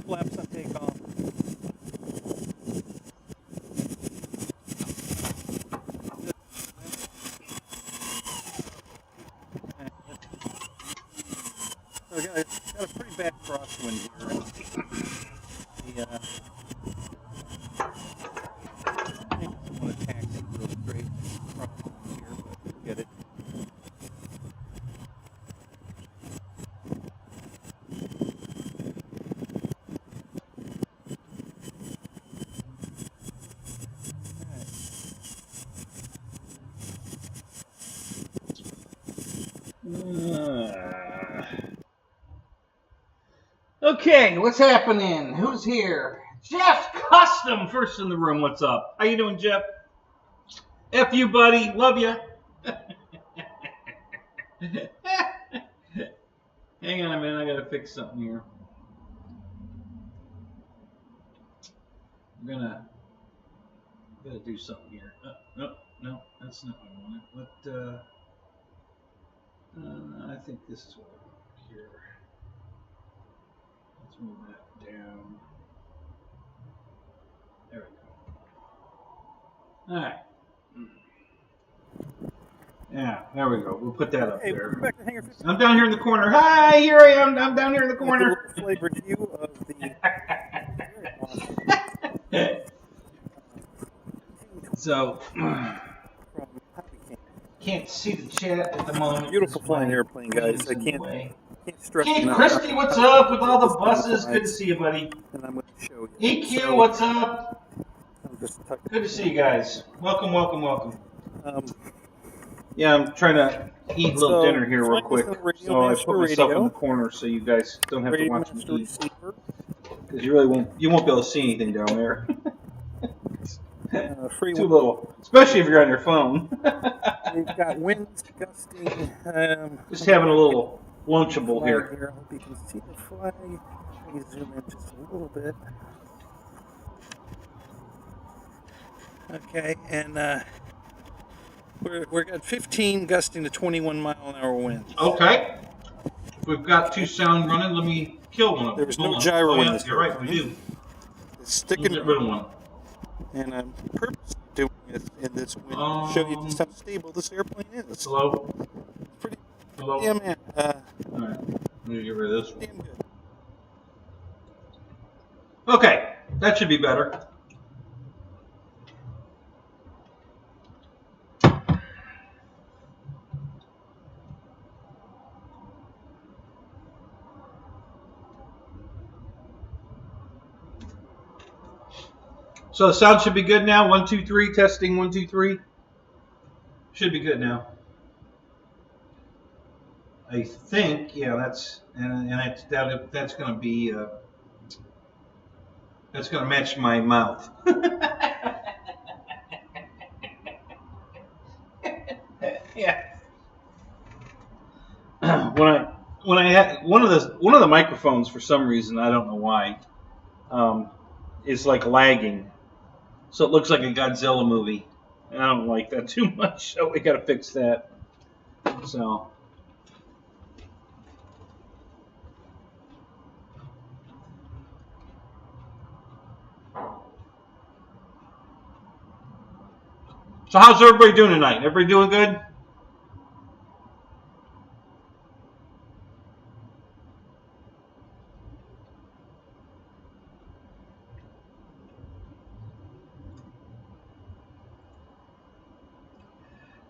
flaps on takeoff. So got a pretty bad crosswind here. I don't want to tack it real straight crosswind here, but get it. Okay, what's happening? Who's here? Jeff Custom, first in the room. What's up? How you doing, Jeff? F you, buddy. Love you. Hang on a minute. I gotta fix something here. I'm gotta do something here. No, that's not what I wanted. But I think this is what I want here. Let's move that down. There we go. All right. Yeah, there we go. We'll put that up there. Welcome back to Hangar 15. I'm down here in the corner. Hi, here I am. I'm down here in the corner. A little review of the So, can't see the chat at the moment. Beautiful flying airplane, guys. I can't stress Hey, enough. Christy, what's up with all the buses? Good to see you, buddy. And I'm going to show you. EQ, what's up? Good to see you guys. Welcome. Yeah, I'm trying to eat a little dinner here real quick. So I put myself in the corner so you guys don't have to watch me eat. Because you won't be able to see anything down there. Free Too little, especially if you're on your phone. We've got winds gusting. Just having a little lunchable here. I hope you can see the flag. Let me zoom in just a little bit. Okay, and we're got 15 gusting to 21 mile-an-hour winds. Okay. We've got two sound running. Let me kill one of them. There's no gyro in this. You're right, we do. It's sticking. Get rid of one. And I'm purposely doing it in this wind to show you just how stable this airplane is. Hello? It's pretty. Hello? Yeah, man. Alright. Let me get rid of this. Damn good. Okay. That should be better. So the sound should be good now. 1, 2, 3. Testing 1, 2, 3. Should be good now. I think, yeah. That's going to be that's going to match my mouth. Yeah. When I had one of the microphones, for some reason, I don't know why, is like lagging. So it looks like a Godzilla movie. And I don't like that too much, so we got to fix that. So how's everybody doing tonight? Everybody doing good?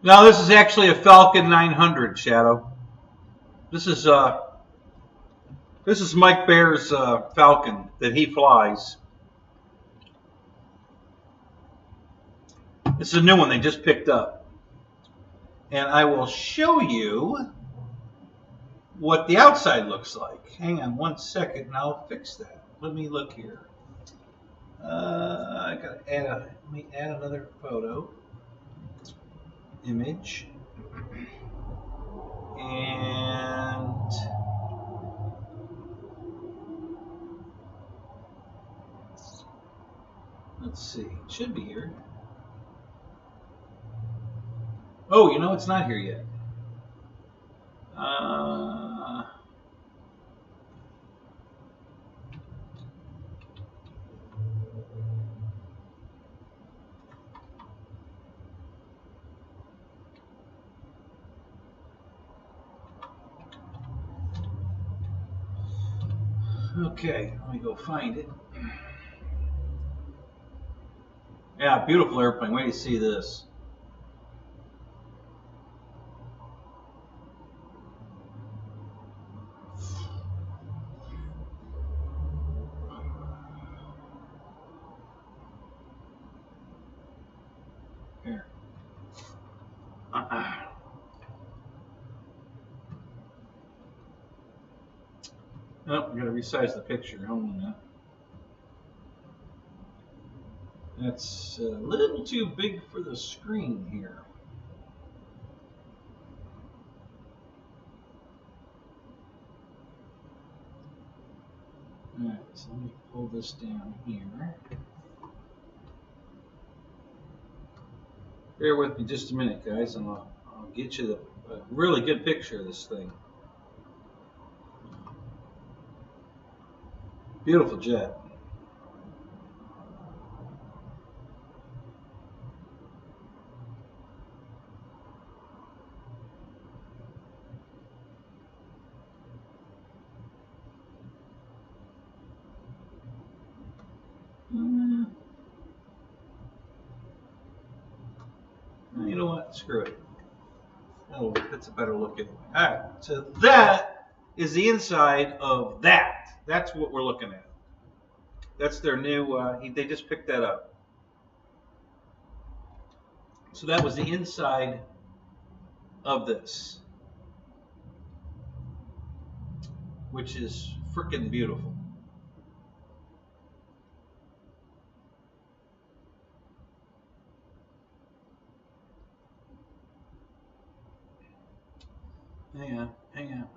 No, this is actually a Falcon 900, Shadow. This is Mike Bear's Falcon that he flies. This is a new one they just picked up. And I will show you what the outside looks like. Hang on one second and I'll fix that. Let me look here. I gotta let me add another photo. Image. And let's see. It should be here. Oh, you know, it's not here yet. Okay, let me go find it. Yeah, beautiful airplane. Wait to see this. Here. Oh, we gotta resize the picture. Hold on now. That's a little too big for the screen here. Alright, so let me pull this down here. Bear with me just a minute, guys, and I'll get you a really good picture of this thing. Beautiful jet. You know what? Screw it. Oh, that's a better look anyway. Alright, so that is the inside of that. That's what we're looking at. That's their new, they just picked that up. So that was the inside of this, which is freaking beautiful. Hang on.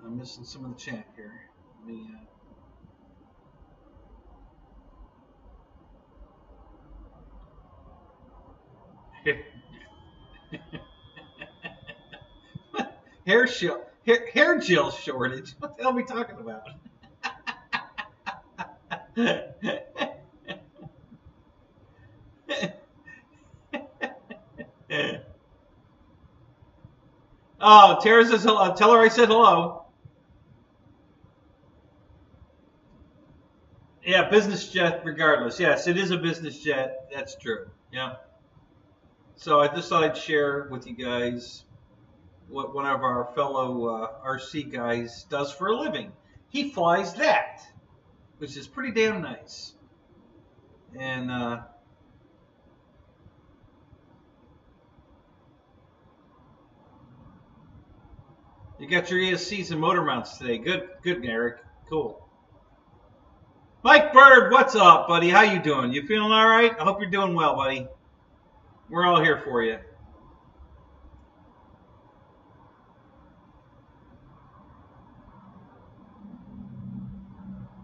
I'm missing some of the chat here. Let me, hair gel shortage. What the hell are we talking about? Oh, Tara says hello. Tell her I said hello. Yeah, business jet regardless. Yes, it is a business jet. That's true. Yeah. So I just thought I'd share with you guys what one of our fellow RC guys does for a living. He flies that, which is pretty damn nice. And you got your ESCs and motor mounts today. Good, Eric. Cool. Mike Bird, what's up, buddy? How you doing? You feeling all right? I hope you're doing well, buddy. We're all here for you.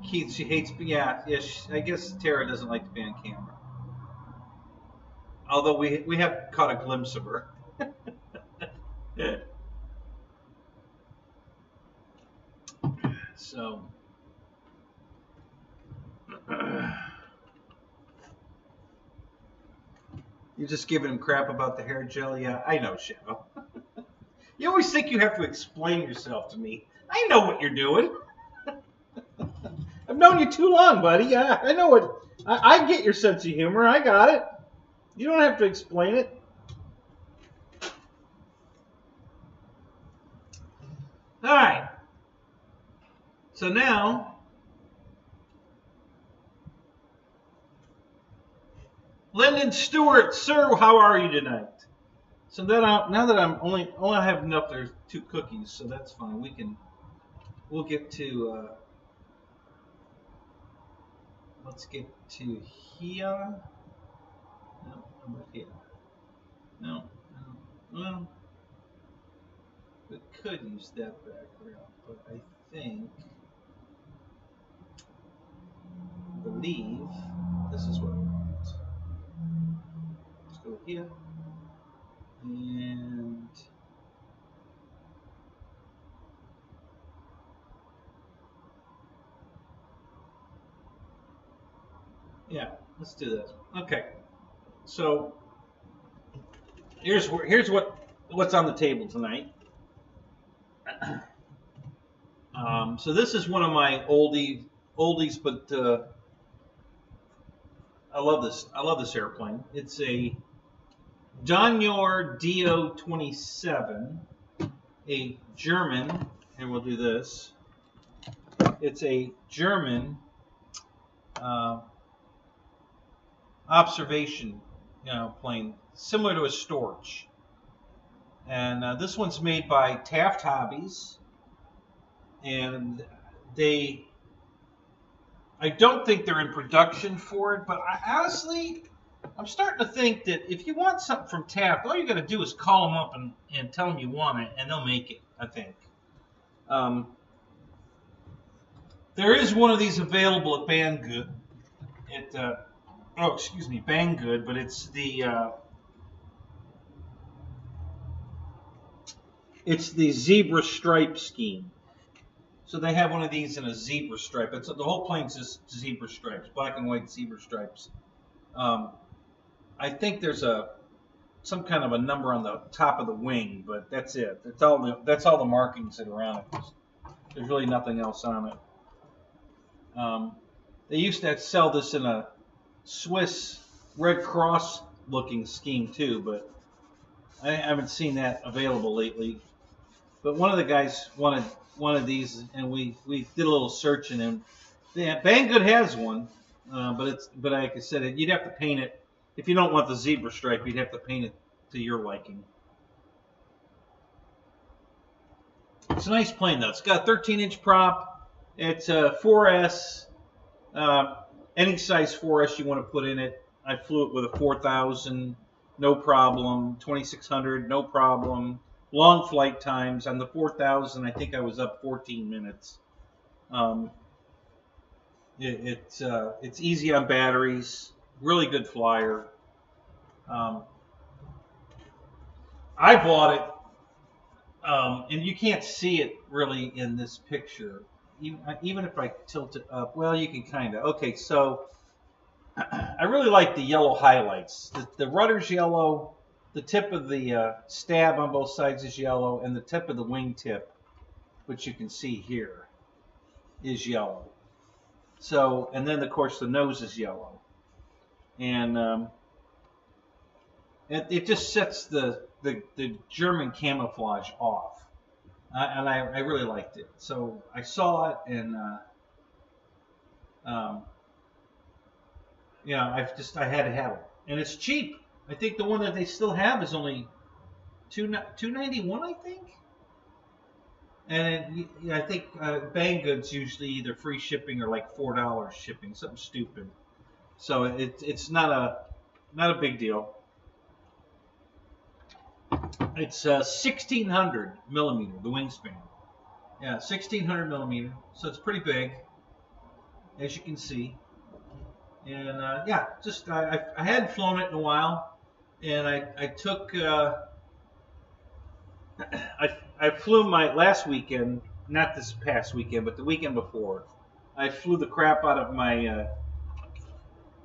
Keith, she hates, yeah, I guess Tara doesn't like to be on camera. Although we have caught a glimpse of her. So, you're just giving him crap about the hair gel? Yeah, I know, Shadow. You always think you have to explain yourself to me. I know what you're doing. I've known you too long, buddy. Yeah, I know what. I get your sense of humor. I got it. You don't have to explain it. All right. So now, Lyndon Stewart, sir, how are you tonight? So that now that I'm only have enough, there's 2 cookies, so that's fine. We'll get to. Let's get to here. No, how about here? No. Well, we could use that background, but I believe this is what I want. Let's go here. And yeah, let's do this. Okay. So here's what's on the table tonight. So this is one of my oldie oldies, but I love this. I love this airplane. It's a Donyor Do-27, a German, and we'll do this. It's a German observation, plane, similar to a Storch. And this one's made by Taft Hobbies, and I don't think they're in production for it, but honestly, I'm starting to think that if you want something from Taft, all you got to do is call them up and tell them you want it, and they'll make it, I think. There is one of these available at Banggood. Banggood, but it's the zebra stripe scheme. So they have one of these in a zebra stripe. The whole plane's just zebra stripes, black and white zebra stripes. I think there's some kind of a number on the top of the wing, but that's it. That's all the markings that are on it. There's really nothing else on it. They used to sell this in a Swiss Red Cross looking scheme too, but I haven't seen that available lately. But one of the guys wanted one of these, and we did a little searching, and Banggood has one, but like I said, you'd have to paint it. If you don't want the zebra stripe, you'd have to paint it to your liking. It's a nice plane though. It's got a 13-inch prop. It's a 4S. Any size 4S you want to put in it. I flew it with a 4000, no problem. 2600, no problem. Long flight times. On the 4000, I think I was up 14 minutes. It's easy on batteries. Really good flyer. I bought it, and you can't see it really in this picture. Even if I tilt it up, well, you can kind of. Okay, so I really like the yellow highlights. The rudder's yellow. The tip of the stab on both sides is yellow, and the tip of the wingtip, which you can see here, is yellow. So, and then of course the nose is yellow, and it just sets the German camouflage off, and I really liked it. So I saw it, and I had to have it, and it's cheap. I think the one that they still have is only $291, I think. And I think Banggood's usually either free shipping or like $4 shipping, something stupid. So it's not a big deal. It's 1600 millimeter, the wingspan. Yeah, 1600 millimeter. So it's pretty big, as you can see. And I hadn't flown it in a while. And I took, I flew my last weekend, not this past weekend, but the weekend before. I flew the crap out of my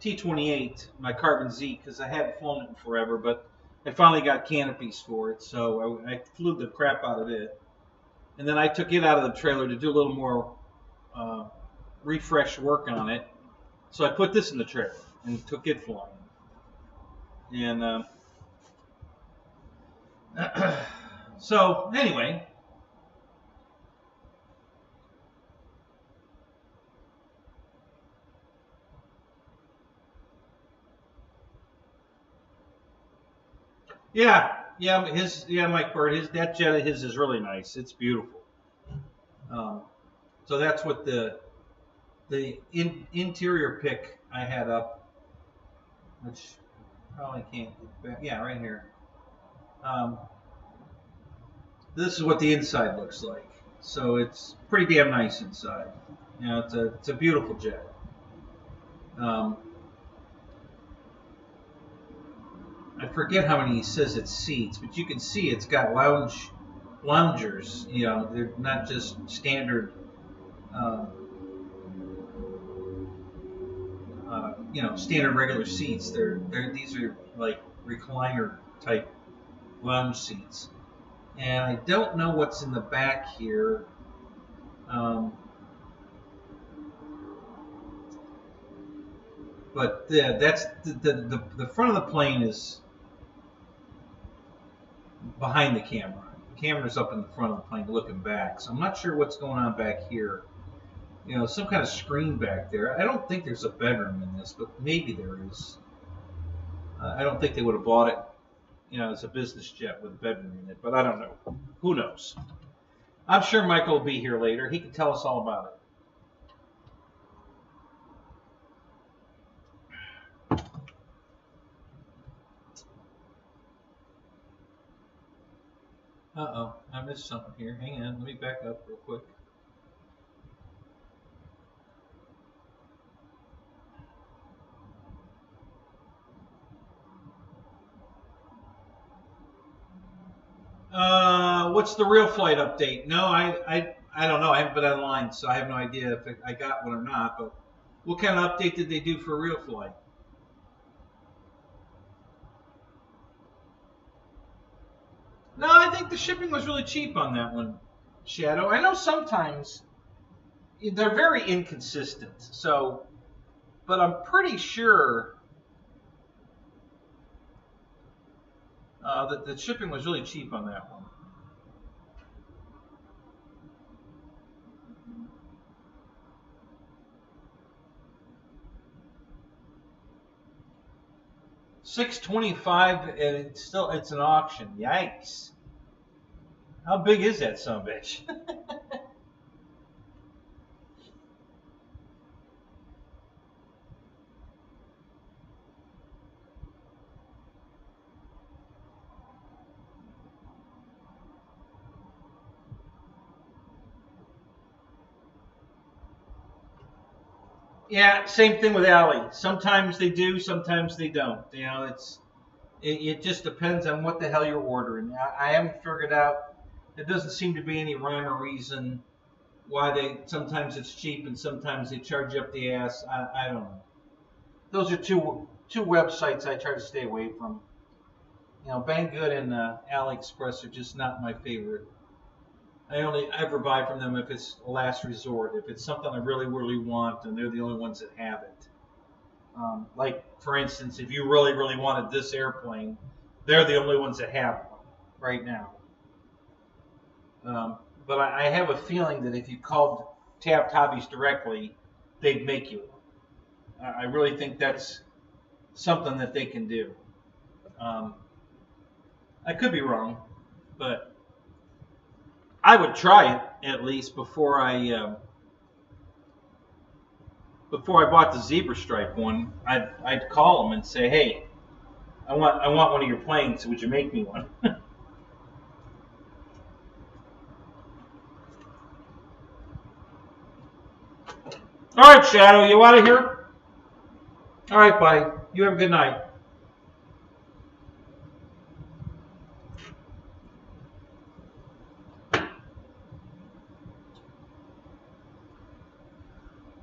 T-28, my Carbon Z, because I hadn't flown it in forever, but I finally got canopies for it, so I flew the crap out of it. And then I took it out of the trailer to do a little more refresh work on it. So I put this in the trailer and took it flying. And so anyway, Mike Bird, that jet of his is really nice. It's beautiful. So that's what the interior pic I had up, which probably can't get back. Yeah, right here. This is what the inside looks like. So it's pretty damn nice inside. It's a beautiful jet. I forget how many he says it seats, but you can see it's got loungers. They're not just standard. Standard regular seats. These are like recliner type lounge seats. And I don't know what's in the back here. But that's the front of the plane is behind the camera. The camera's up in the front of the plane looking back. So I'm not sure what's going on back here. You know, some kind of screen back there. I don't think there's a bedroom in this, but maybe there is. I don't think they would have bought it, you know, as a business jet with a bedroom in it, but I don't know. Who knows? I'm sure Michael will be here later. He can tell us all about it. Uh-oh, I missed something here. Hang on, let me back up real quick. What's the real flight update? No, I don't know. I haven't been online, so I have no idea if I got one or not. But what kind of update did they do for real flight? No, I think the shipping was really cheap on that one, Shadow. I know sometimes they're very inconsistent. So, but I'm pretty sure that the shipping was really cheap on that one. $625, and it's an auction. Yikes! How big is that son of a bitch? Yeah, same thing with Allie. Sometimes they do, sometimes they don't. You know, it just depends on what the hell you're ordering. I haven't figured out. There doesn't seem to be any rhyme or reason why sometimes it's cheap and sometimes they charge you up the ass. I don't know. Those are two websites I try to stay away from. You know, Banggood and AliExpress are just not my favorite. I only ever buy from them if it's a last resort. If it's something I really, really want, and they're the only ones that have it. Like, for instance, if you really, really wanted this airplane, they're the only ones that have one right now. But I have a feeling that if you called Taft Hobbies directly, they'd make you one. I really think that's something that they can do. I could be wrong, but I would try it at least before I bought the zebra stripe one. I'd call them and say, hey, I want one of your planes. Would you make me one? All right, Shadow, you out of here? All right, buddy. You have a good night.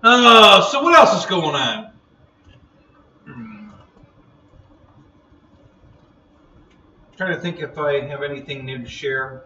So what else is going on? Trying to think if I have anything new to share.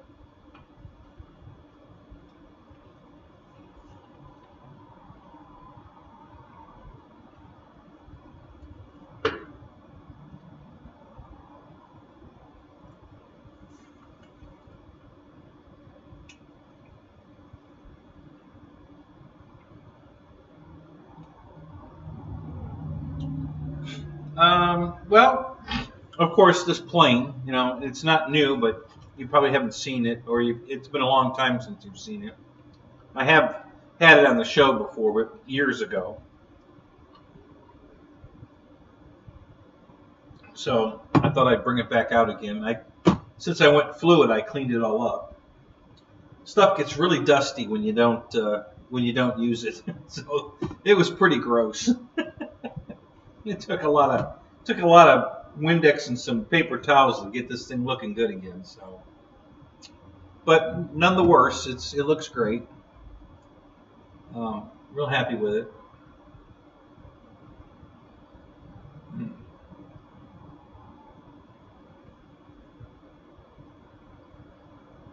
Well, of course, this plane, you know, it's not new, but you probably haven't seen it, or it's been a long time since you've seen it. I have had it on the show before, but years ago. So I thought I'd bring it back out again. Since I went fluid, I cleaned it all up. Stuff gets really dusty when you don't use it, so it was pretty gross. It took a lot of Windex and some paper towels to get this thing looking good again. So, but none the worse, it looks great. Real happy with it.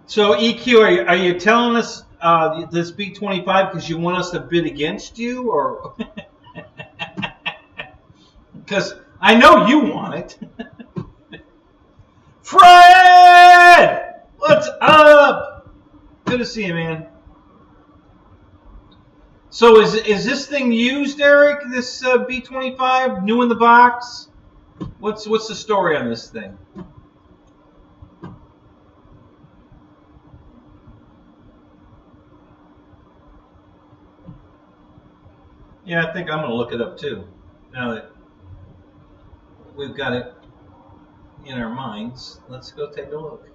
So EQ, are you telling us this B-25 because you want us to bid against you, or? Because I know you want it. Fred! What's up? Good to see you, man. So is this thing used, Eric? This B-25, new in the box? What's the story on this thing? Yeah, I think I'm going to look it up too. Now that we've got it in our minds, let's go take a look.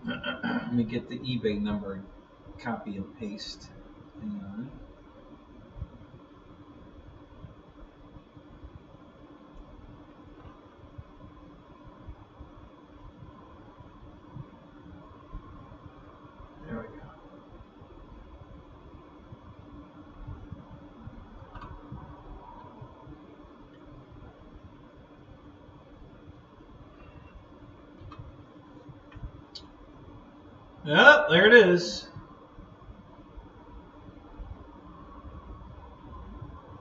Let me get the eBay number and copy and paste. Hang on. There we go. Yep, there it is.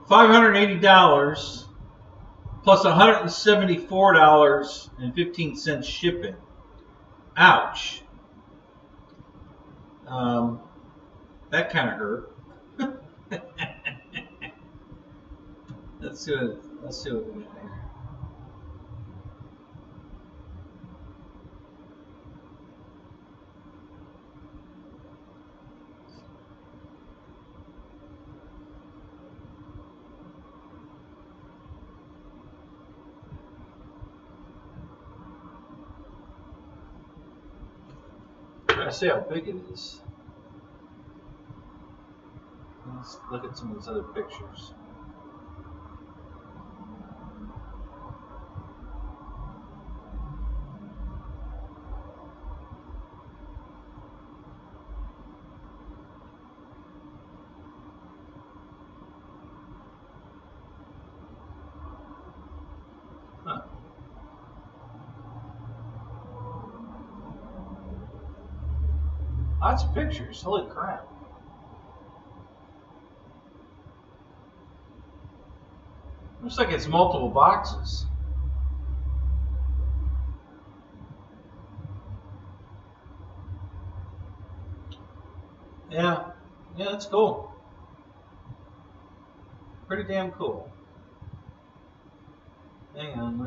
$580 plus $174.15 shipping. Ouch. That kind of hurt. Let's see what we got here. I see how big it is. Let's look at some of these other pictures. Huh. Lots of pictures. Holy crap. Looks like it's multiple boxes. Yeah, that's cool. Pretty damn cool. Hang on,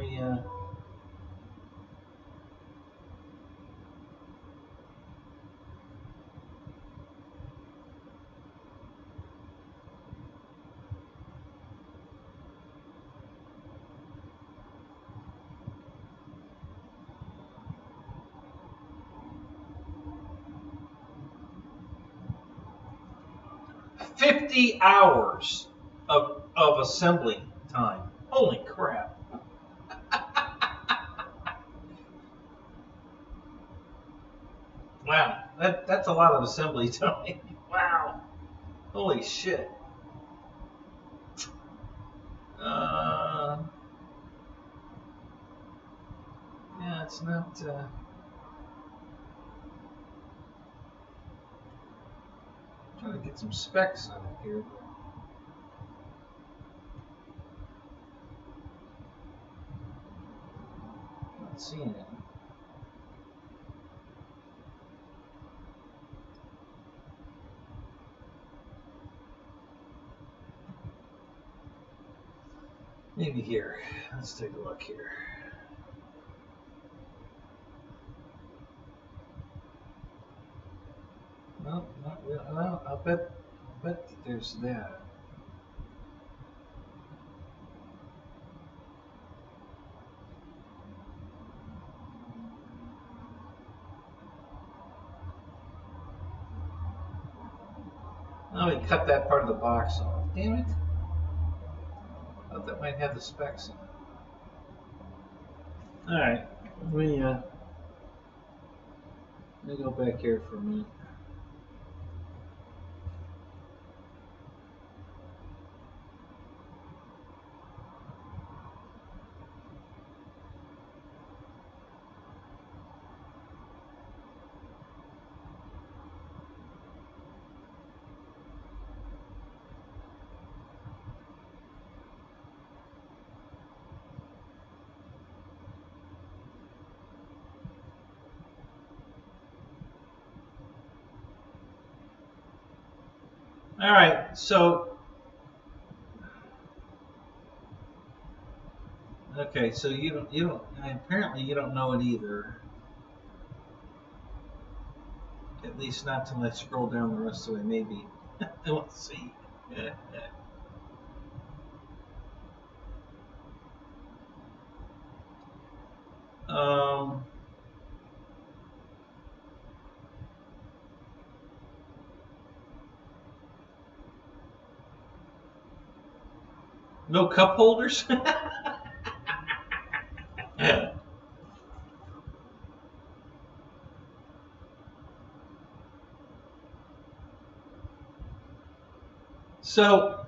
$50 hours of assembly time. Holy crap. Wow, that's a lot of assembly time. Wow. Holy shit. Yeah, it's not trying to get some specs on it here. Not seeing it. Maybe here. Let's take a look here. No, not really. Well, I'll bet there's that. Oh, we cut that part of the box off. Damn it. I thought that might have the specs in it. Alright, let me go back here for a minute. All right, so okay, so you don't apparently you don't know it either. At least not till I scroll down the rest of the way. Maybe. Let's see. No cup holders? So,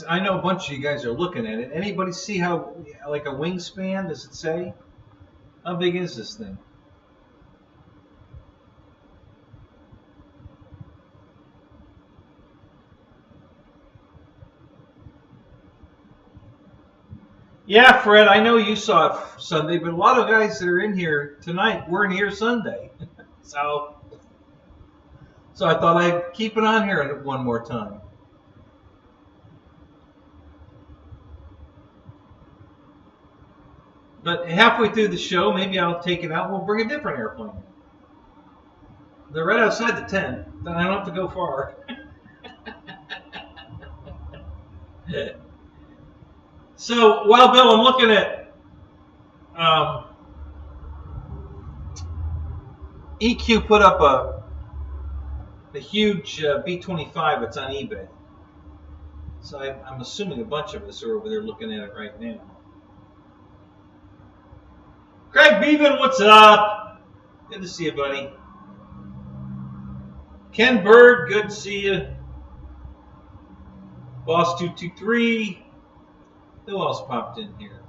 I know a bunch of you guys are looking at it. Anybody see how, like a wingspan, does it say? How big is this thing? Yeah, Fred, I know you saw it Sunday, but a lot of guys that are in here tonight weren't here Sunday. So I thought I'd keep it on here one more time. But halfway through the show, maybe I'll take it out and we'll bring a different airplane. They're right outside the tent. I don't have to go far. So, well, Bill, I'm looking at EQ put up a huge B-25. It's on eBay. So I'm assuming a bunch of us are over there looking at it right now. Craig Beaven, what's up? Good to see you, buddy. Ken Bird, good to see you. Boss223. Who else popped in here?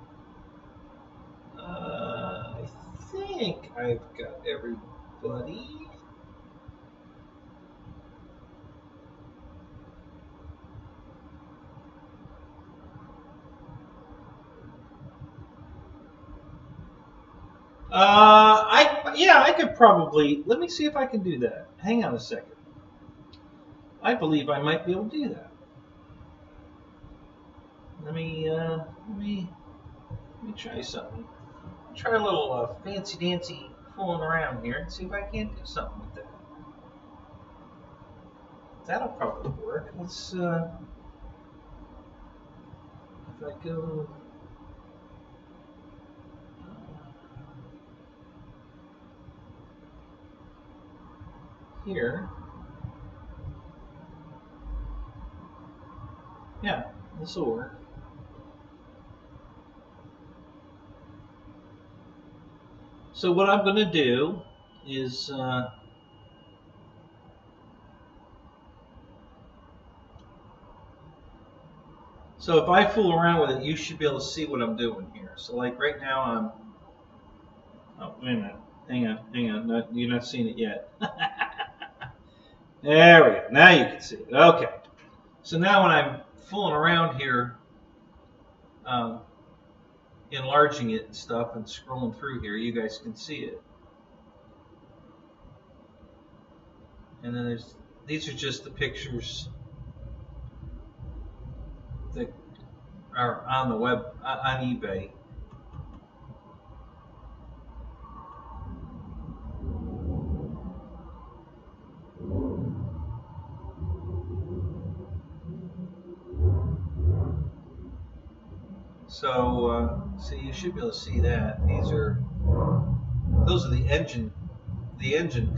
I think I've got everybody. I could probably, let me see if I can do that. Hang on a second. I believe I might be able to do that. Let me try something. Try a little fancy dancy fooling around here and see if I can't do something with that. That'll probably work. Let's if I go here. Yeah, this will work. So what I'm going to do is so if I fool around with it, you should be able to see what I'm doing here. So like right now I'm, oh wait a minute, hang on, you're not seeing it yet. There we go, now you can see it. Okay, so now when I'm fooling around here, enlarging it and stuff and scrolling through here, you guys can see it. And then these are just the pictures that are on the web, on eBay. So, you should be able to see that. Those are the engine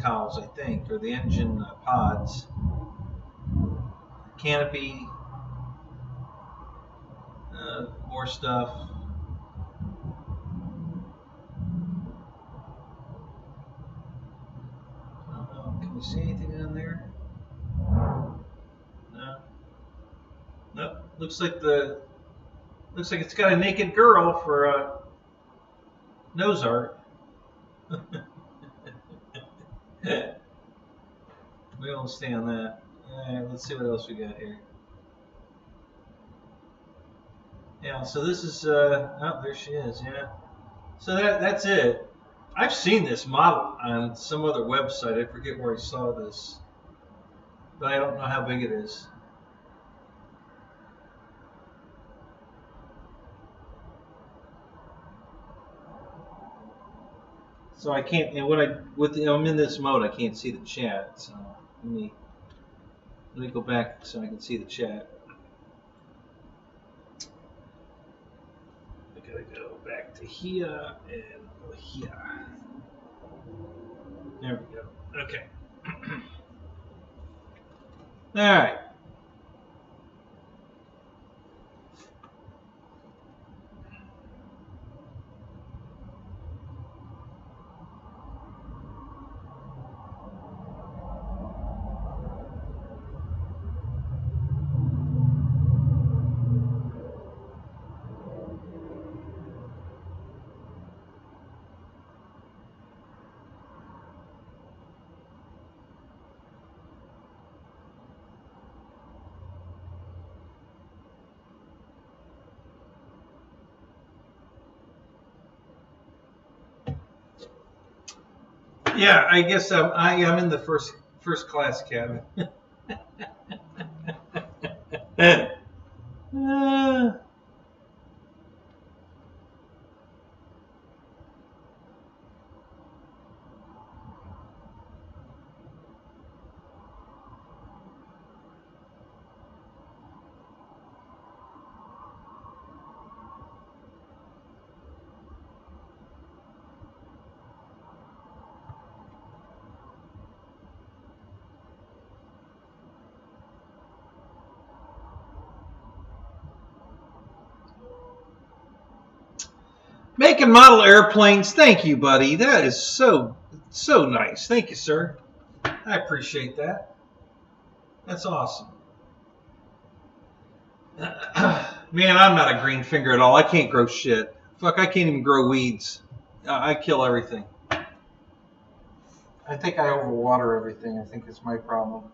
cowls, I think, or the engine pods. Canopy, more stuff. I don't know. Can you see anything on there? No. Nope. Looks like it's got a naked girl for nose art. We won't stay on that. Alright, let's see what else we got here. Yeah, so this is oh, there she is, yeah. So that's it. I've seen this model on some other website. I forget where I saw this. but I don't know how big it is. So I can't, and when I'm in this mode, I can't see the chat. So let me go back so I can see the chat. I gotta go back to here and go here. There we go. Okay. All right. Yeah, I guess I'm in the first class cabin. Make and model airplanes. Thank you, buddy. That is so nice. Thank you, sir. I appreciate that. That's awesome. Man, I'm not a green finger at all. I can't grow shit. Fuck, I can't even grow weeds. I kill everything. I think I overwater everything. I think it's my problem.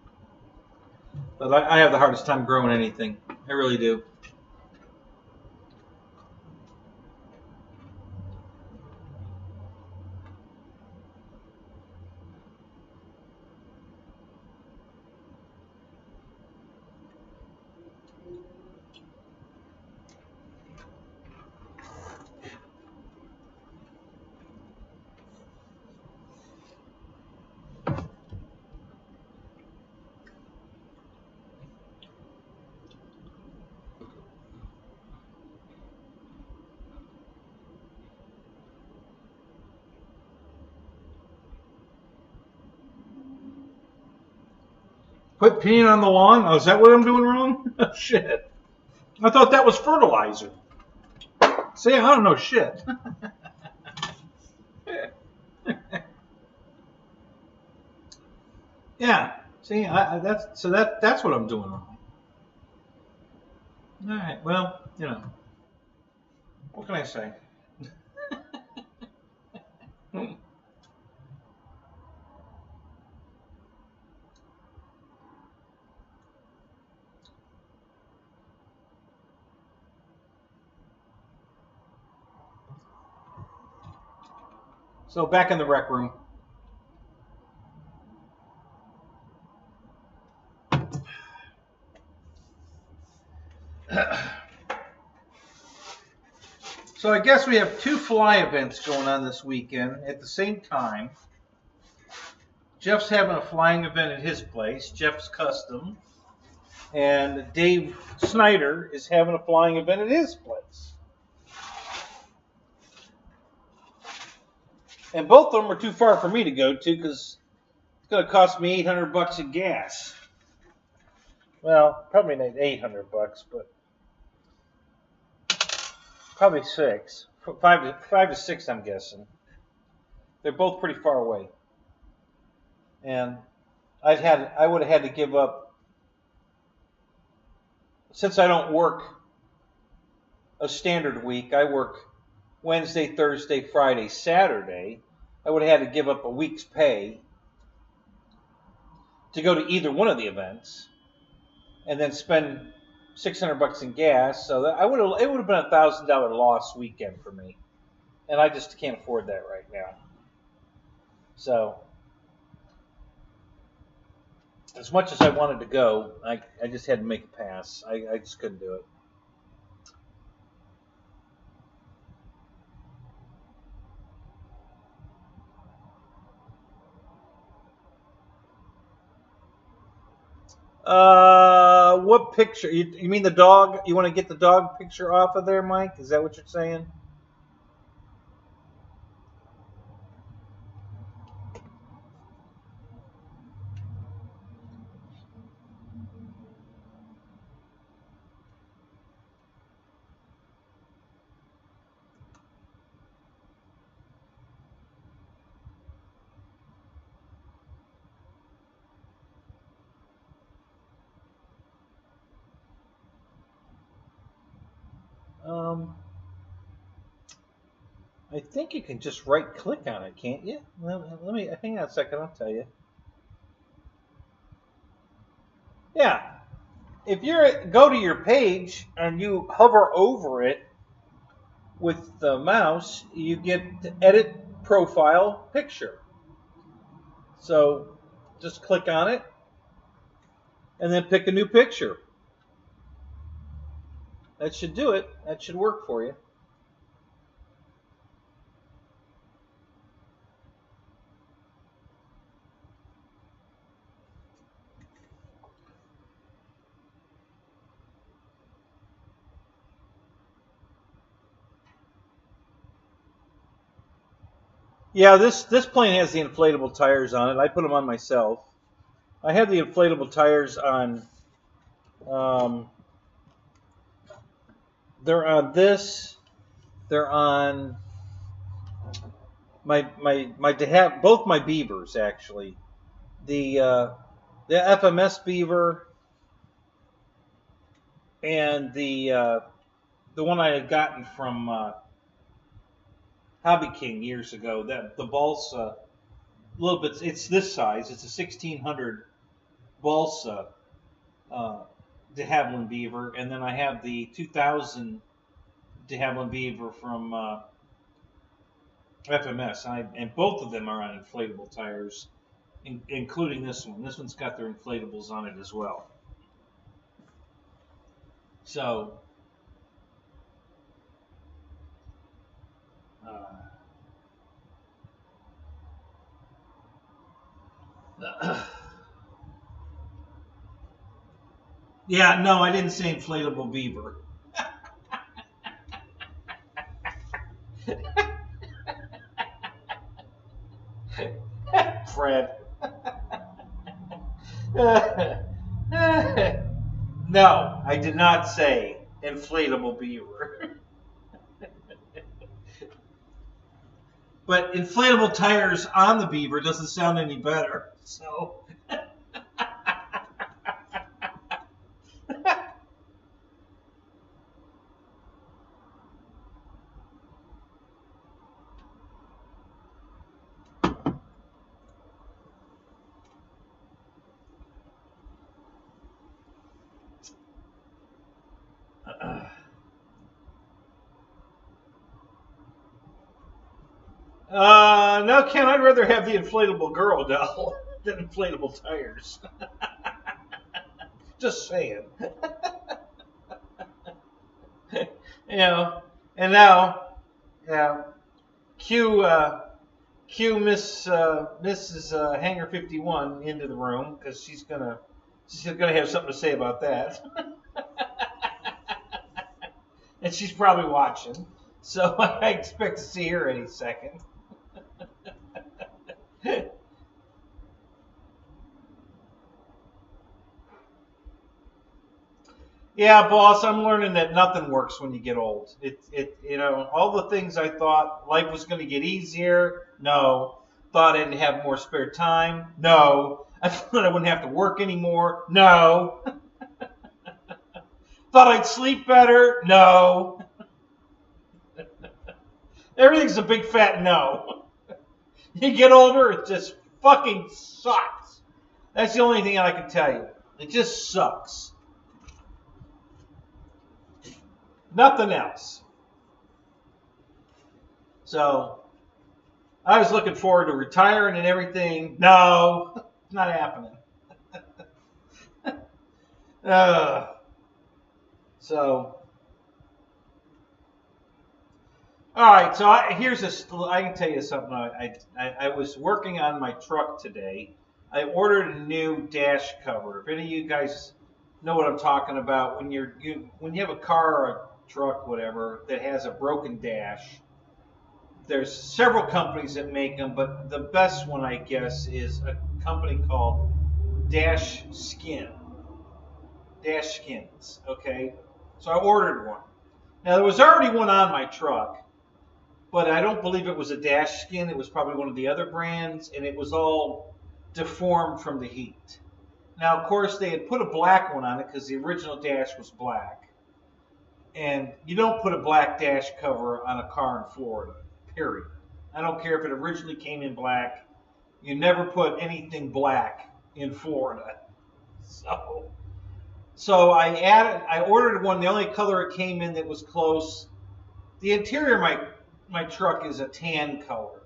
But I have the hardest time growing anything. I really do. Put peeing on the lawn? Oh, is that what I'm doing wrong? Oh, shit. I thought that was fertilizer. See, I don't know shit. Yeah. See, that's what I'm doing wrong. All right. Well, you know, what can I say? So back in the rec room. So I guess we have 2 fly events going on this weekend at the same time. Jeff's having a flying event at his place, Jeff's Custom, and Dave Snyder is having a flying event at his place. And both of them are too far for me to go to because it's going to cost me $800 in gas. Well, probably not $800, but probably 6, 5 to 6. I'm guessing. They're both pretty far away, and I would have had to give up, since I don't work a standard week. I work Wednesday, Thursday, Friday, Saturday. I would have had to give up a week's pay to go to either one of the events, and then spend $600 in gas. So that it would have been a $1,000 loss weekend for me, and I just can't afford that right now. So as much as I wanted to go, I just had to make a pass. I just couldn't do it. What picture? You mean the dog? You want to get the dog picture off of there, Mike? Is that what you're saying? I think you can just right-click on it, can't you? Let me hang on a second. I'll tell you. Yeah, if you go to your page and you hover over it with the mouse, you get to edit profile picture. So just click on it and then pick a new picture. That should do it. That should work for you. Yeah, this plane has the inflatable tires on it. I put them on myself. I have the inflatable tires on. They're on this. They're on my both my beavers actually. The FMS beaver and the one I had gotten from Hobby King years ago. The balsa, a little bit. It's this size. It's a 1600 balsa de Havilland beaver, and then I have the 2000 de Havilland beaver from FMS. And both of them are on inflatable tires, including this one. This one's got their inflatables on it as well. So. Yeah, no, I didn't say inflatable beaver. Fred. No, I did not say inflatable beaver. But inflatable tires on the beaver doesn't sound any better. So. No, Ken, I'd rather have the inflatable girl doll than inflatable tires. Just saying. You know, and now, cue Mrs. Hangar 51 into the room because she's gonna have something to say about that, and she's probably watching. So I expect to see her any second. Yeah, boss, I'm learning that nothing works when you get old. All the things I thought life was going to get easier, no. Thought I'd have more spare time, no. I thought I wouldn't have to work anymore, no. Thought I'd sleep better, no. Everything's a big fat no. You get older, it just fucking sucks. That's the only thing I can tell you. It just sucks. Nothing else. So, I was looking forward to retiring and everything. No, it's not happening. So, all right. So here's I can tell you something. I was working on my truck today. I ordered a new dash cover. If any of you guys know what I'm talking about, when you have a car or a truck, whatever, that has a broken dash, there's several companies that make them, but the best one, I guess, is a company called Dash Skins. Okay, so I ordered one. Now there was already one on my truck, but I don't believe it was a Dash Skin. It was probably one of the other brands, and it was all deformed from the heat. Now, of course, they had put a black one on it because the original dash was black. And you don't put a black dash cover on a car in Florida, period. I don't care if it originally came in black. You never put anything black in Florida. So I ordered one. The only color it came in that was close. The interior of my truck is a tan color.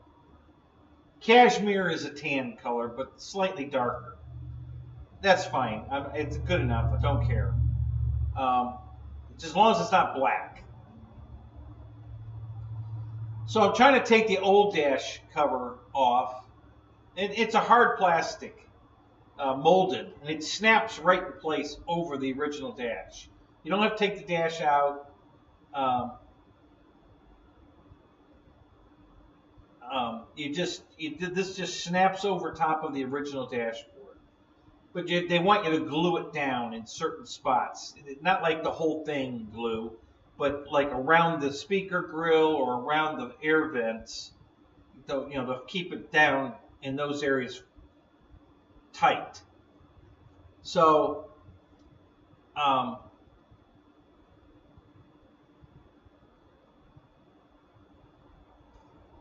Cashmere is a tan color, but slightly darker. That's fine. It's good enough. I don't care. As long as it's not black. So I'm trying to take the old dash cover off. It's a hard plastic, molded, and it snaps right in place over the original dash. You don't have to take the dash out. This just snaps over top of the original dashboard. But they want you to glue it down in certain spots. Not like the whole thing glue, but like around the speaker grill or around the air vents, to keep it down in those areas tight. So,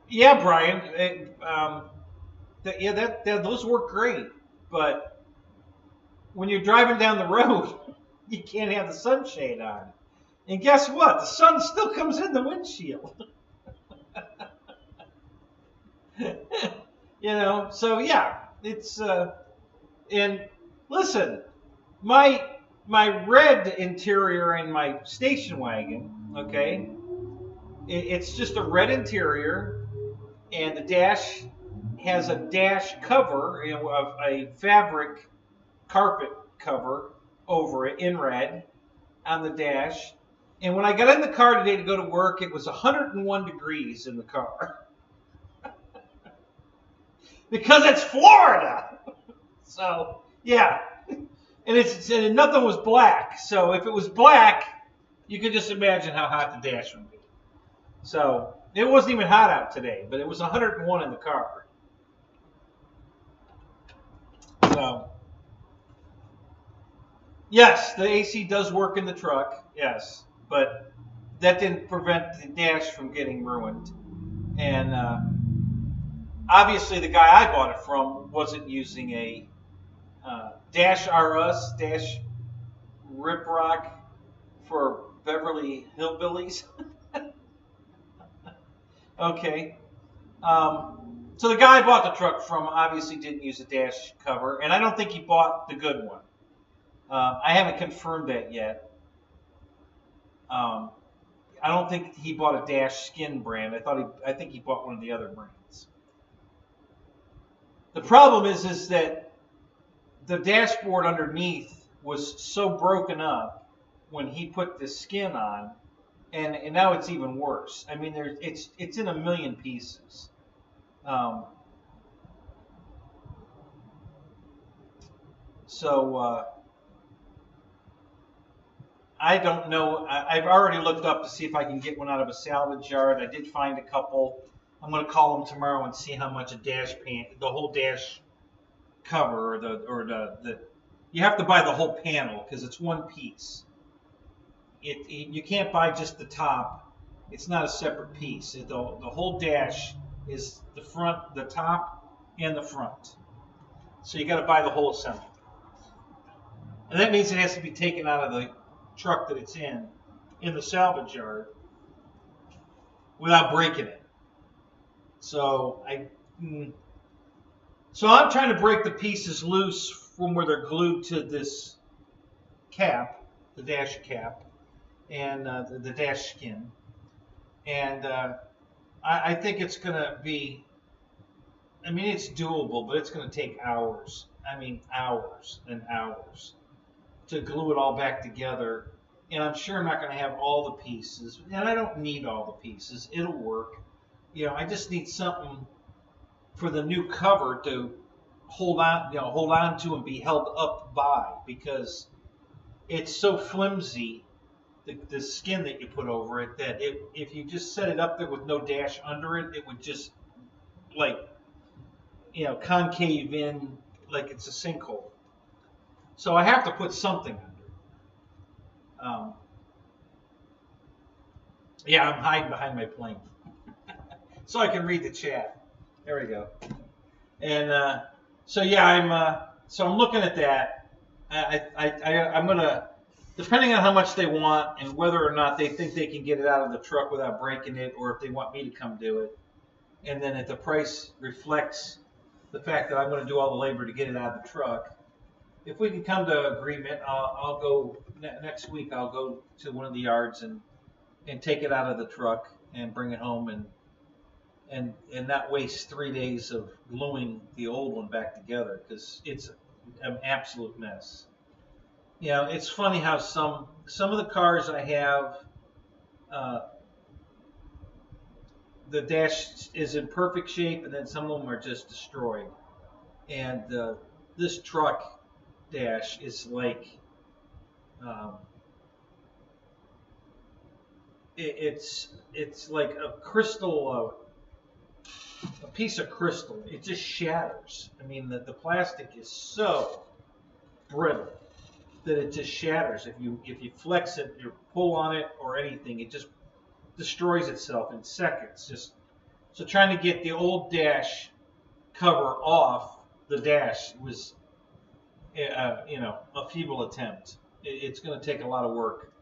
yeah, Brian, those work great, but when you're driving down the road, you can't have the sunshade on. And guess what? The sun still comes in the windshield. So yeah, it's and listen, my red interior in my station wagon, okay, it's just a red interior, and the dash has a dash cover, of a fabric carpet cover over it in red on the dash. And when I got in the car today to go to work, it was 101 degrees in the car. Because it's Florida. So, yeah. And nothing was black. So if it was black, you could just imagine how hot the dash would be. So it wasn't even hot out today, but it was 101 in the car. So, yes, the AC does work in the truck, yes, but that didn't prevent the dash from getting ruined. And obviously the guy I bought it from wasn't using a dash ROES, dash Rip Rock for Beverly Hillbillies. Okay. So the guy I bought the truck from obviously didn't use a dash cover, and I don't think he bought the good one. I haven't confirmed that yet. I don't think he bought a Dash Skin brand. I think he bought one of the other brands. The problem is that the dashboard underneath was so broken up when he put the skin on, and now it's even worse. I mean, it's in a million pieces. I don't know. I've already looked up to see if I can get one out of a salvage yard. I did find a couple. I'm going to call them tomorrow and see how much a dash the whole dash cover, you have to buy the whole panel because it's one piece. You can't buy just the top. It's not a separate piece. The whole dash is the front, the top, and the front. So you got to buy the whole assembly. And that means it has to be taken out of the truck that it's in the salvage yard, without breaking it. So I'm trying to break the pieces loose from where they're glued to this cap, the dash cap, and the dash skin. And I think it's going to be, I mean, it's doable, but it's going to take hours. I mean, hours and hours to glue it all back together. And I'm sure I'm not going to have all the pieces. And I don't need all the pieces. It'll work. You know, I just need something for the new cover to hold on to and be held up by, because it's so flimsy, the skin that you put over it, that if you just set it up there with no dash under it, it would just, like, you know, concave in like it's a sinkhole. So I have to put something under it. Yeah, I'm hiding behind my plane so I can read the chat. There we go. And so yeah, I'm looking at that. I'm gonna, depending on how much they want and whether or not they think they can get it out of the truck without breaking it, or if they want me to come do it, and then if the price reflects the fact that I'm going to do all the labor to get it out of the truck, if we can come to agreement, I'll go next week. I'll go to one of the yards and take it out of the truck and bring it home and not waste 3 days of gluing the old one back together, because it's an absolute mess. You know, it's funny how some of the cars I have, the dash is in perfect shape, and then some of them are just destroyed. And this truck dash is like, it's like a crystal, a piece of crystal. It just shatters. I mean, the plastic is so brittle that it just shatters. If you flex it or pull on it or anything, it just destroys itself in seconds. So trying to get the old dash cover off the dash was, a feeble attempt. It's going to take a lot of work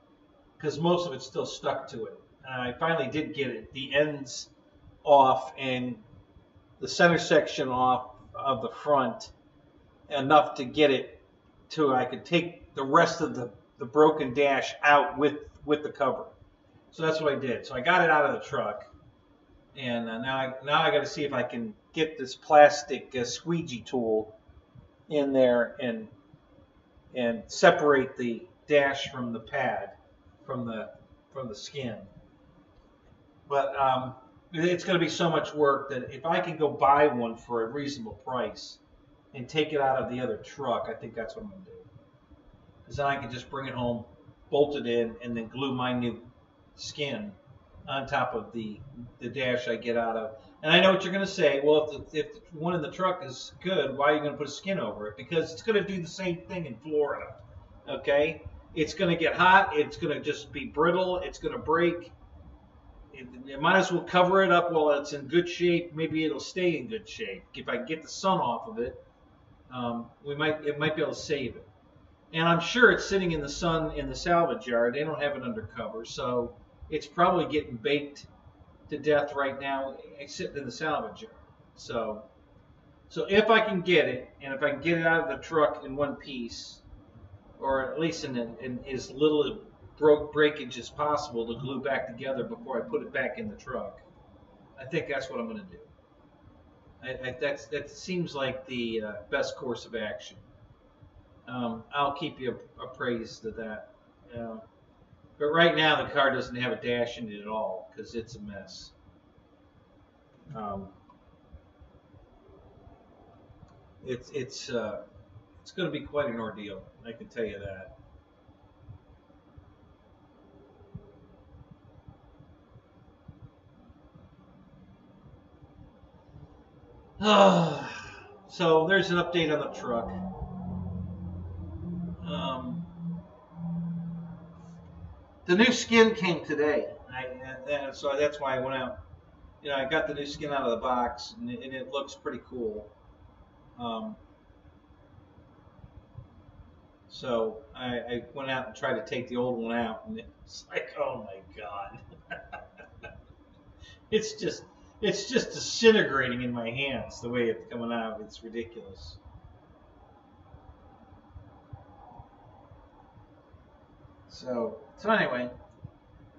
because most of it's still stuck to it. I finally did get it, the ends off and the center section off of the front, enough to get it to I could take the rest of the broken dash out with the cover. So that's what I did. So I got it out of the truck, and now I got to see if I can get this plastic squeegee tool in there and separate the dash from the pad, from the skin. But it's going to be so much work that if I can go buy one for a reasonable price and take it out of the other truck, I think that's what I'm going to do. Because then I can just bring it home, bolt it in, and then glue my new skin on top of the dash I get out of. And I know what you're going to say. Well, if the one in the truck is good, why are you going to put a skin over it? Because it's going to do the same thing in Florida. Okay? It's going to get hot. It's going to just be brittle. It's going to break. It might as well cover it up while it's in good shape. Maybe it'll stay in good shape. If I can get the sun off of it, it might be able to save it. And I'm sure it's sitting in the sun in the salvage yard. They don't have it under cover, so it's probably getting baked to death right now, sitting in the salvage yard. So if I can get it, and if I can get it out of the truck in one piece, or at least in as little breakage as possible to glue back together before I put it back in the truck, I think that's what I'm going to do. That seems like the best course of action. I'll keep you appraised of that. But right now the car doesn't have a dash in it at all because it's a mess. It's going to be quite an ordeal, I can tell you that. So there's an update on the truck. The new skin came today, so that's why I went out. I got the new skin out of the box, and it looks pretty cool. So I went out and tried to take the old one out, and it's like, oh my god, it's just disintegrating in my hands the way it's coming out. It's ridiculous. So anyway,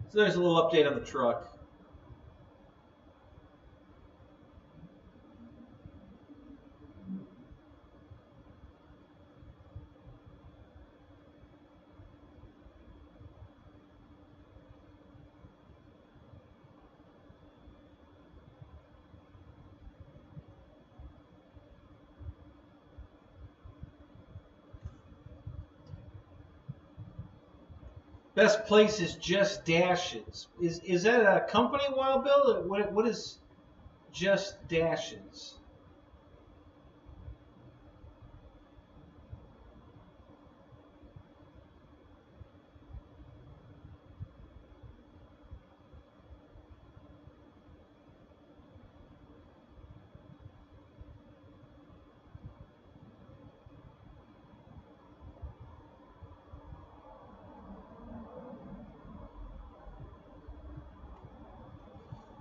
so there's a little update on the truck. Best place is Just Dashes. Is that a company, Wild Bill? What is Just Dashes?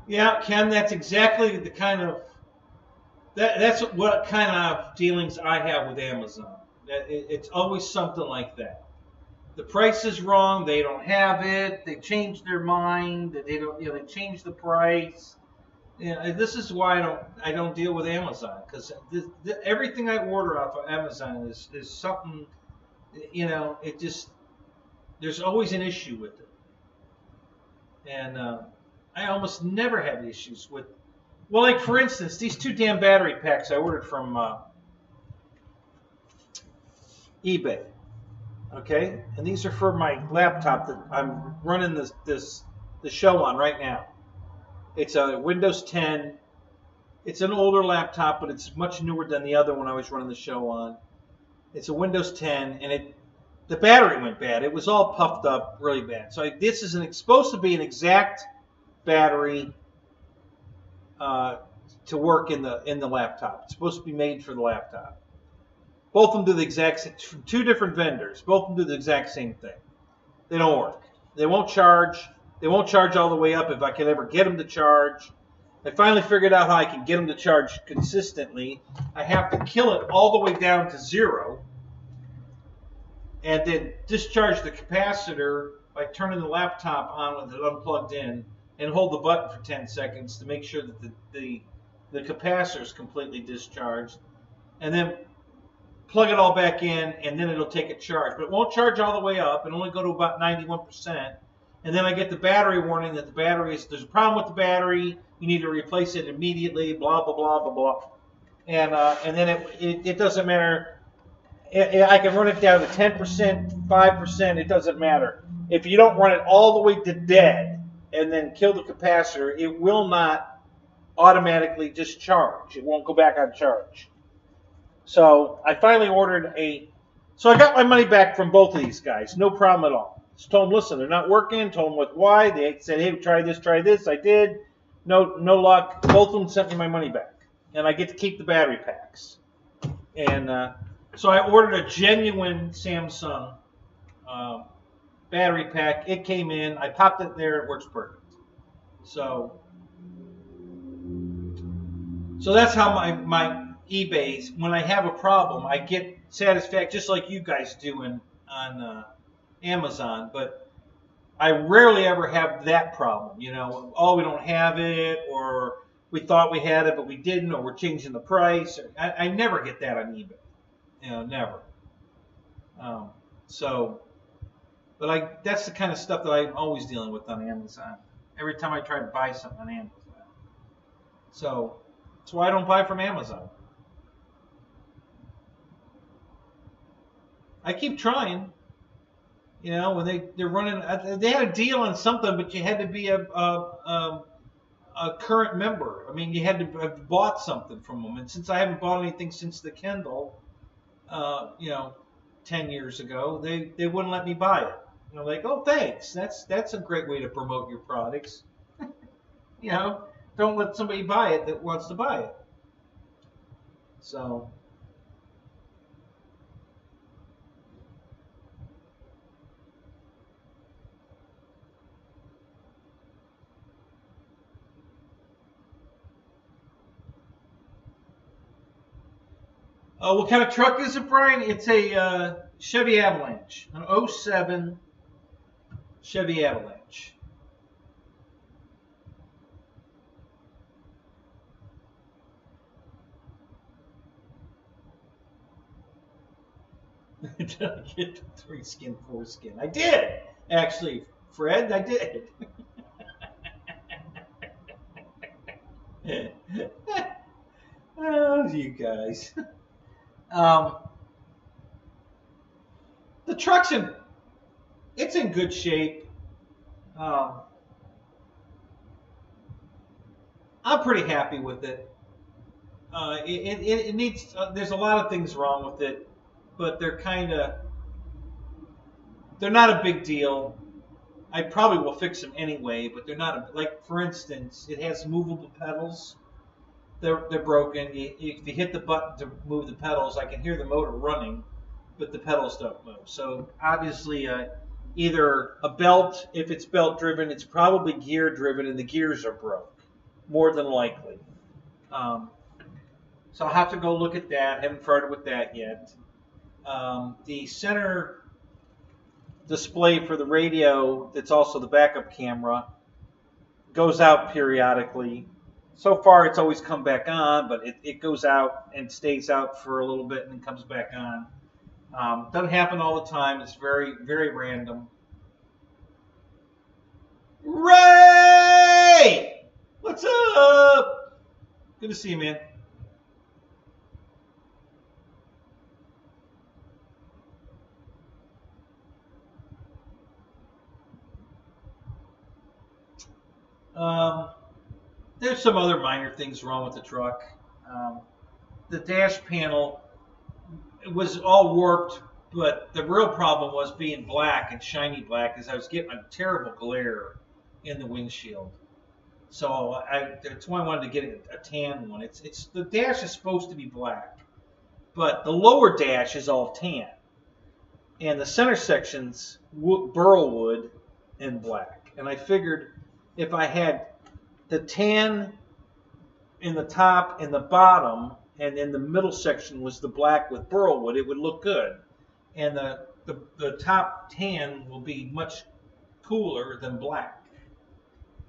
Yeah, Ken, that's exactly the kind of that's what kind of dealings I have with Amazon. It's always something like that. The price is wrong. They don't have it. They changed their mind. They don't. They changed the price. This is why I don't deal with Amazon, because everything I order off of Amazon is something. It just there's always an issue with it, and I almost never have issues with. Well, like for instance, these 2 damn battery packs I ordered from eBay. Okay, and these are for my laptop that I'm running the show on right now. It's a Windows 10. It's an older laptop, but it's much newer than the other one I was running the show on. It's a Windows 10, and the battery went bad. It was all puffed up really bad. So this is supposed to be an exact battery to work in the laptop. It's supposed to be made for the laptop. Both of them do the exact same, from 2 different vendors. Both of them do the exact same thing. They don't work. They won't charge. They won't charge all the way up if I can ever get them to charge. I finally figured out how I can get them to charge consistently. I have to kill it all the way down to 0 and then discharge the capacitor by turning the laptop on with it unplugged in and hold the button for 10 seconds to make sure that the capacitor is completely discharged, and then plug it all back in, and then it'll take a charge. But it won't charge all the way up and only go to about 91%. And then I get the battery warning that there's a problem with the battery. You need to replace it immediately, blah, blah, blah, blah, blah. And then it doesn't matter. I can run it down to 10%, 5%, it doesn't matter. If you don't run it all the way to dead and then kill the capacitor, it will not automatically discharge. It won't go back on charge. So I finally ordered so I got my money back from both of these guys. No problem at all. Just told them, listen, they're not working. Told them why. They said, hey, try this, try this. I did. No luck. Both of them sent me my money back. And I get to keep the battery packs. And so I ordered a genuine Samsung battery pack. It came in. I popped it there. It works perfect. So that's how my eBay's, when I have a problem, I get satisfaction, just like you guys do on Amazon, but I rarely ever have that problem. Oh, we don't have it, or we thought we had it, but we didn't, or we're changing the price. I never get that on eBay. Never. But that's the kind of stuff that I'm always dealing with on Amazon. Every time I try to buy something on Amazon. So that's why I don't buy from Amazon. I keep trying. When they're running, they had a deal on something, but you had to be a current member. I mean, you had to have bought something from them. And since I haven't bought anything since the Kindle, 10 years ago, they wouldn't let me buy it. Like, oh, thanks. That's a great way to promote your products. Don't let somebody buy it that wants to buy it. So. What kind of truck is it, Brian? It's a Chevy Avalanche, an 07 Chevy Avalanche. Did I get 3 skin, 4 skin? I did! Actually, Fred, I did. Oh, you guys. The truck's it's in good shape. I'm pretty happy with it. It needs, there's a lot of things wrong with it, but they're not a big deal. I probably will fix them anyway, but they're not, like, for instance, it has movable pedals. They're broken. If you hit the button to move the pedals, I can hear the motor running, but the pedals don't move. So obviously, either a belt, if it's belt driven, it's probably gear driven, and the gears are broke, more than likely. So I'll have to go look at that. Haven't started with that yet. The center display for the radio, that's also the backup camera, goes out periodically. So far, it's always come back on, but it goes out and stays out for a little bit and then comes back on. Doesn't happen all the time. It's very, very random. Ray! What's up? Good to see you, man. There's some other minor things wrong with the truck. The dash panel was all warped, but the real problem was being black and shiny black, as I was getting a terrible glare in the windshield. So that's why I wanted to get a tan one. It's the dash is supposed to be black, but the lower dash is all tan, and the center section's burl wood and black. And I figured if I had the tan in the top and the bottom, and in the middle section was the black with burl wood, it would look good. And the top tan will be much cooler than black.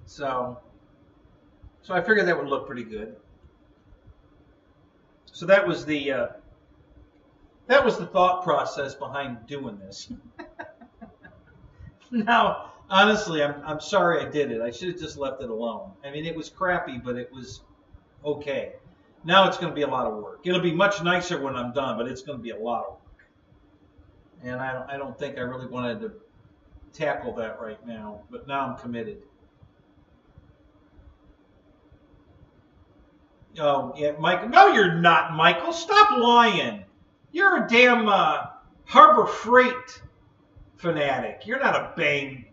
So I figured that would look pretty good. So that was the thought process behind doing this. Now, honestly, I'm sorry I did it. I should have just left it alone. I mean, it was crappy, but it was okay. Now it's going to be a lot of work. It'll be much nicer when I'm done, but it's going to be a lot of work. And I don't think I really wanted to tackle that right now, but now I'm committed. Oh, yeah, Mike. No, you're not, Michael. Stop lying. You're a damn Harbor Freight fanatic. You're not a bang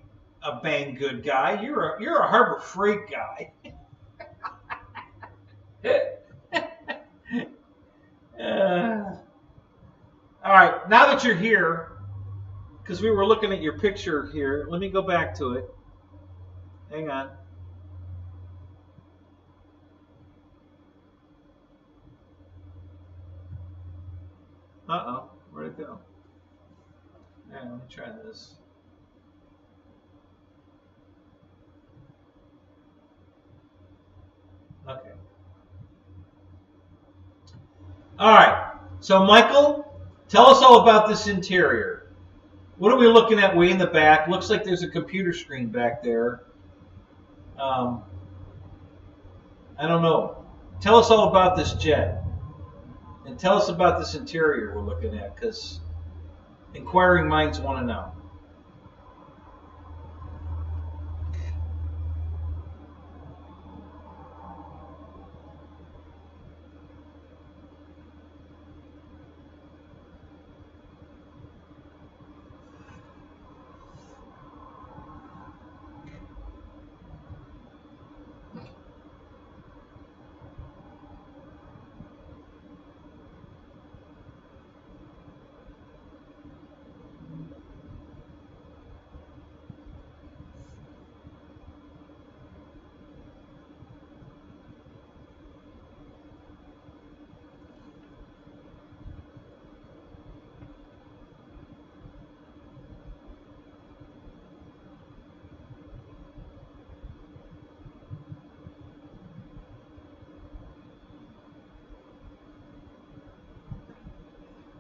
good guy. You're a Harbor Freight guy. All right, now that you're here, because we were looking at your picture here, let me go back to it. Hang on. Uh-oh, where'd it go? All right, let me try this. Okay. All right, so Michael, tell us all about this interior. What are we looking at way in the back? Looks like there's a computer screen back there. I don't know. Tell us all about this jet. And tell us about this interior we're looking at, because inquiring minds want to know.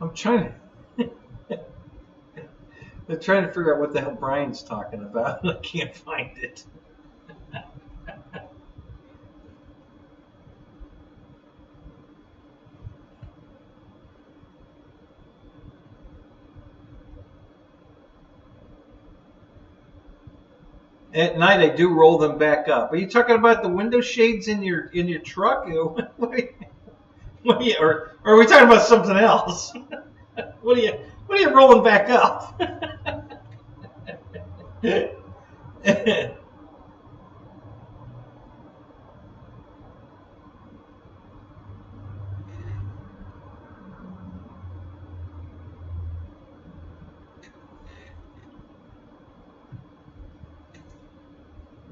I'm trying to. I'm trying to figure out what the hell Brian's talking about. I can't find it. At night, I do roll them back up. Are you talking about the window shades in your truck? Or are we talking about something else? What are you rolling back up?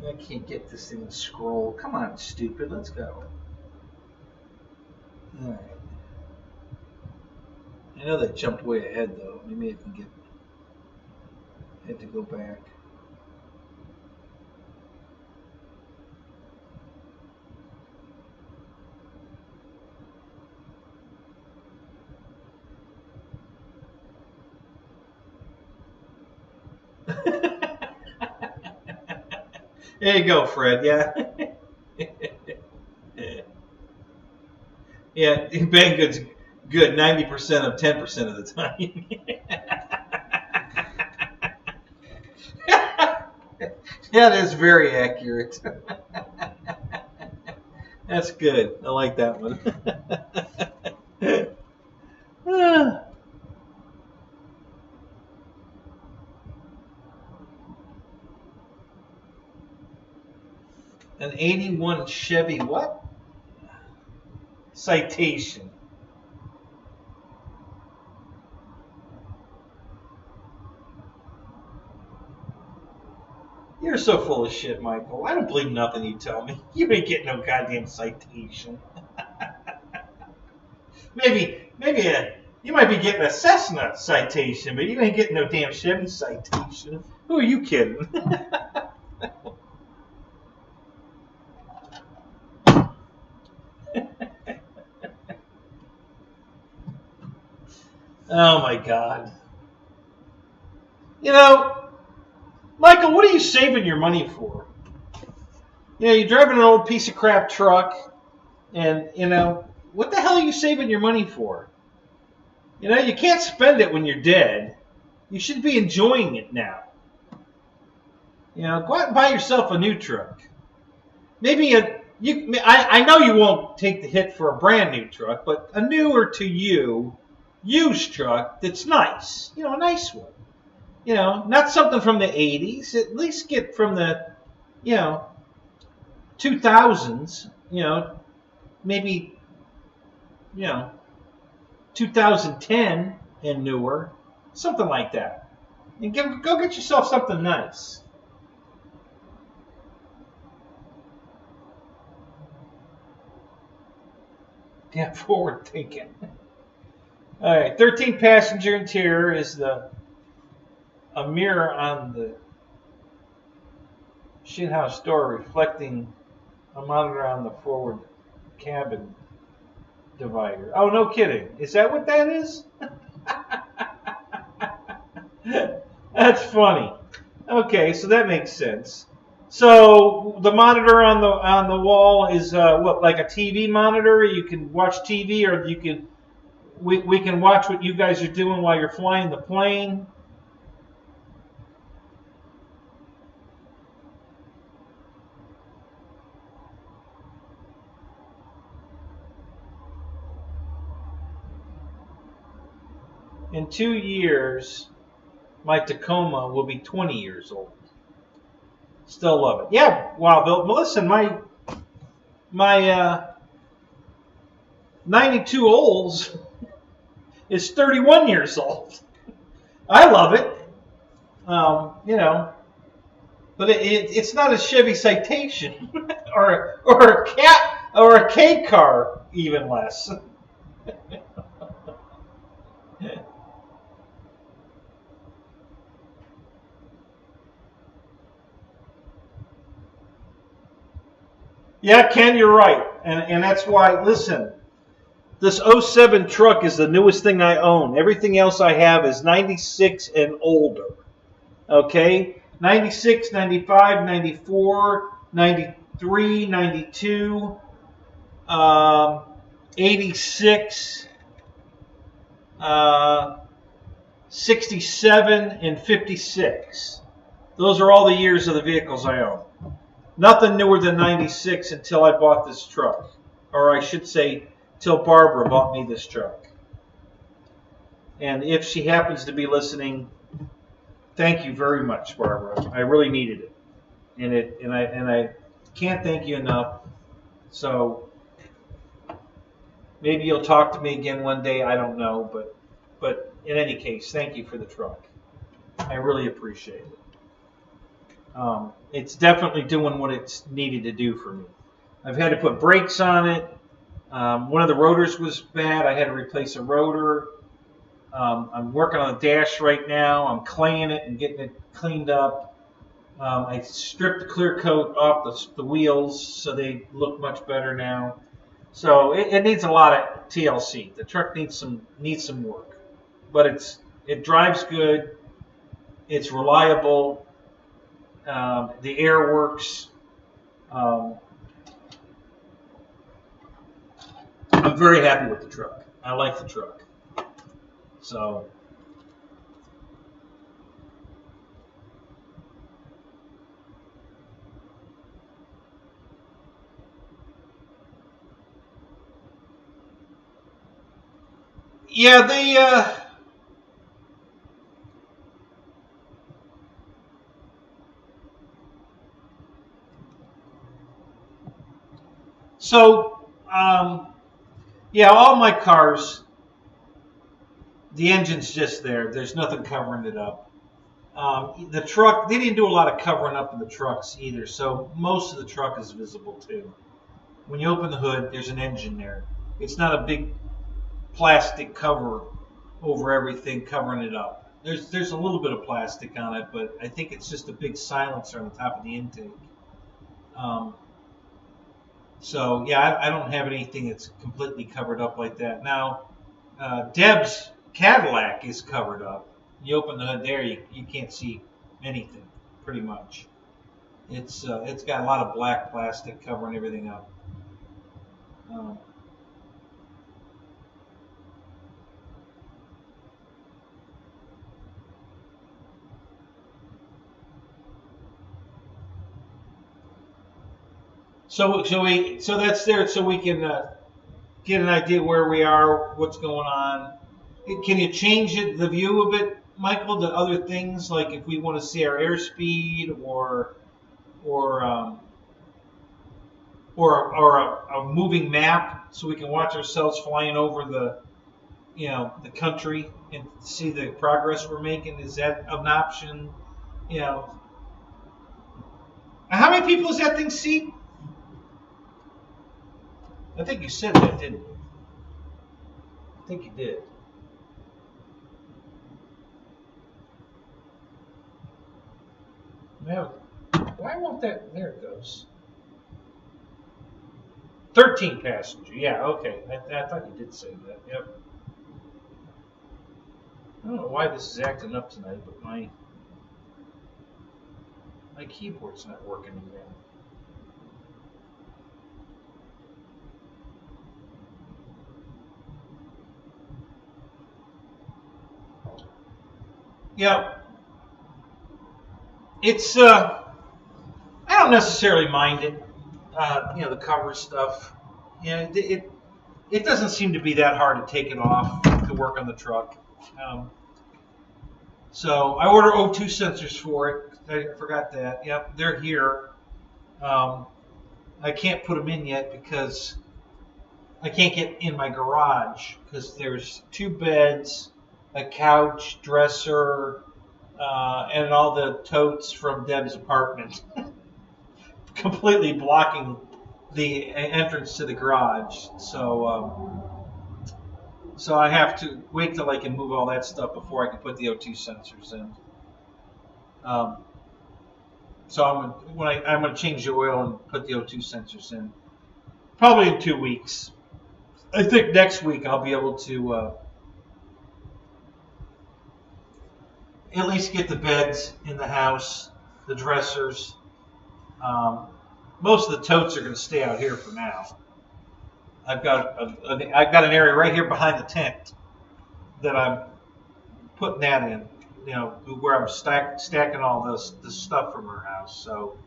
I can't get this thing to scroll. Come on, stupid. Let's go. All right. I know that jumped way ahead, though. Maybe I can get... I had to go back. There you go, Fred. Yeah. Yeah, Banggood's good 90% of 10% of the time. Yeah, that is very accurate. That's good. I like that one. An 81 Chevy what? Citation. You're so full of shit, Michael. I don't believe nothing you tell me. You ain't getting no goddamn citation. maybe you might be getting a Cessna citation, but you ain't getting no damn Chevy citation. Who are you kidding? Oh my God. You know, Michael, what are you saving your money for? You know, you're driving an old piece of crap truck, and, you know, what the hell are you saving your money for? You know, you can't spend it when you're dead. You should be enjoying it now. You know, go out and buy yourself a new truck. Maybe I know you won't take the hit for a brand new truck, but a newer to you used truck that's nice. You know, a nice one. You know, not something from the 80s. At least get from the, you know, 2000s. You know, maybe, you know, 2010 and newer. Something like that. And go get yourself something nice. Yeah, forward thinking. All right, 13 passenger interior is a mirror on the shithouse door reflecting a monitor on the forward cabin divider. Oh, no kidding. Is that what that is? That's funny. Okay, so that makes sense. So the monitor on the wall is what, like a TV monitor? You can watch TV, or you can we can watch what you guys are doing while you're flying the plane. In 2 years, my Tacoma will be 20 years old. Still love it. Yeah, wow, Bill. Melissa, my 92 Olds is 31 years old. I love it. You know, but it's not a Chevy Citation or a K car, even less. Yeah, Ken, you're right, and that's why. Listen, This '07 truck is the newest thing I own. Everything else I have is 96 and older. Okay? 96, 95, 94, 93, 92, 86, 67, and 56. Those are all the years of the vehicles I own. Nothing newer than 96 until I bought this truck. Or I should say, till Barbara bought me this truck. And if she happens to be listening, thank you very much, Barbara. I really needed it. And I can't thank you enough. So maybe you'll talk to me again one day, I don't know, but in any case, thank you for the truck. I really appreciate it. It's definitely doing what it's needed to do for me. I've had to put brakes on it. One of the rotors was bad. I had to replace a rotor. I'm working on the dash right now. I'm claying it and getting it cleaned up. I stripped the clear coat off the wheels so they look much better now. So it needs a lot of TLC. The truck needs some work, but it drives good. It's reliable. The air works. I'm very happy with the truck. I like the truck. So yeah, yeah, all my cars, the engine's just there. There's nothing covering it up. The truck, they didn't do a lot of covering up in the trucks either, so most of the truck is visible too. When you open the hood, there's an engine there. It's not a big plastic cover over everything covering it up. There's a little bit of plastic on it, but I think it's just a big silencer on the top of the intake. So yeah, I don't have anything that's completely covered up like that. Now, Deb's Cadillac is covered up. You open the hood there, you can't see anything, pretty much. It's got a lot of black plastic covering everything up. So that's there, so we can get an idea where we are, what's going on. Can you change the view of it, Michael, to other things, like if we want to see our airspeed or a moving map, so we can watch ourselves flying over the country and see the progress we're making? Is that an option? How many people does that thing see? I think you said that, didn't you? I think you did. Now, why won't that? There it goes. 13 passenger. Yeah, okay. I thought you did say that. Yep. I don't know why this is acting up tonight, but my keyboard's not working again. Yeah, it's I don't necessarily mind it. The cover stuff. It doesn't seem to be that hard to take it off to work on the truck. So I ordered O2 sensors for it. I forgot that. Yep, they're here. I can't put them in yet because I can't get in my garage because there's 2 beds, a couch, dresser, and all the totes from Deb's apartment, completely blocking the entrance to the garage. So I have to wait till I can move all that stuff before I can put the O2 sensors in. So I'm going to change the oil and put the O2 sensors in, probably in 2 weeks. I think next week I'll be able to at least get the beds in the house, the dressers. Most of the totes are going to stay out here for now. I've got an area right here behind the tent that I'm putting that in. You know, where I'm stacking all this stuff from her house. So.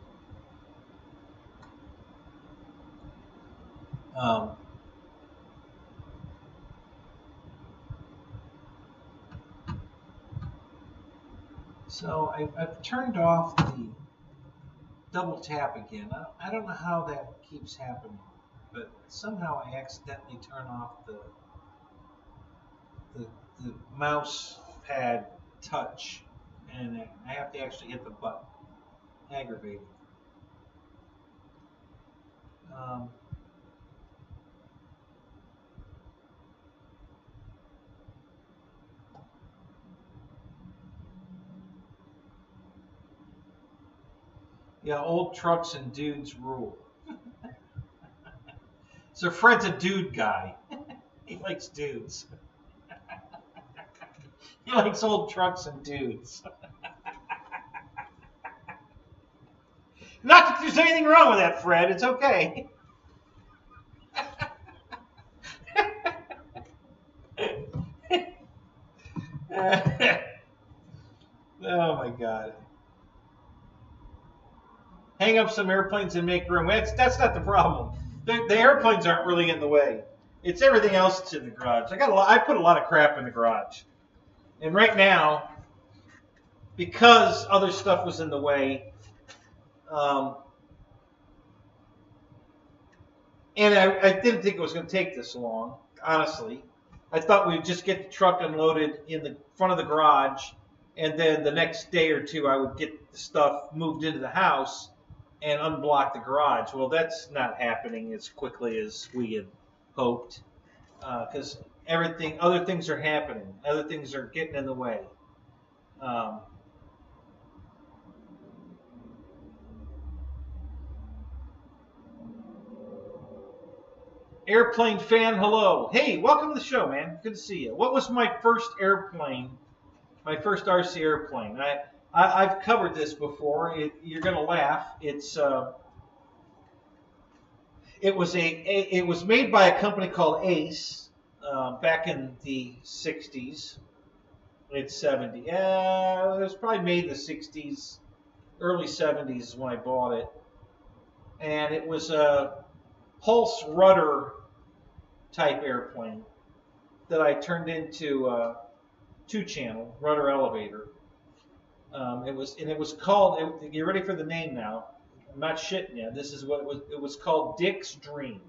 So I've turned off the double tap again. I don't know how that keeps happening, but somehow I accidentally turn off the mouse pad touch, and I have to actually hit the button. Aggravating. Yeah, old trucks and dudes rule. So Fred's a dude guy. He likes dudes. He likes old trucks and dudes. Not that there's anything wrong with that, Fred. It's okay. Oh my God. Hang up some airplanes and make room. That's not the problem. The airplanes aren't really in the way. It's everything else that's in the garage. I put a lot of crap in the garage. And right now, because other stuff was in the way, and I didn't think it was going to take this long, honestly. I thought we'd just get the truck unloaded in the front of the garage, and then the next day or two I would get the stuff moved into the house and unblock the garage. Well, that's not happening as quickly as we had hoped, because other things are happening. Other things are getting in the way. Airplane fan, hello. Hey, welcome to the show, man. Good to see you. What was my first airplane? My first RC airplane. I've covered this before. You're gonna laugh. It was made by a company called Ace back in the 60s. It's 70. It was probably made in the 60s, early 70s is when I bought it, and it was a pulse rudder type airplane that I turned into a 2-channel rudder elevator. It was called. Get ready for the name now. I'm not shitting you. This is what it was. It was called Dick's Dream.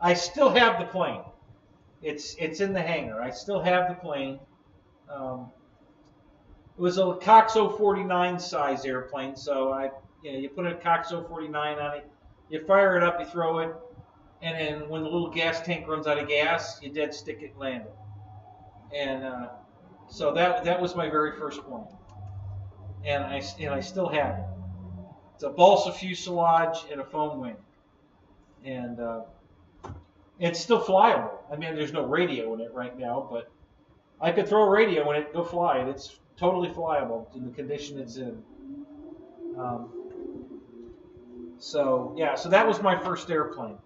I still have the plane. It's in the hangar. I still have the plane. It was a Cox 049 size airplane. So you put a Cox 049 on it. You fire it up. You throw it, and then when the little gas tank runs out of gas, you dead stick it and land it. And so that was my very first plane, and I still have it. It's a balsa fuselage and a foam wing, and it's still flyable. I mean, there's no radio in it right now, but I could throw a radio in it, go fly it. It's totally flyable in the condition it's in. So that was my first airplane.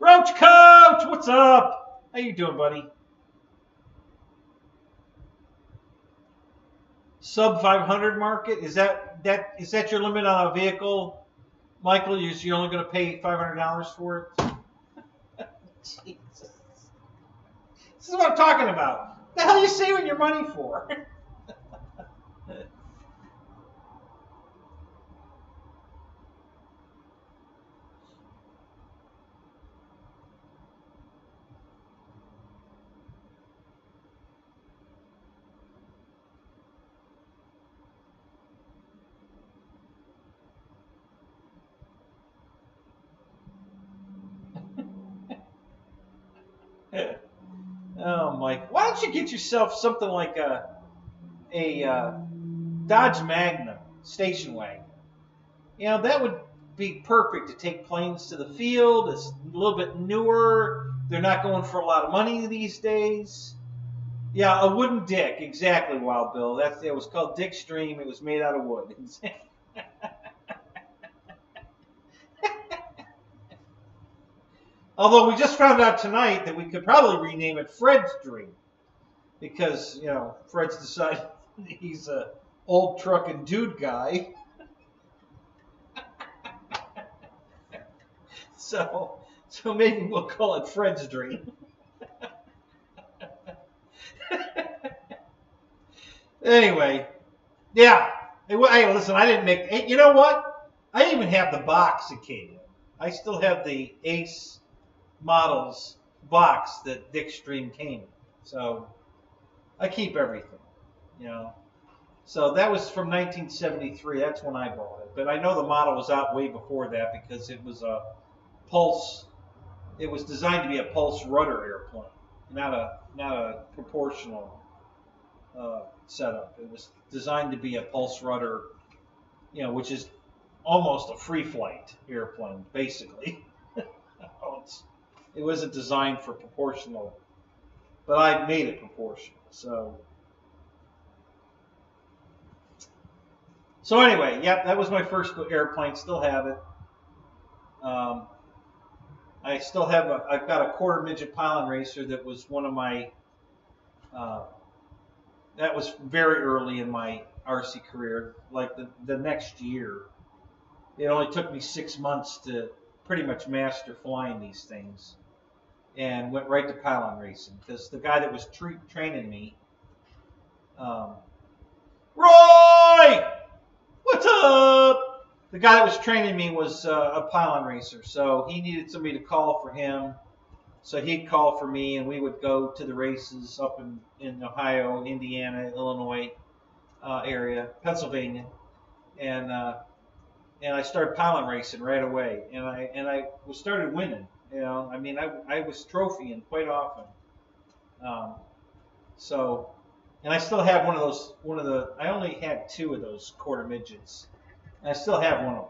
Roach Coach, what's up? How you doing, buddy? Sub 500 market, is that your limit on a vehicle, Michael? You're only going to pay $500 for it? Jesus. This is what I'm talking about. What the hell are you saving your money for? Oh, Mike, why don't you get yourself something like a Dodge Magnum station wagon? You know, be perfect to take planes to the field. It's a little bit newer. They're not going for a lot of money these days. Yeah, a wooden dick, exactly, Wild Bill. It was called Dick Stream. It was made out of wood. Although we just found out tonight that we could probably rename it Fred's Dream, because Fred's decided he's a old trucking dude guy. So maybe we'll call it Fred's Dream. Anyway, yeah. Hey, listen, I didn't make. You know what? I didn't even have the box it came in. I still have the Ace Models box that Dick Stream came in. So I keep everything, So that was from 1973. That's when I bought it. But I know the model was out way before that because it was a pulse. It was designed to be a pulse rudder airplane, not a proportional setup. It was designed to be a pulse rudder, which is almost a free flight airplane, basically. It wasn't designed for proportional, but I made it proportional. So anyway, yep, that was my first airplane. Still have it. I still have I've got a quarter midget pylon racer that was one of my. That was very early in my RC career. Like the next year, it only took me 6 months to pretty much master flying these things, and went right to pylon racing because the guy that was training me, Roy, what's up? The guy that was training me was a pylon racer, so he needed somebody to call for him. So he'd call for me, and we would go to the races up in Ohio, Indiana, Illinois area, Pennsylvania, and I started pylon racing right away, and I started winning. I mean, I was trophying quite often. And I still have I only had 2 of those quarter midgets, and I still have one of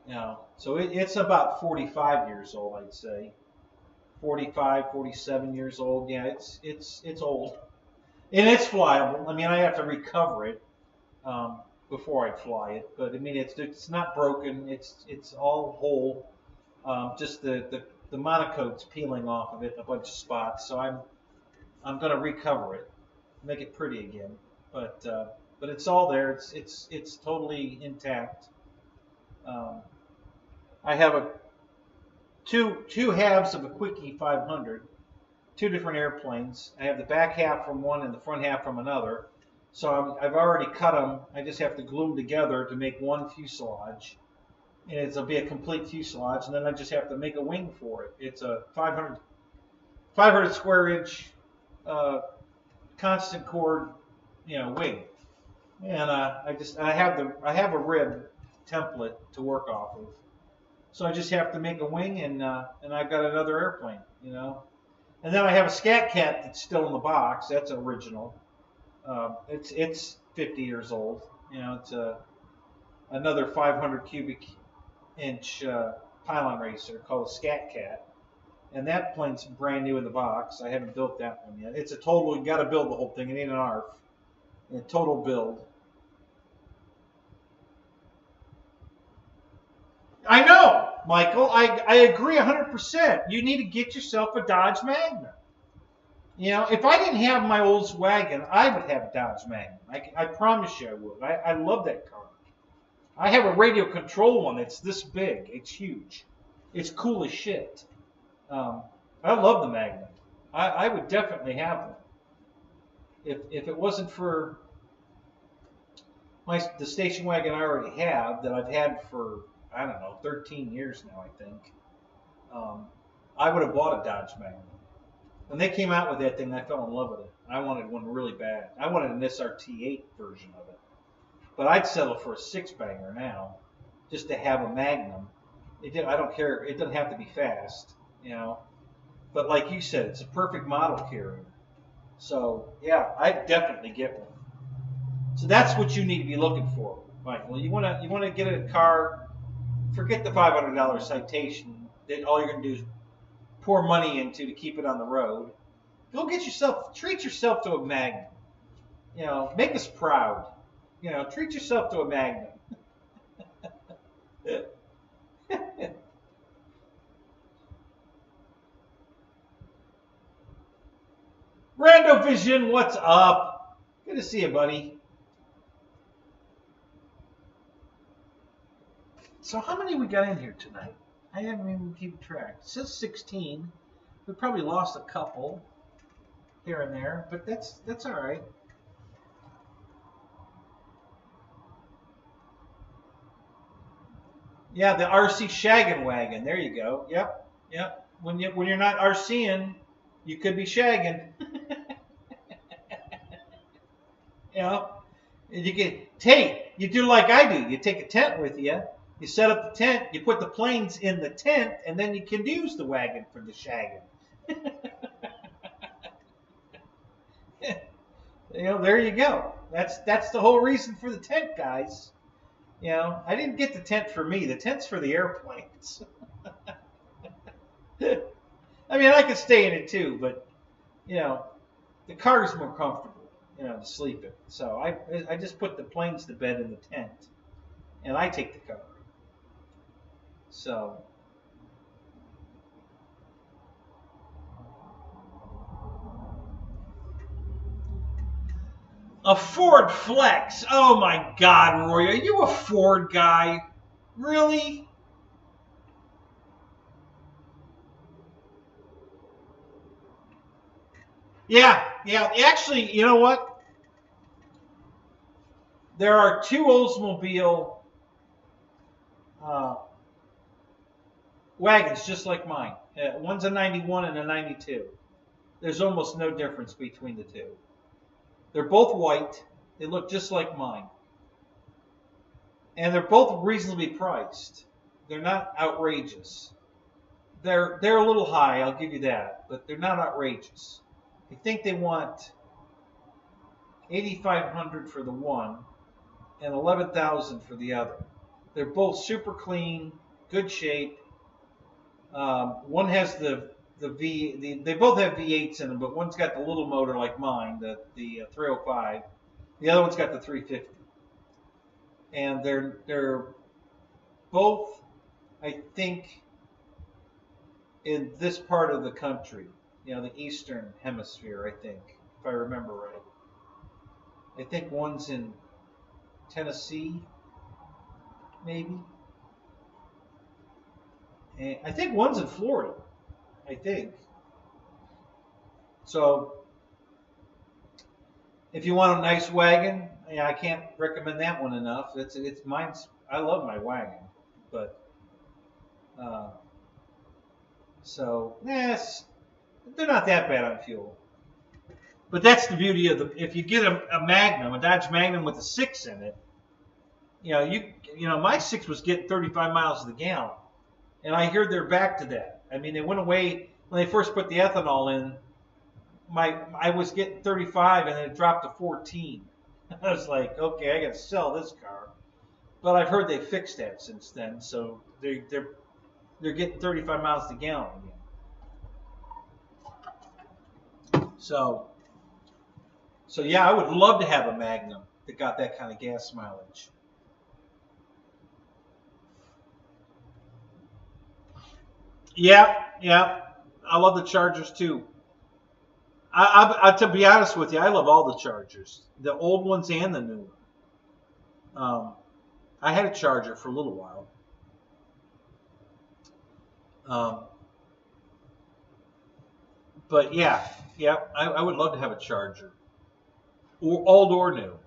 them. So it's about 45 years old, I'd say. 45, 47 years old. Yeah, it's old, and it's flyable. I mean, I have to recover it before I fly it, but I mean, it's not broken. It's all whole. Just the monocoat's peeling off of it in a bunch of spots. So I'm going to recover it, make it pretty again. But it's all there. It's totally intact. I have two halves of a Quickie 500, 2 different airplanes. I have the back half from one and the front half from another. So I've already cut them. I just have to glue them together to make one fuselage. And it'll be a complete fuselage. And then I just have to make a wing for it. It's a 500 square inch constant chord, wing. And I have a rib template to work off of. So I just have to make a wing, and I've got another airplane, And then I have a Scat Cat that's still in the box. That's original. It's 50 years old. It's another 500 cubic inch pylon racer called a Scat Cat, and that plane's brand new in the box. I haven't built that one yet. It's a total. You got to build the whole thing. It ain't an ARF. A total build. I know, Michael. I agree 100%. You need to get yourself a Dodge Magnum. If I didn't have my Volkswagen, I would have a Dodge Magnum. I promise you I would. I love that car. I have a radio control one that's this big. It's huge. It's cool as shit. I love the Magnum. I would definitely have one. If it wasn't for the station wagon I already have that I've had for, I don't know, 13 years now, I think, I would have bought a Dodge Magnum. When they came out with that thing, I fell in love with it. I wanted one really bad. I wanted an SRT8 version of it. But I'd settle for a 6-banger now, just to have a Magnum. I don't care. It doesn't have to be fast, But like you said, it's a perfect model carrier. So, yeah, I'd definitely get one. So that's what you need to be looking for, Michael. You want to get a car forget the $500 citation that all you're going to do is pour money into to keep it on the road. Go get yourself, treat yourself to a Magnum. You know, make us proud. You know, treat yourself to a Magnum. Rando Vision, what's up? Good to see you, buddy. So how many we got in here tonight? I haven't even kept track. It says 16. We probably lost a couple here and there, but that's all right. Yeah, the RC shaggin' wagon. There you go. Yep. When you're not RCing, you could be shagging. You know, you do like I do. You take a tent with you. You set up the tent. You put the planes in the tent, and then you can use the wagon for the shagging. You know, there you go. That's the whole reason for the tent, guys. You know, I didn't get the tent for me. The tent's for the airplanes. I mean, I could stay in it too, but you know, the car is more comfortable, you know, to sleep in. So I just put the planes to bed in the tent, and I take the car. So. A Ford Flex. Oh my God, Roy, are you a Ford guy? Really? Yeah. Actually, you know what? There are two Oldsmobile wagons just like mine. One's a 91 and a 92. There's almost no difference between the two. They're both white. They look just like mine. And they're both reasonably priced. They're not outrageous. They're a little high, I'll give you that, but they're not outrageous. I think they want $8,500 for the one and $11,000 for the other. They're both super clean, good shape. One has they both have V8s in them, but one's got the little motor like mine, the 305. The other one's got the 350. And they're both, I think, in this part of the country, you know, the eastern hemisphere, I think, if I remember right. I think one's in Tennessee, maybe. And I think one's in Florida, I think. So, if you want a nice wagon, yeah, I can't recommend that one enough. It's mine's. I love my wagon, but so yes, they're not that bad on fuel. But that's the beauty of if you get a Magnum, a Dodge Magnum with a 6 in it, you know my 6 was getting 35 miles to the gallon, and I hear they're back to that. I mean, they went away when they first put the ethanol in. I was getting 35, and then it dropped to 14. I was like, okay, I got to sell this car. But I've heard they fixed that since then, so they're getting 35 miles to the gallon again. So yeah, I would love to have a Magnum that got that kind of gas mileage. Yeah, I love the Chargers too. To be honest with you, I love all the Chargers, the old ones and the new one. I had a Charger for a little while. But yeah, I would love to have a Charger, or old or new.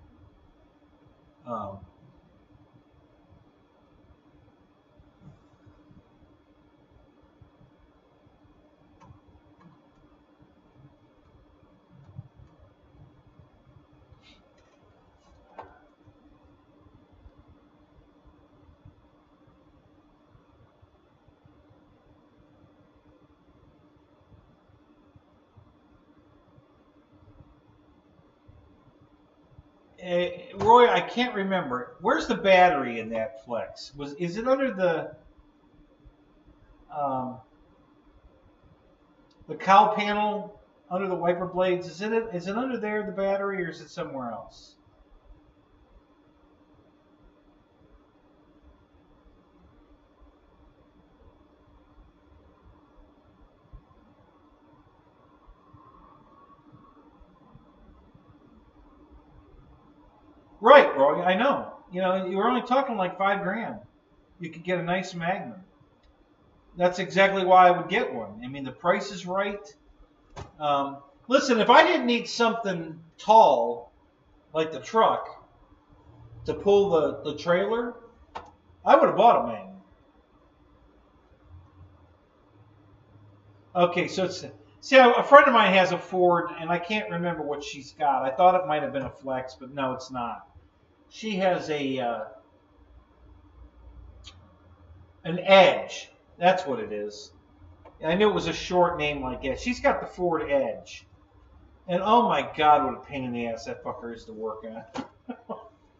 Roy, I can't remember. Where's the battery in that Flex? Is it under the cowl panel under the wiper blades? Is it under there, the battery, or is it somewhere else? Right, Roy, I know. You know, you were only talking like $5 grand. You could get a nice Magnum. That's exactly why I would get one. I mean, the price is right. Listen, if I didn't need something tall, like the truck, to pull the trailer, I would have bought a Magnum. Okay, so see, a friend of mine has a Ford, and I can't remember what she's got. I thought it might have been a Flex, but no, it's not. She has an Edge. That's what it is. I knew it was a short name like that. She's got the Ford Edge. And oh my God, what a pain in the ass that fucker is to work on.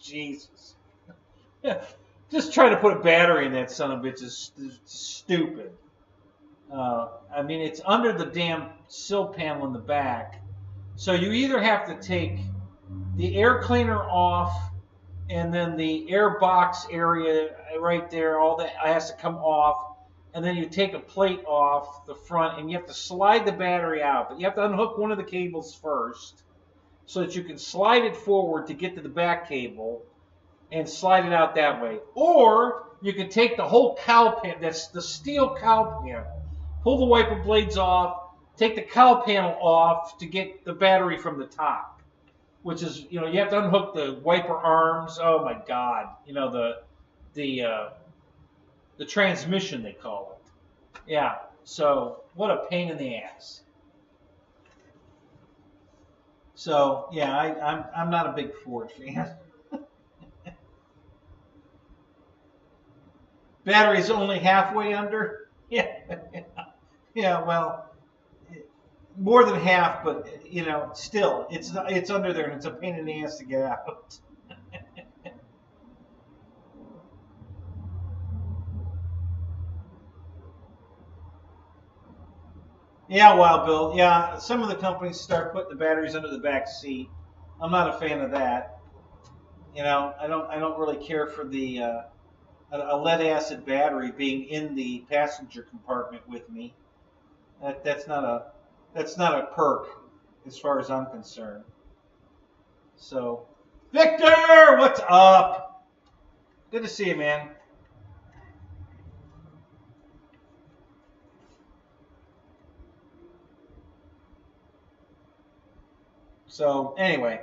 Jesus. Just trying to put a battery in that son of a bitch is stupid. I mean, it's under the damn sill panel in the back. So you either have to take the air cleaner off, and then the air box area right there, all that has to come off, and then you take a plate off the front, and you have to slide the battery out. But you have to unhook one of the cables first, so that you can slide it forward to get to the back cable, and slide it out that way. Or you can take the whole cowl panel, that's the steel cowl panel, pull the wiper blades off, take the cowl panel off to get the battery from the top. Which is, you know, you have to unhook the wiper arms. Oh my God, you know, the transmission, they call it. Yeah. So what a pain in the ass. So yeah, I'm not a big Ford fan. Battery's only halfway under. Yeah. Yeah. Well, more than half, but you know, still, it's under there, and it's a pain in the ass to get out. Yeah, Wild Bill. Yeah, some of the companies start putting the batteries under the back seat. I'm not a fan of that. You know, I don't really care for the a lead acid battery being in the passenger compartment with me. That's not a perk as far as I'm concerned. So, Victor, what's up? Good to see you, man. So, anyway.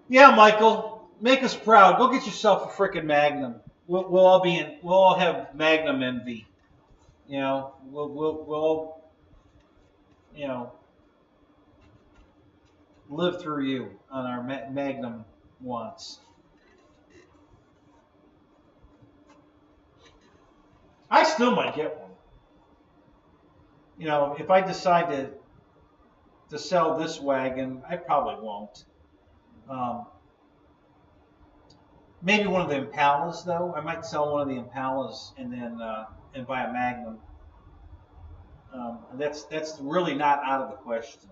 Yeah, Michael, make us proud. Go get yourself a freaking Magnum. We'll all have Magnum envy. You know, we'll you know, live through you on our Magnum wants. I still might get one. You know, if I decide to sell this wagon, I probably won't. Maybe one of the Impalas, though. I might sell one of the Impalas and then and buy a Magnum. That's really not out of the question.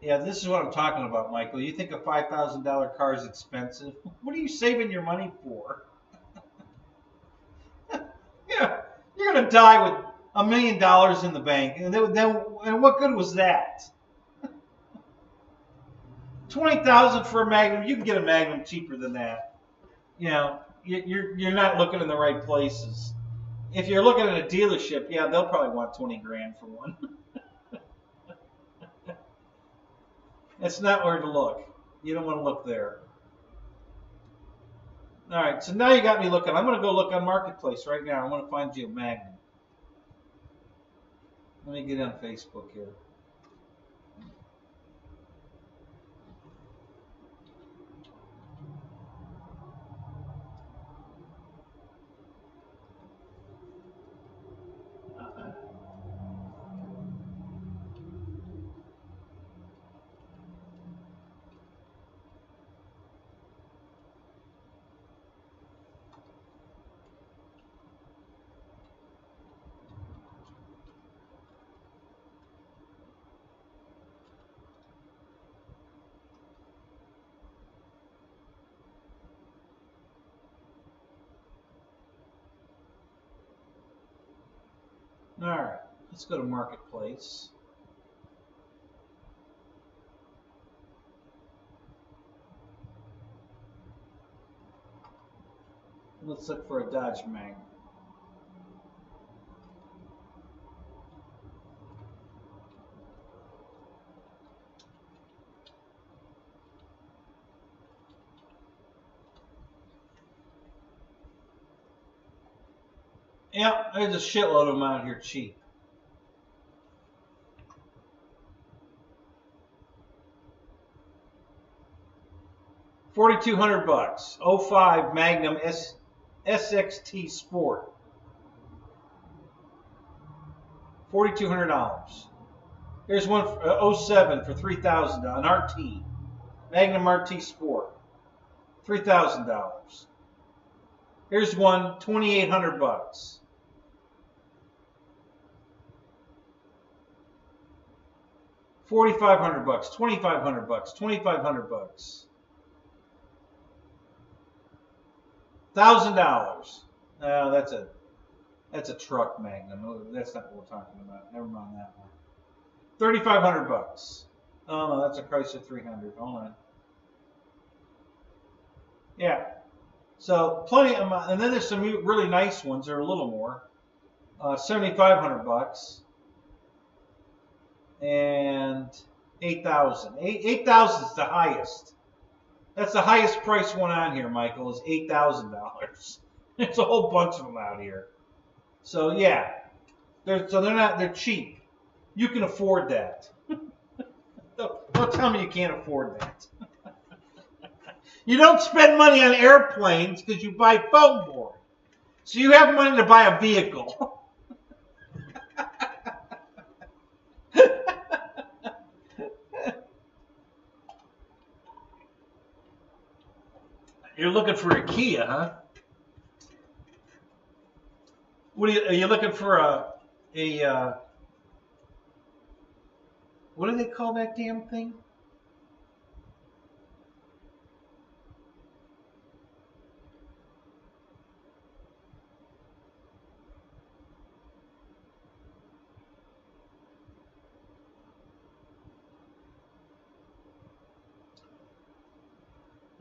Yeah, this is what I'm talking about, Michael. You think a $5,000 car is expensive? What are you saving your money for? Yeah, you're gonna die with $1 million in the bank, and and what good was that? 20,000 for a Magnum. You can get a Magnum cheaper than that. You know, you're not looking in the right places. If you're looking at a dealership, yeah, they'll probably want 20 grand for one. That's not where to look. You don't want to look there. All right, so now you got me looking. I'm going to go look on Marketplace right now. I want to find you a Magnum. Let me get on Facebook here. All right, let's go to Marketplace. Let's look for a Dodge Mag. Yeah, there's a shitload of them out here cheap. $4,200. 05 Magnum SXT Sport. $4,200. Here's one for 07 for $3,000. An RT. Magnum RT Sport. $3,000. Here's one, $2,800. $4,500, $2,500, $2,500. $1,000. That's a truck Magnum. That's not what we're talking about. Never mind that one. $3,500. Oh no, that's a Chrysler 300. Hold on. Yeah. So plenty of, and then there's some really nice ones. They're a little more. $7,500. And 8,000. 8,000 is the highest. That's the highest price one on here, Michael, is $8,000. There's a whole bunch of them out here. So yeah, they're cheap. You can afford that. Don't tell me you can't afford that. You don't spend money on airplanes because you buy foam board. So you have money to buy a vehicle. You're looking for a Kia, huh? What are you looking for a what do they call that damn thing?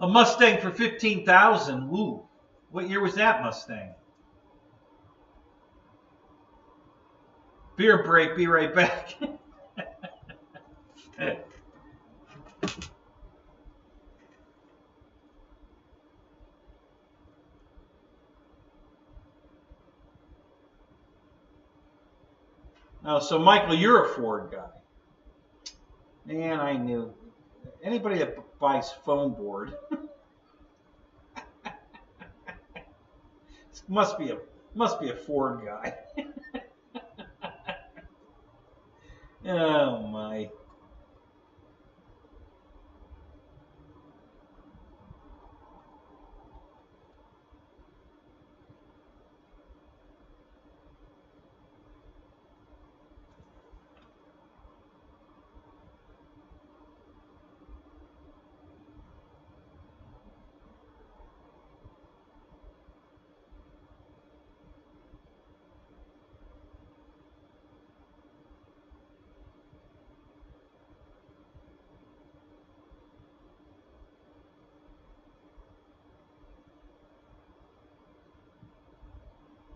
A Mustang for $15,000. Woo! What year was that Mustang? Beer break. Be right back. Oh, so Michael, you're a Ford guy. Man, I knew. Anybody that buys foam board must be a Ford guy. Oh my.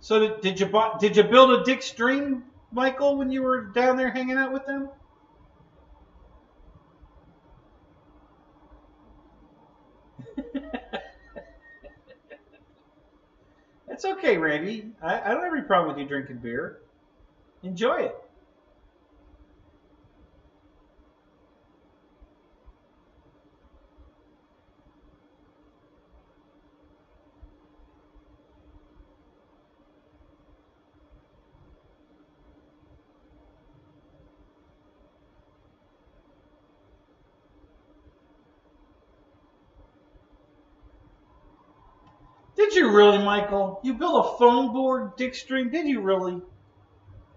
So did you build a Dick's Dream, Michael, when you were down there hanging out with them? That's okay, Randy. I don't have any problem with you drinking beer. Enjoy it. Did you really, Michael? You built a foam board Dick's Dream? Did you really?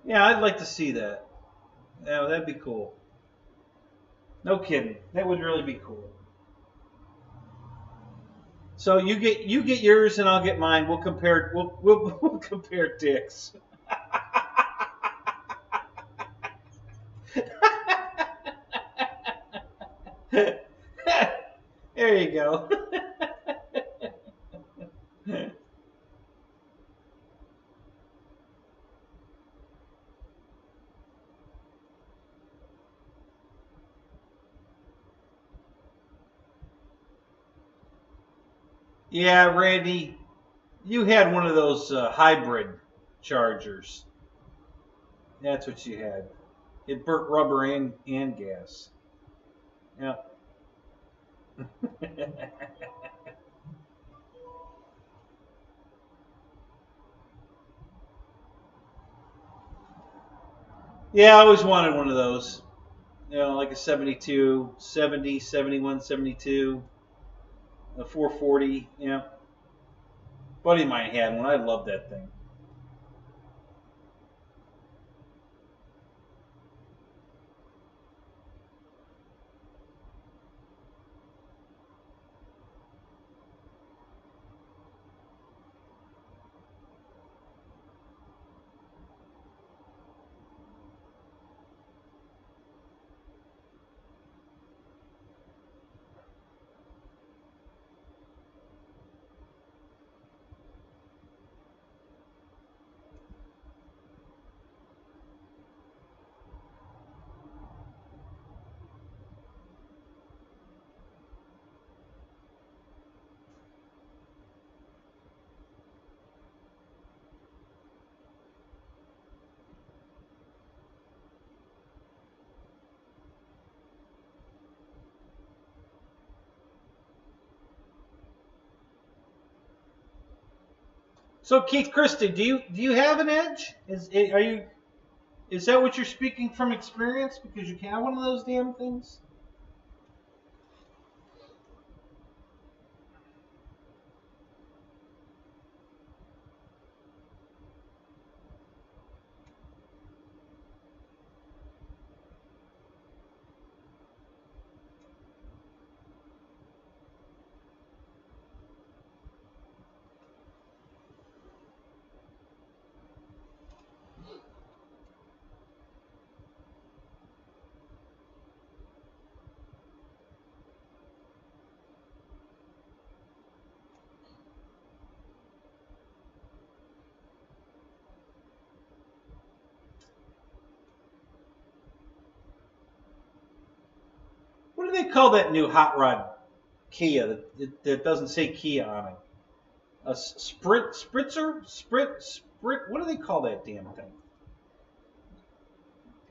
Yeah, I'd like to see that. Yeah, that'd be cool. No kidding. That would really be cool. So you get yours and I'll get mine. We'll compare. We'll compare dicks. There you go. Yeah, Randy, you had one of those hybrid chargers. That's what you had. It burnt rubber and gas. Yeah. Yeah, I always wanted one of those. You know, like a 72, 70, 71, 72, a 440. Yeah. Buddy of mine had one. I loved that thing. So Keith Christie, do you have an edge? Is that what you're speaking from experience? Because you can have one of those damn things? What do they call that new hot rod Kia that doesn't say Kia on it? A Spritzer? Sprint? What do they call that damn thing?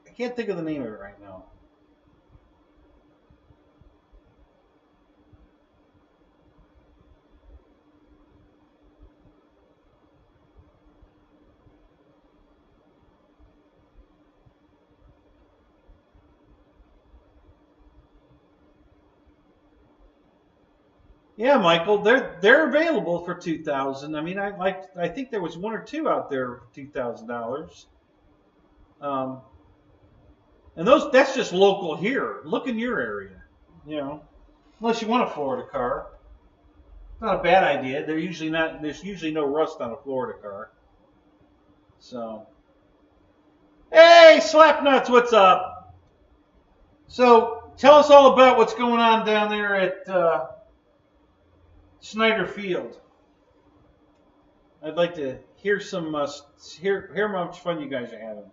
I can't think of the name of it right now. Yeah, Michael, they're available for 2,000. I mean, I think there was one or two out there for $2,000. Um, and that's just local here. Look in your area, you know. Unless you want a Florida car, it's not a bad idea. There's usually no rust on a Florida car. So, hey, Slapnuts, what's up? So, tell us all about what's going on down there at Snyder Field. I'd like to hear hear how much fun you guys are having.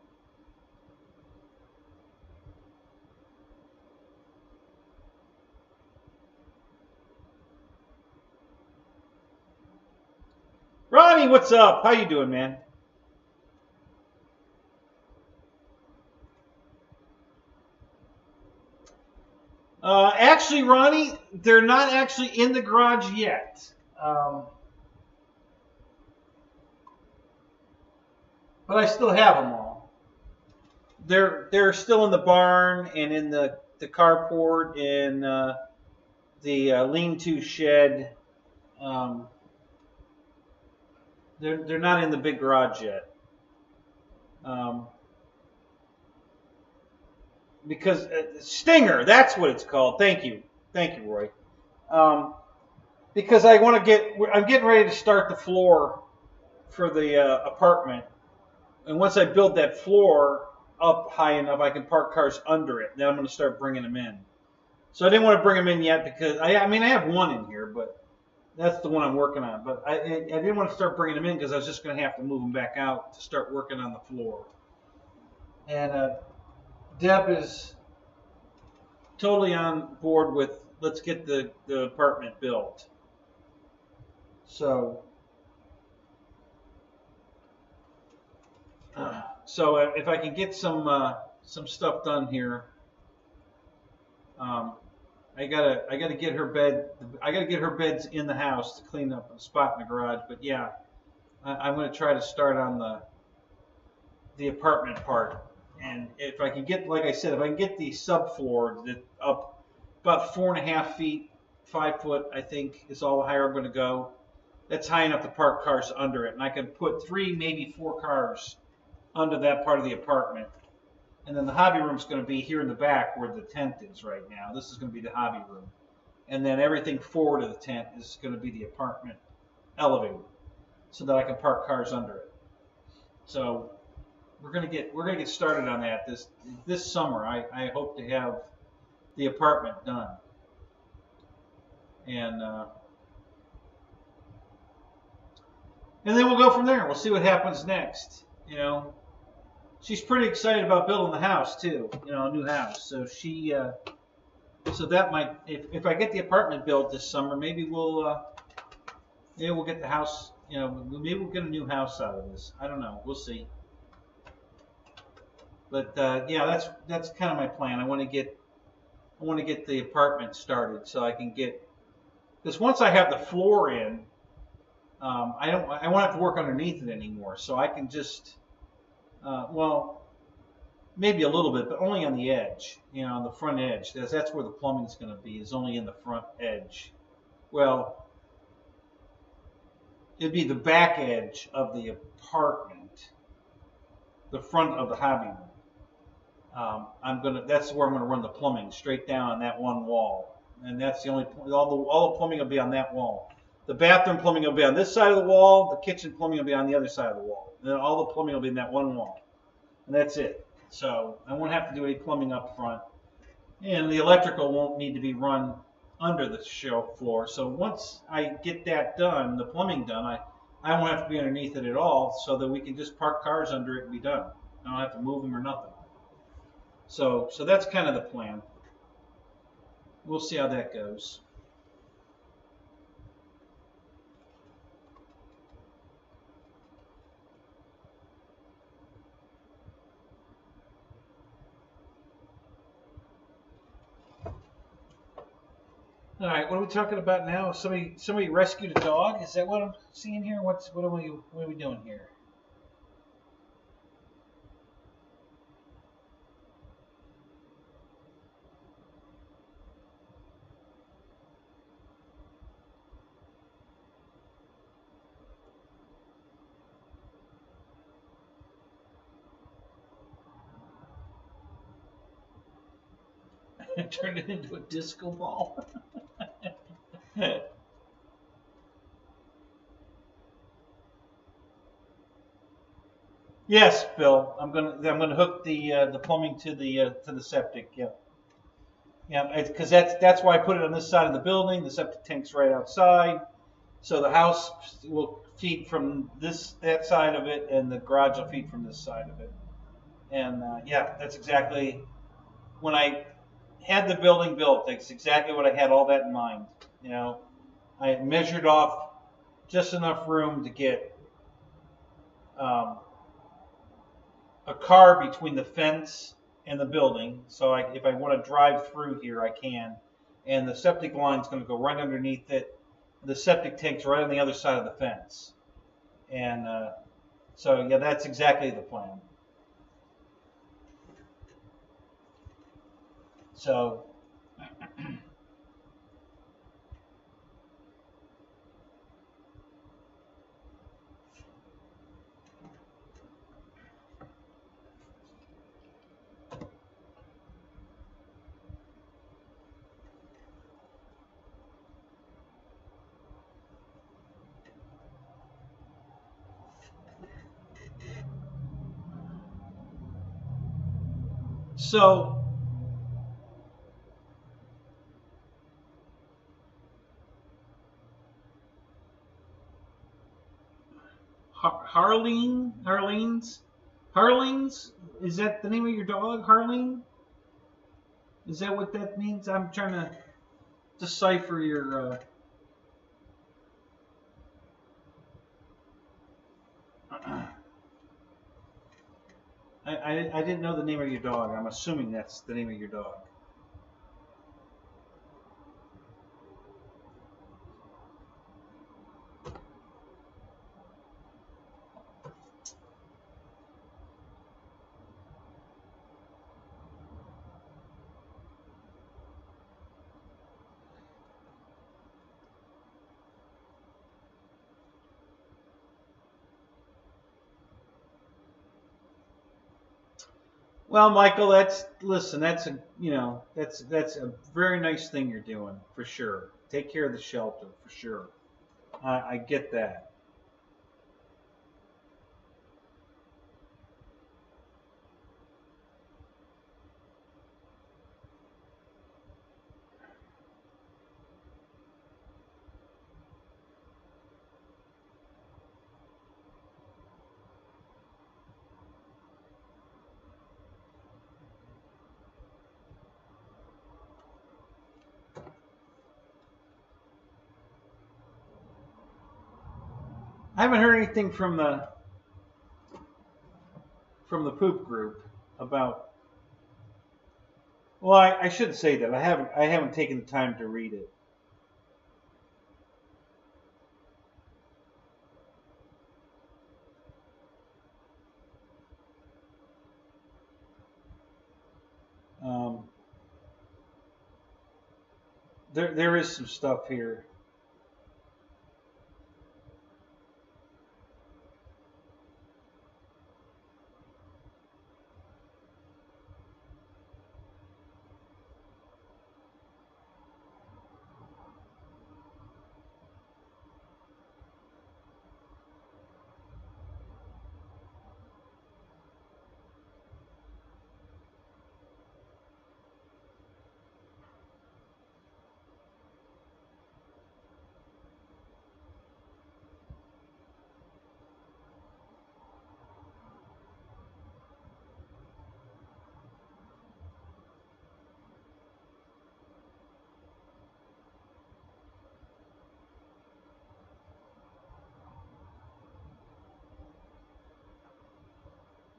Ronnie, what's up? How you doing, man? Actually, Ronnie, they're not actually in the garage yet. But I still have them all. They're still in the barn and in the carport and the lean-to shed. They're not in the big garage yet. Because Stinger, that's what it's called. Thank you, Roy. Because I'm getting ready to start the floor for the apartment, and once I build that floor up high enough, I can park cars under it. Then I'm going to start bringing them in. So I didn't want to bring them in yet because I mean I have one in here, but that's the one I'm working on. But I didn't want to start bringing them in because I was just going to have to move them back out to start working on the floor. And Deb is totally on board with let's get the apartment built. So if I can get some stuff done here, I gotta get her bed. I gotta get her beds in the house to clean up a spot in the garage. But yeah, I'm gonna try to start on the apartment part. And if I can get, like I said, if I can get the subfloor up about 4.5 feet, 5 foot, I think is all the higher I'm going to go. That's high enough to park cars under it, and I can put 3, maybe 4 cars under that part of the apartment. And then the hobby room is going to be here in the back where the tent is right now. This is going to be the hobby room, and then everything forward of the tent is going to be the apartment elevator, so that I can park cars under it. So we're gonna get started on that this summer. I hope to have the apartment done, and then we'll go from there. We'll see what happens next. You know, she's pretty excited about building the house too. You know, a new house. So she so that might, if I get the apartment built this summer, maybe we'll get the house. You know, maybe we'll get a new house out of this. I don't know. We'll see. But yeah, that's kind of my plan. I want to get the apartment started so I can get, because once I have the floor in, I won't have to work underneath it anymore. So I can just well, maybe a little bit, but only on the edge. You know, on the front edge. That's where the plumbing is going to be. Is only in the front edge. Well, it'd be the back edge of the apartment, the front of the hobby room. That's where I'm gonna run the plumbing, straight down on that one wall, and that's the only, all the plumbing will be on that wall. The bathroom plumbing will be on this side of the wall. The kitchen plumbing will be on the other side of the wall. And then all the plumbing will be in that one wall, and that's it. So I won't have to do any plumbing up front, and the electrical won't need to be run under the show floor. So once I get that done, the plumbing done, I won't have to be underneath it at all, so that we can just park cars under it and be done. I don't have to move them or nothing. So that's kind of the plan. We'll see how that goes. All right, what are we talking about now? Somebody rescued a dog. Is that what I'm seeing here? What are we doing here? Turned it into a disco ball. Yes, Bill. I'm gonna hook the plumbing to the septic. Yeah, yeah. Because that's why I put it on this side of the building. The septic tank's right outside, so the house will feed from that side of it, and the garage will feed from this side of it. And yeah, that's exactly when I had the building built. That's exactly what I had all that in mind. You know, I measured off just enough room to get a car between the fence and the building. So if I want to drive through here, I can. And the septic line's going to go right underneath it. The septic tank's right on the other side of the fence. And so yeah, that's exactly the plan. So Harlene's? Is that the name of your dog, Harlene? Is that what that means? I'm trying to decipher your... I didn't know the name of your dog. I'm assuming that's the name of your dog. Well, Michael, that's a that's a very nice thing you're doing for sure. Take care of the shelter for sure. I get that. I haven't heard anything from the poop group about. Well, I should say that I haven't taken the time to read it. There is some stuff here.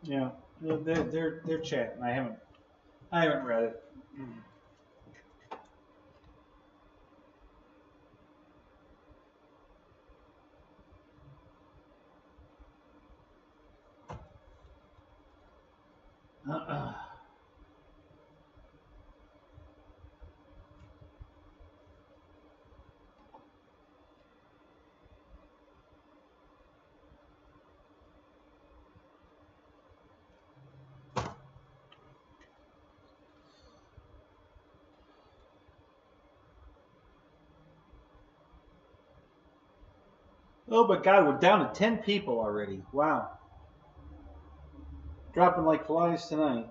Yeah, they're chatting. I haven't read it. Oh, but God, we're down to 10 people already. Wow. Dropping like flies tonight.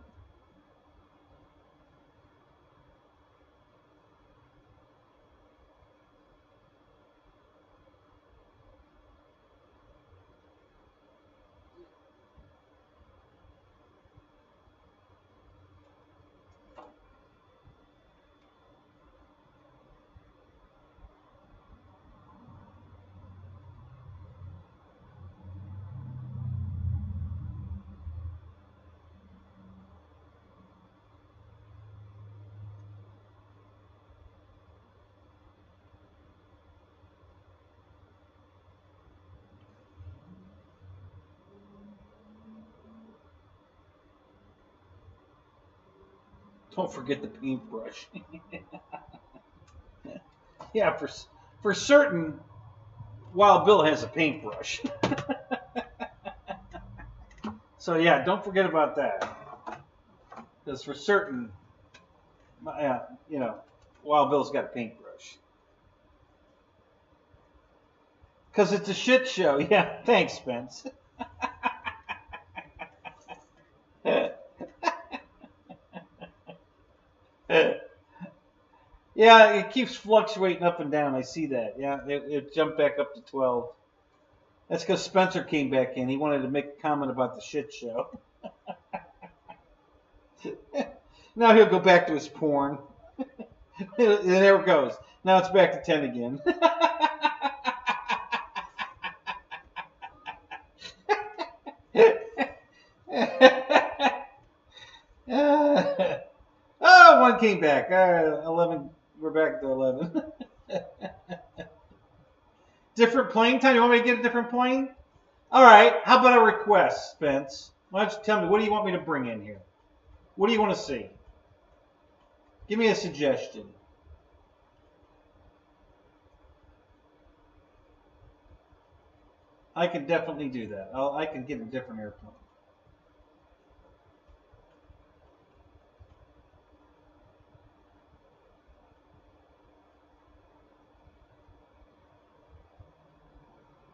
Don't forget the paintbrush. Yeah, for certain, Wild Bill has a paintbrush. So yeah, don't forget about that. Because for certain, Wild Bill's got a paintbrush. Because it's a shit show. Yeah, thanks, Spence. Yeah, it keeps fluctuating up and down. I see that. Yeah, it jumped back up to 12. That's because Spencer came back in. He wanted to make a comment about the shit show. Now he'll go back to his porn. And there it goes. Now it's back to 10 again. Oh, one came back. 11. We're back to 11. Different plane time? You want me to get a different plane? All right. How about a request, Spence? Why don't you tell me, what do you want me to bring in here? What do you want to see? Give me a suggestion. I can definitely do that. I can get a different airplane.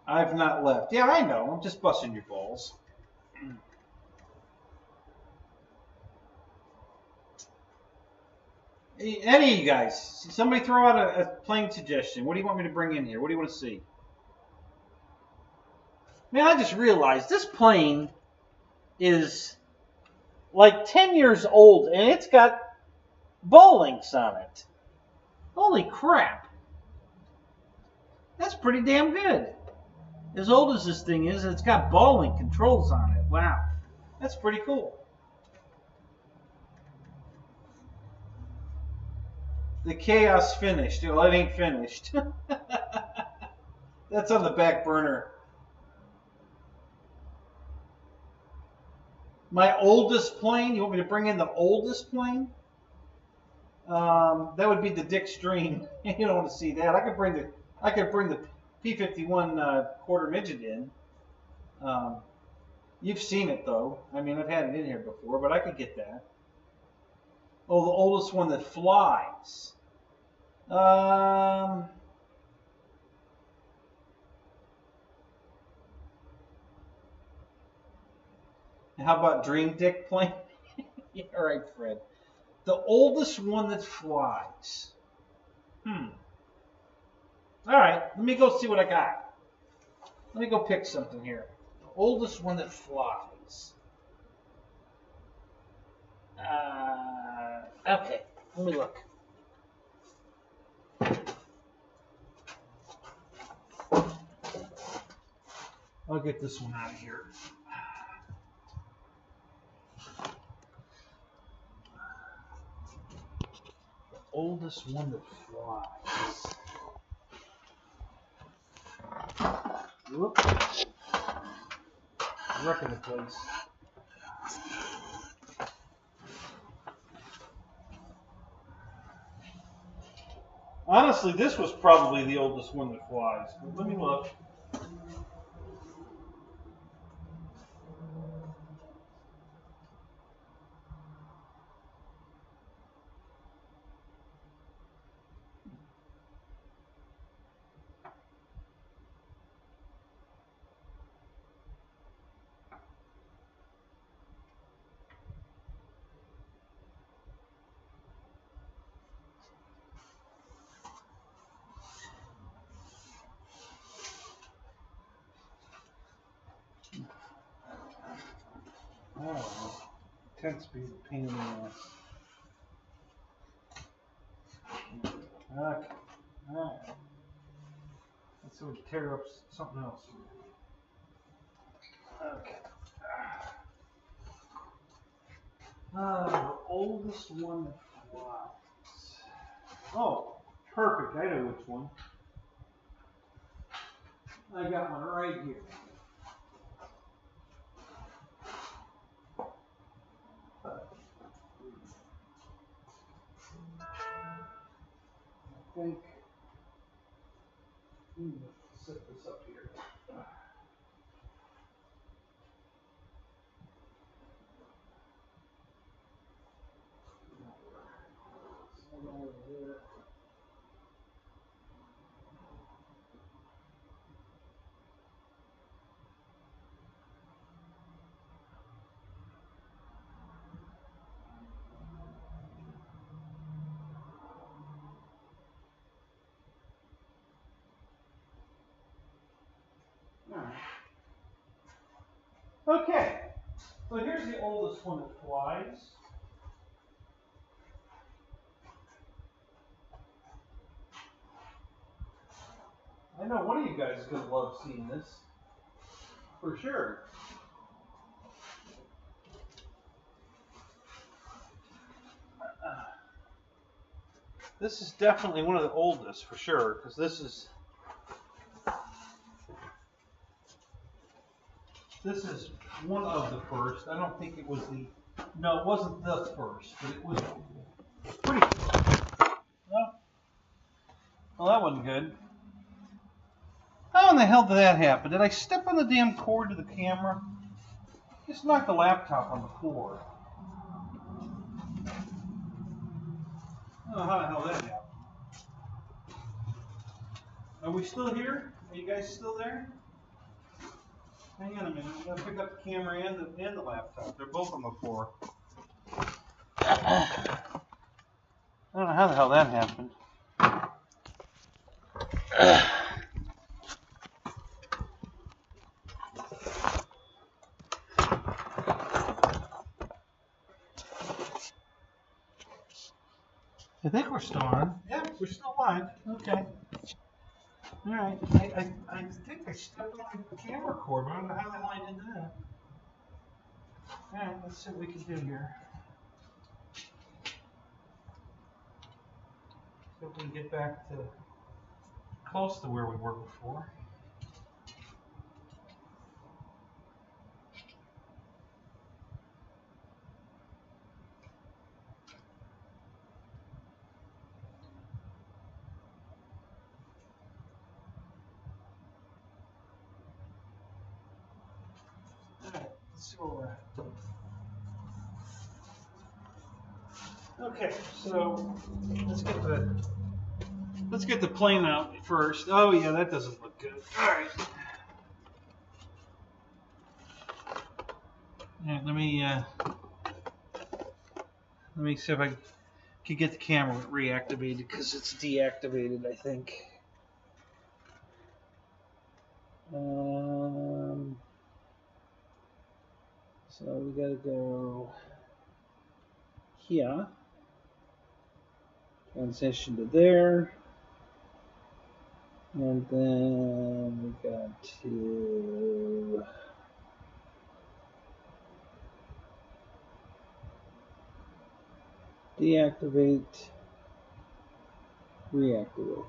I've not left. Yeah, I know. I'm just busting your balls. Any of you guys, somebody throw out a plane suggestion. What do you want me to bring in here? What do you want to see? Man, I just realized this plane is like 10 years old, and it's got ball links on it. Holy crap. That's pretty damn good. As old as this thing is, it's got ball link controls on it. Wow. That's pretty cool. The chaos finished. Well, it ain't finished. That's on the back burner. My oldest plane? You want me to bring in the oldest plane? That would be the Dick Stream. You don't want to see that. I could bring the P-51 quarter midget in. You've seen it though. I mean, I've had it in here before, but I could get that. Oh, the oldest one that flies. How about Dream Dick plane? Yeah, all right, Fred. The oldest one that flies. All right, let me go see what I got. Let me go pick something here. The oldest one that flies. Okay, let me look. I'll get this one out of here. The oldest one that flies. Whoop. Wrecking the place. Honestly, this was probably the oldest one that flies. But let me look. Oh, 10 speed pain in the ass. Okay. Alright. Let's see if we can tear up something else. Okay. The oldest one that flies. Oh, perfect. I know which one. I got one right here. I think set this up here. Okay, so here's the oldest one that flies. I know one of you guys is going to love seeing this, for sure. This is definitely one of the oldest, for sure, because this is one of the first. I don't think it was the, no, it wasn't the first, but it was pretty good. Well, that wasn't good. How in the hell did that happen? Did I step on the damn cord to the camera? Just knocked the laptop on the floor. I don't know how the hell that happened. Are we still here? Are you guys still there? Hang on a minute. I'm going to pick up the camera and the laptop. They're both on the floor. I don't know how the hell that happened. I think we're still on. Yeah, we're still live. Okay. All right. I think I stepped on the camera cord, but I don't know how the hell I did that. All right, let's see what we can do here. See if we can get back to close to where we were before. Let's see where we're at. Okay, so let's get the plane out first. Oh yeah, that doesn't look good. All right. All right, let me see if I can get the camera reactivated because it's deactivated, I think. So we gotta go here, transition to there, and then we got to deactivate, reactivate.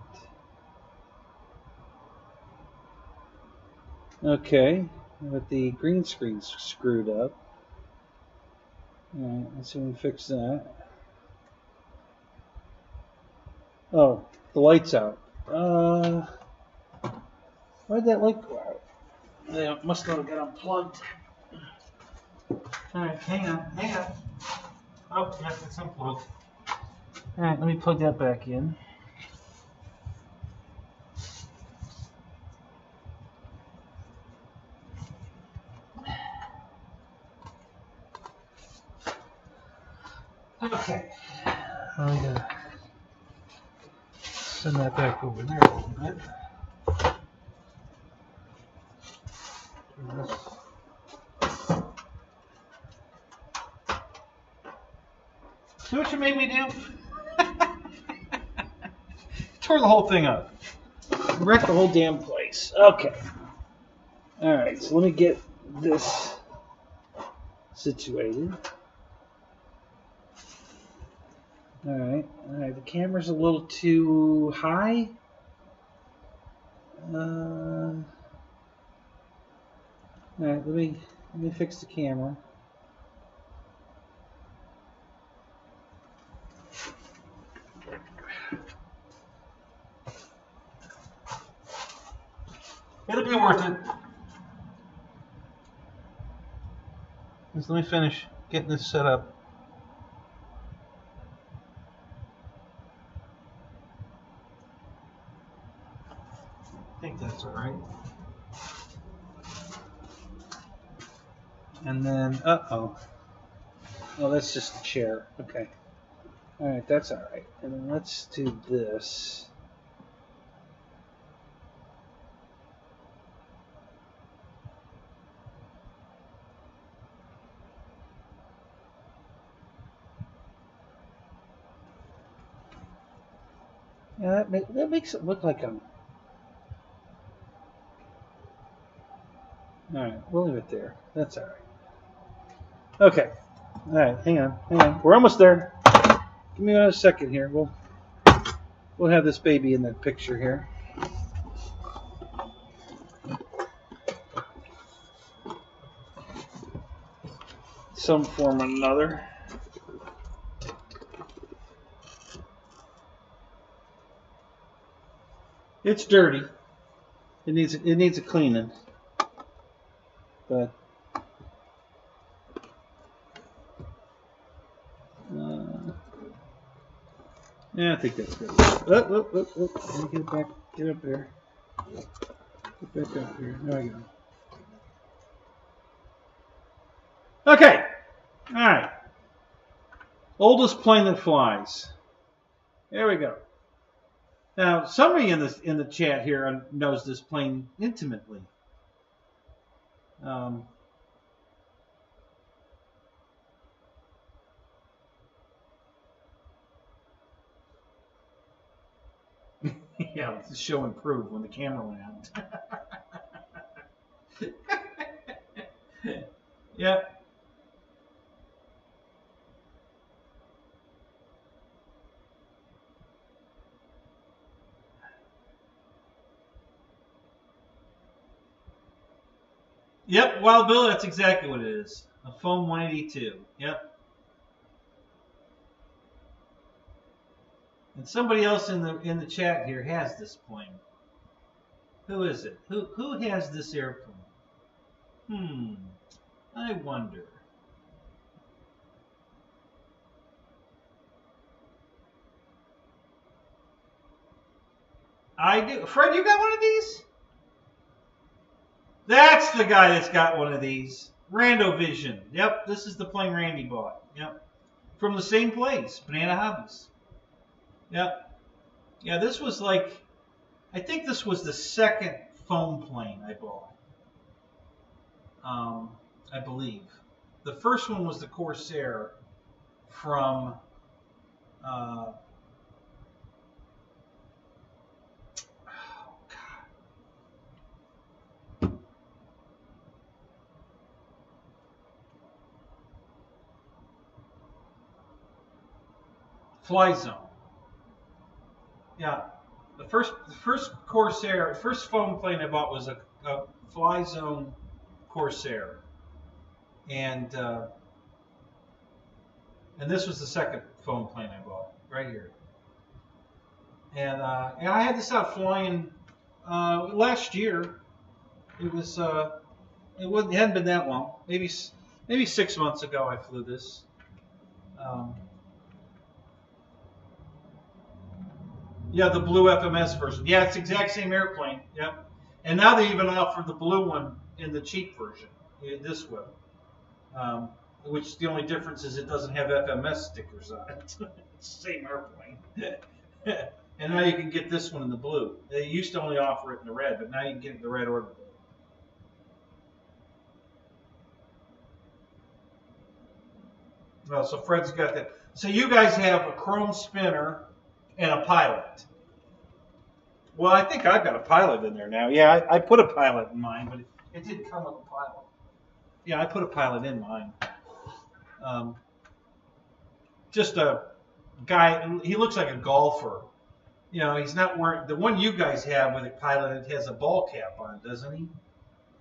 Okay, but the green screen's screwed up. Alright, let's see if we can fix that. Oh, the light's out. Why'd that light go out? Yeah, it must not have got unplugged. Alright, hang on. Oh, yeah, it's unplugged. Alright, let me plug that back in. Okay, I'm gonna send that back over there a little bit. See what you made me do? Tore the whole thing up. Wrecked the whole damn place. Okay. Alright, so let me get this situated. Alright, the camera's a little too high. Alright, let me fix the camera. It'll be worth it. Just let me finish getting this set up. I think that's all right. And then, oh, that's just the chair. Okay. All right, that's all right. And then let's do this. Yeah, that makes it look like I'm... Alright, we'll leave it there. That's alright. Okay. Alright, hang on. We're almost there. Give me a second here. We'll have this baby in the picture here. Some form or another. It's dirty. It needs a cleaning. But yeah, I think that's good. Let me get back. Get up there. Get back up here. There we go. Okay. All right. Oldest plane that flies. There we go. Now, somebody in the chat here knows this plane intimately. Yeah, the show improved when the camera went out. Yep. Yep, Wild Bill, that's exactly what it is. A foam 182. Yep. And somebody else in the chat here has this plane. Who is it? Who has this airplane? I wonder. I do. Fred, you got one of these? That's the guy that's got one of these. Randovision. Yep, this is the plane Randy bought. Yep. From the same place, Banana Hobbies. Yep. Yeah, this was like, I think this was the second foam plane I bought. I believe. The first one was the Corsair from Fly Zone. Yeah, the first Corsair, first foam plane I bought was a Fly Zone Corsair, and this was the second foam plane I bought right here. And I had this out flying last year. It was it hadn't been that long. Maybe 6 months ago I flew this. Yeah, the blue FMS version. Yeah, it's the exact same airplane. Yep. And now they even offer the blue one in the cheap version. This one. Which the only difference is it doesn't have FMS stickers on it. It's the same airplane. And now you can get this one in the blue. They used to only offer it in the red, but now you can get it in the red or the blue. Well, so Fred's got that. So you guys have a chrome spinner and a pilot. Well, I think I've got a pilot in there now. Yeah, I put a pilot in mine, but it didn't come with a pilot. Yeah, I put a pilot in mine. Just a guy, he looks like a golfer. You know, he's not wearing, the one you guys have with a pilot, it has a ball cap on, doesn't he?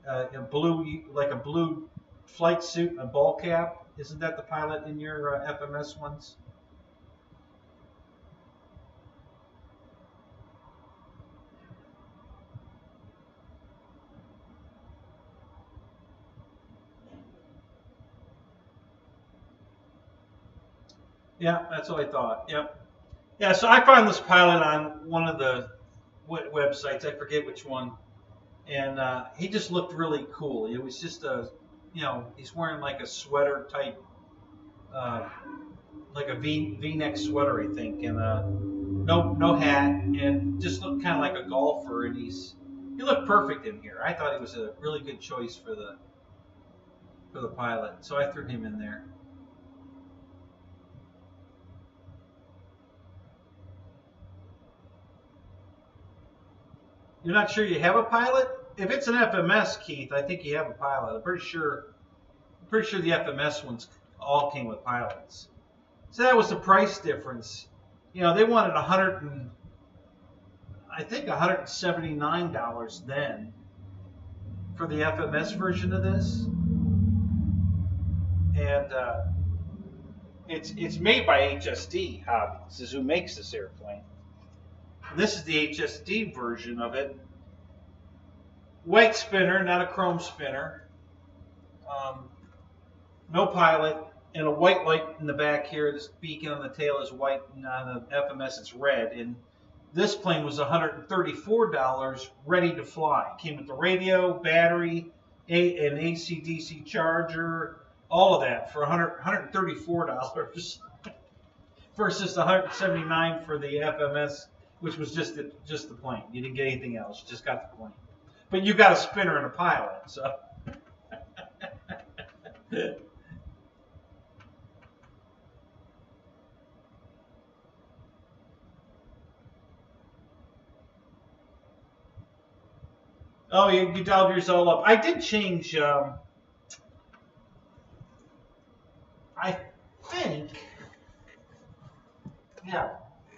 A blue, like a blue flight suit and a ball cap. Isn't that the pilot in your FMS ones? Yeah, that's what I thought. Yep. Yeah, so I found this pilot on one of the websites. I forget which one. And he just looked really cool. It was just a, you know, he's wearing like a sweater type, like a V-neck sweater, I think, and no hat, and just looked kind of like a golfer. And he looked perfect in here. I thought it was a really good choice for the pilot, so I threw him in there. You're not sure you have a pilot? If it's an FMS, Keith, I think you have a pilot. I'm pretty sure the FMS ones all came with pilots. So that was the price difference. You know, they wanted $179 then for the FMS version of this, and it's made by HSD Hobbies, is who makes this airplane. And this is the HSD version of it. White spinner, not a chrome spinner. No pilot, and a white light in the back here. This beacon on the tail is white, and on the FMS it's red. And this plane was $134, ready to fly. It came with the radio, battery, an AC/DC charger, all of that for $134 versus the $179 for the FMS, which was just the plane. You didn't get anything else. You just got the plane. But you got a spinner and a pilot, so. Oh, you dialed yours all up. I did change, I think, yeah.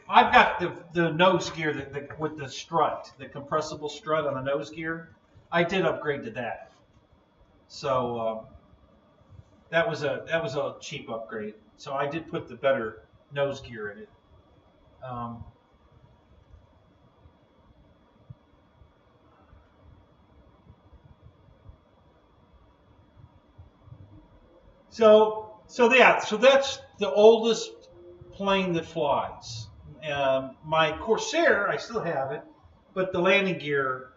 I've got the nose gear with the strut, the compressible strut on the nose gear. I did upgrade to that. So that was a cheap upgrade. So I did put the better nose gear in it. So that's the oldest plane that flies. My Corsair, I still have it, but the landing gear,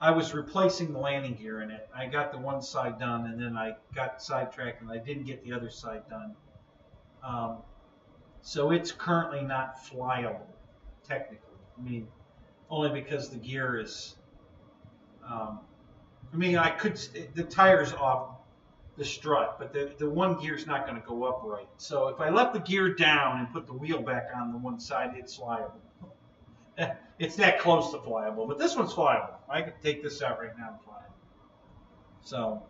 I was replacing the landing gear in it. I got the one side done, and then I got sidetracked, and I didn't get the other side done. So it's currently not flyable, technically. I mean, only because the gear is. The tire's off the strut, but the one gear's not going to go up right. So if I let the gear down and put the wheel back on the one side, it's flyable. It's that close to flyable, but this one's flyable. I could take this out right now and fly it. So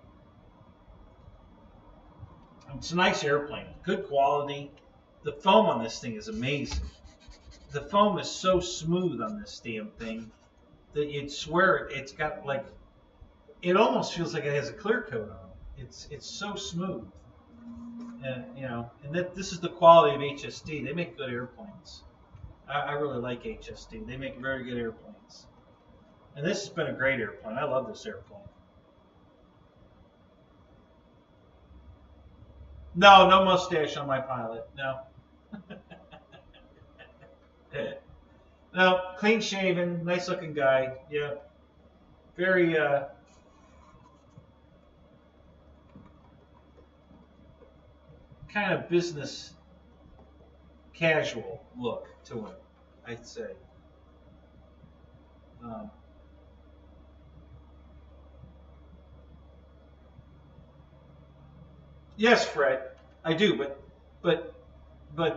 it's a nice airplane, good quality. The foam on this thing is amazing. The foam is so smooth on this damn thing that you'd swear it's got like, it almost feels like it has a clear coat on it. It's so smooth, and this is the quality of HSD. They make good airplanes. I really like HSD. They make very good airplanes, and this has been a great airplane. I love this airplane. No mustache on my pilot. No. No, clean shaven, nice looking guy. Yeah, very. Kind of business casual look to him, I'd say. Yes, Fred, I do, but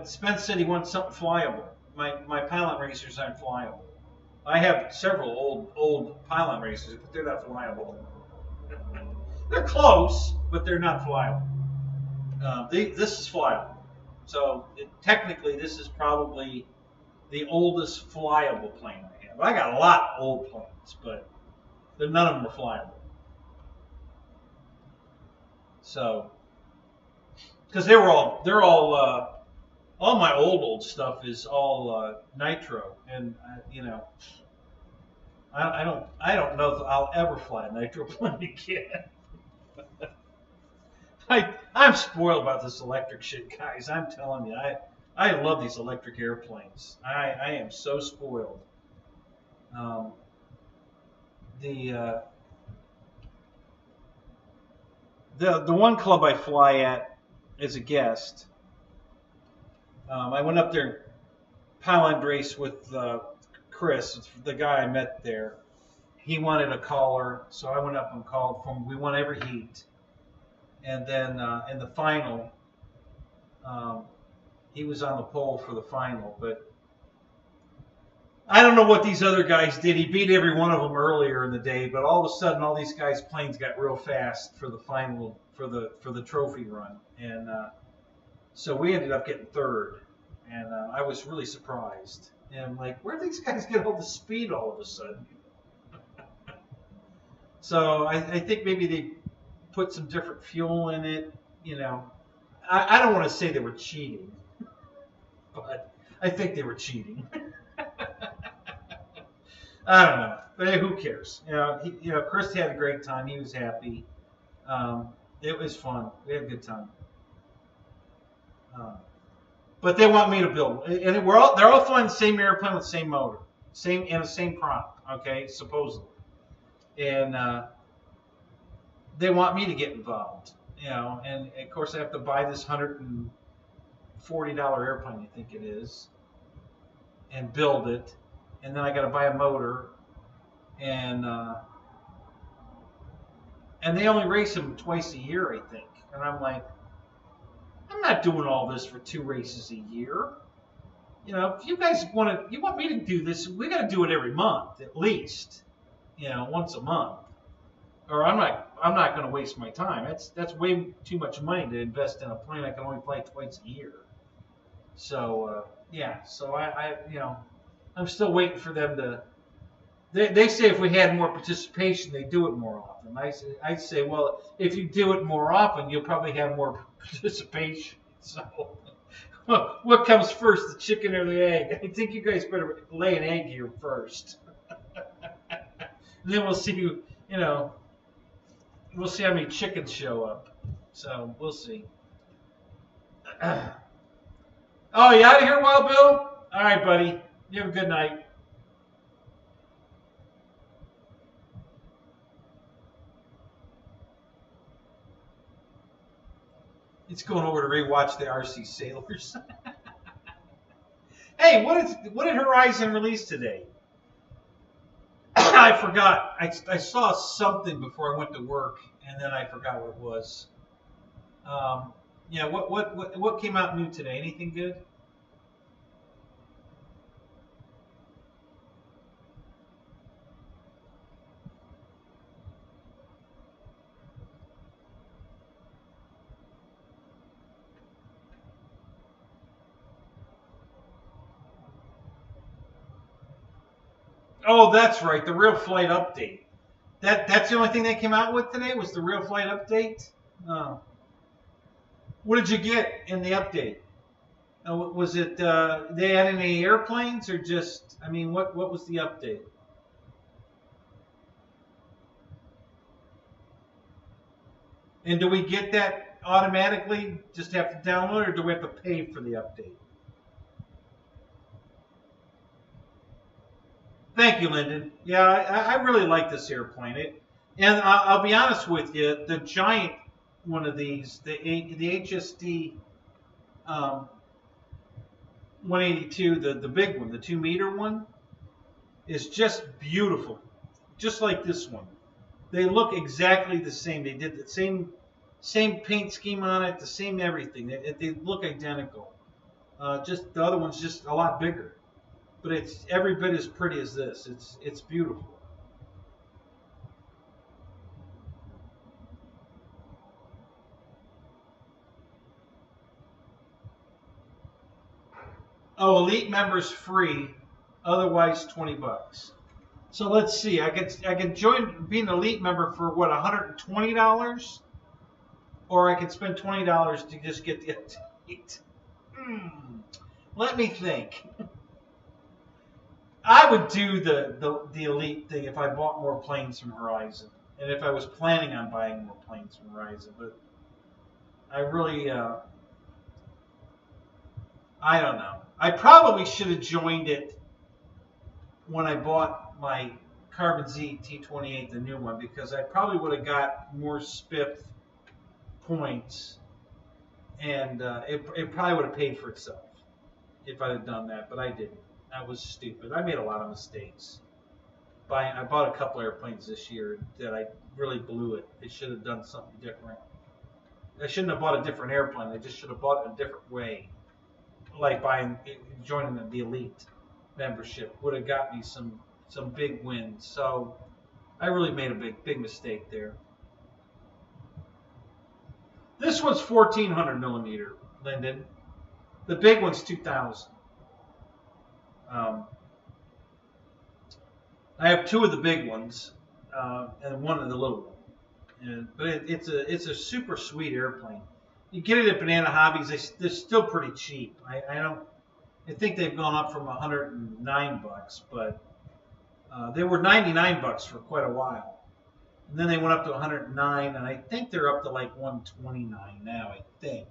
Spence said he wants something flyable. My Pilot racers aren't flyable. I have several old Pilot racers, but they're not flyable. They're close, but they're not flyable. This is flyable. So technically, this is probably the oldest flyable plane I have. I got a lot of old planes, but none of them are flyable. So, because they're all my old stuff is all nitro, and I don't know if I'll ever fly a nitro plane again. I'm spoiled about this electric shit, guys. I'm telling you, I love these electric airplanes. I am so spoiled. The one club I fly at as a guest, I went up there, Pineland race with Chris, the guy I met there. He wanted a caller, so I went up and called for him. We won every heat. And then in the final, he was on the pole for the final. But I don't know what these other guys did. He beat every one of them earlier in the day, but all of a sudden, all these guys' planes got real fast for the final, for the trophy run, and so we ended up getting third, and I was really surprised. And I'm like, where did these guys get all the speed all of a sudden? So I think maybe they put some different fuel in it. You know, I don't want to say they were cheating, but I think they were cheating. I don't know, but hey, who cares? You know, Chris had a great time. He was happy. It was fun. We had a good time. But they want me to build, and they're all flying the same airplane with the same motor, and the same prop. Okay, supposedly, and they want me to get involved. You know, and of course I have to buy this $140 airplane, I think it is, and build it. And then I got to buy a motor, and they only race them twice a year, I think. And I'm like, I'm not doing all this for 2 races a year. You know, if you guys want me to do this, we got to do it every month at least. You know, once a month, or I'm not going to waste my time. That's way too much money to invest in a plane I can only fly twice a year. So yeah, so I you know. I'm still waiting for them to. They say if we had more participation, they do it more often. I say, well, if you do it more often, you'll probably have more participation. So, what comes first, the chicken or the egg? I think you guys better lay an egg here first. And then we'll see. You know, we'll see how many chickens show up. So we'll see. Oh, you out of here, Wild Bill? All right, buddy. You have a good night. It's going over to rewatch the RC Sailors. Hey, what did Horizon release today? I forgot. I saw something before I went to work, and then I forgot what it was. Yeah, what came out new today? Anything good? Oh, that's right, the Real Flight update. That's the only thing they came out with today was the Real Flight update. Oh. What did you get in the update? Was it they had any airplanes or just? I mean, what was the update? And do we get that automatically? Just have to download, or do we have to pay for the update? Thank you, Lyndon. Yeah, I really like this airplane. And I'll be honest with you, the giant one of these, the HSD 182, the big one, the 2-meter one, is just beautiful, just like this one. They look exactly the same. They did the same paint scheme on it, the same everything. They look identical. Just the other one's just a lot bigger. But it's every bit as pretty as this. It's beautiful. Oh, Elite members free, otherwise $20. So let's see. I can join being an Elite member for what, $120, or I can spend $20 to just get the update. Let me think. I would do the Elite thing if I bought more planes from Horizon, and if I was planning on buying more planes from Horizon. But I really, I don't know. I probably should have joined it when I bought my Carbon Z T28, the new one, because I probably would have got more spiff points, and it probably would have paid for itself if I'd have done that, but I didn't. That was stupid. I made a lot of mistakes. I bought a couple airplanes this year that I really blew it. I should have done something different. I shouldn't have bought a different airplane. I just should have bought it a different way, like joining the Elite. membership would have got me some big wins. So I really made a big mistake there. This one's 1400 millimeter, Lynden. The big one's 2000. I have two of the big ones and one of the little one. But it's a super sweet airplane. You get it at Banana Hobbies. They're still pretty cheap. I think they've gone up from $109, but they were $99 for quite a while. And then they went up to 109, and I think they're up to like 129 now, I think.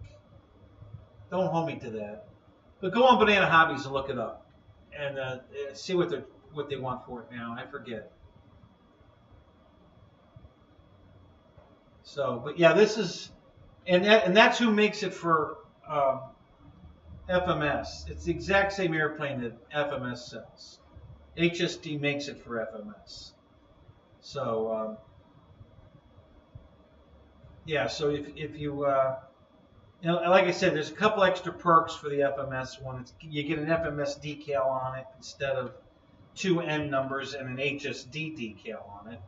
Don't hold me to that. But go on Banana Hobbies and look it up. And see what they want for it now. I forget. So, but yeah, this is, and that's who makes it for FMS. It's the exact same airplane that FMS sells. HSD makes it for FMS. So, yeah, so if you, like I said, there's a couple extra perks for the FMS one. You get an FMS decal on it instead of 2 N numbers and an HSD decal on it.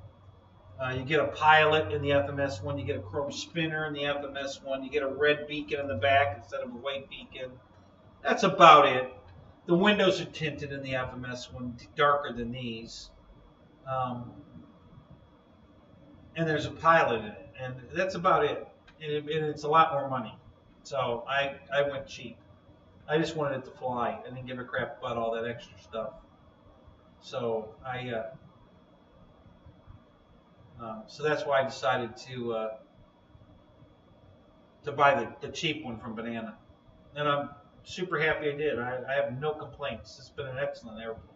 You get a pilot in the FMS one. You get a chrome spinner in the FMS one. You get a red beacon in the back instead of a white beacon. That's about it. The windows are tinted in the FMS one, darker than these. And there's a pilot in it. And that's about it. And it's a lot more money. So I went cheap. I just wanted it to fly. I didn't give a crap about all that extra stuff. So so that's why I decided to buy the cheap one from Banana. And I'm super happy I did. I have no complaints. It's been an excellent airplane.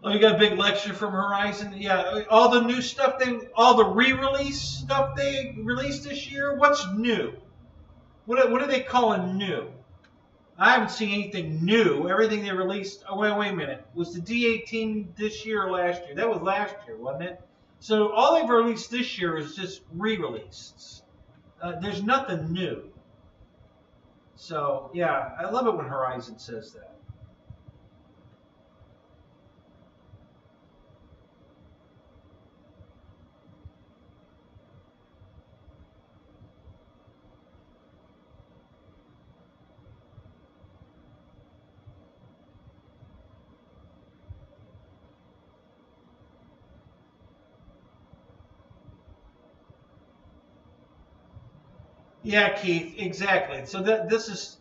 Oh, you got a big lecture from Horizon? Yeah, all the new stuff all the re-release stuff they released this year. What's new? What are they calling new? I haven't seen anything new. Everything they released. Oh, wait a minute. Was the D18 this year or last year? That was last year, wasn't it? So all they've released this year is just re-releases. There's nothing new. So yeah, I love it when Horizon says that. Yeah, Keith, exactly. So this is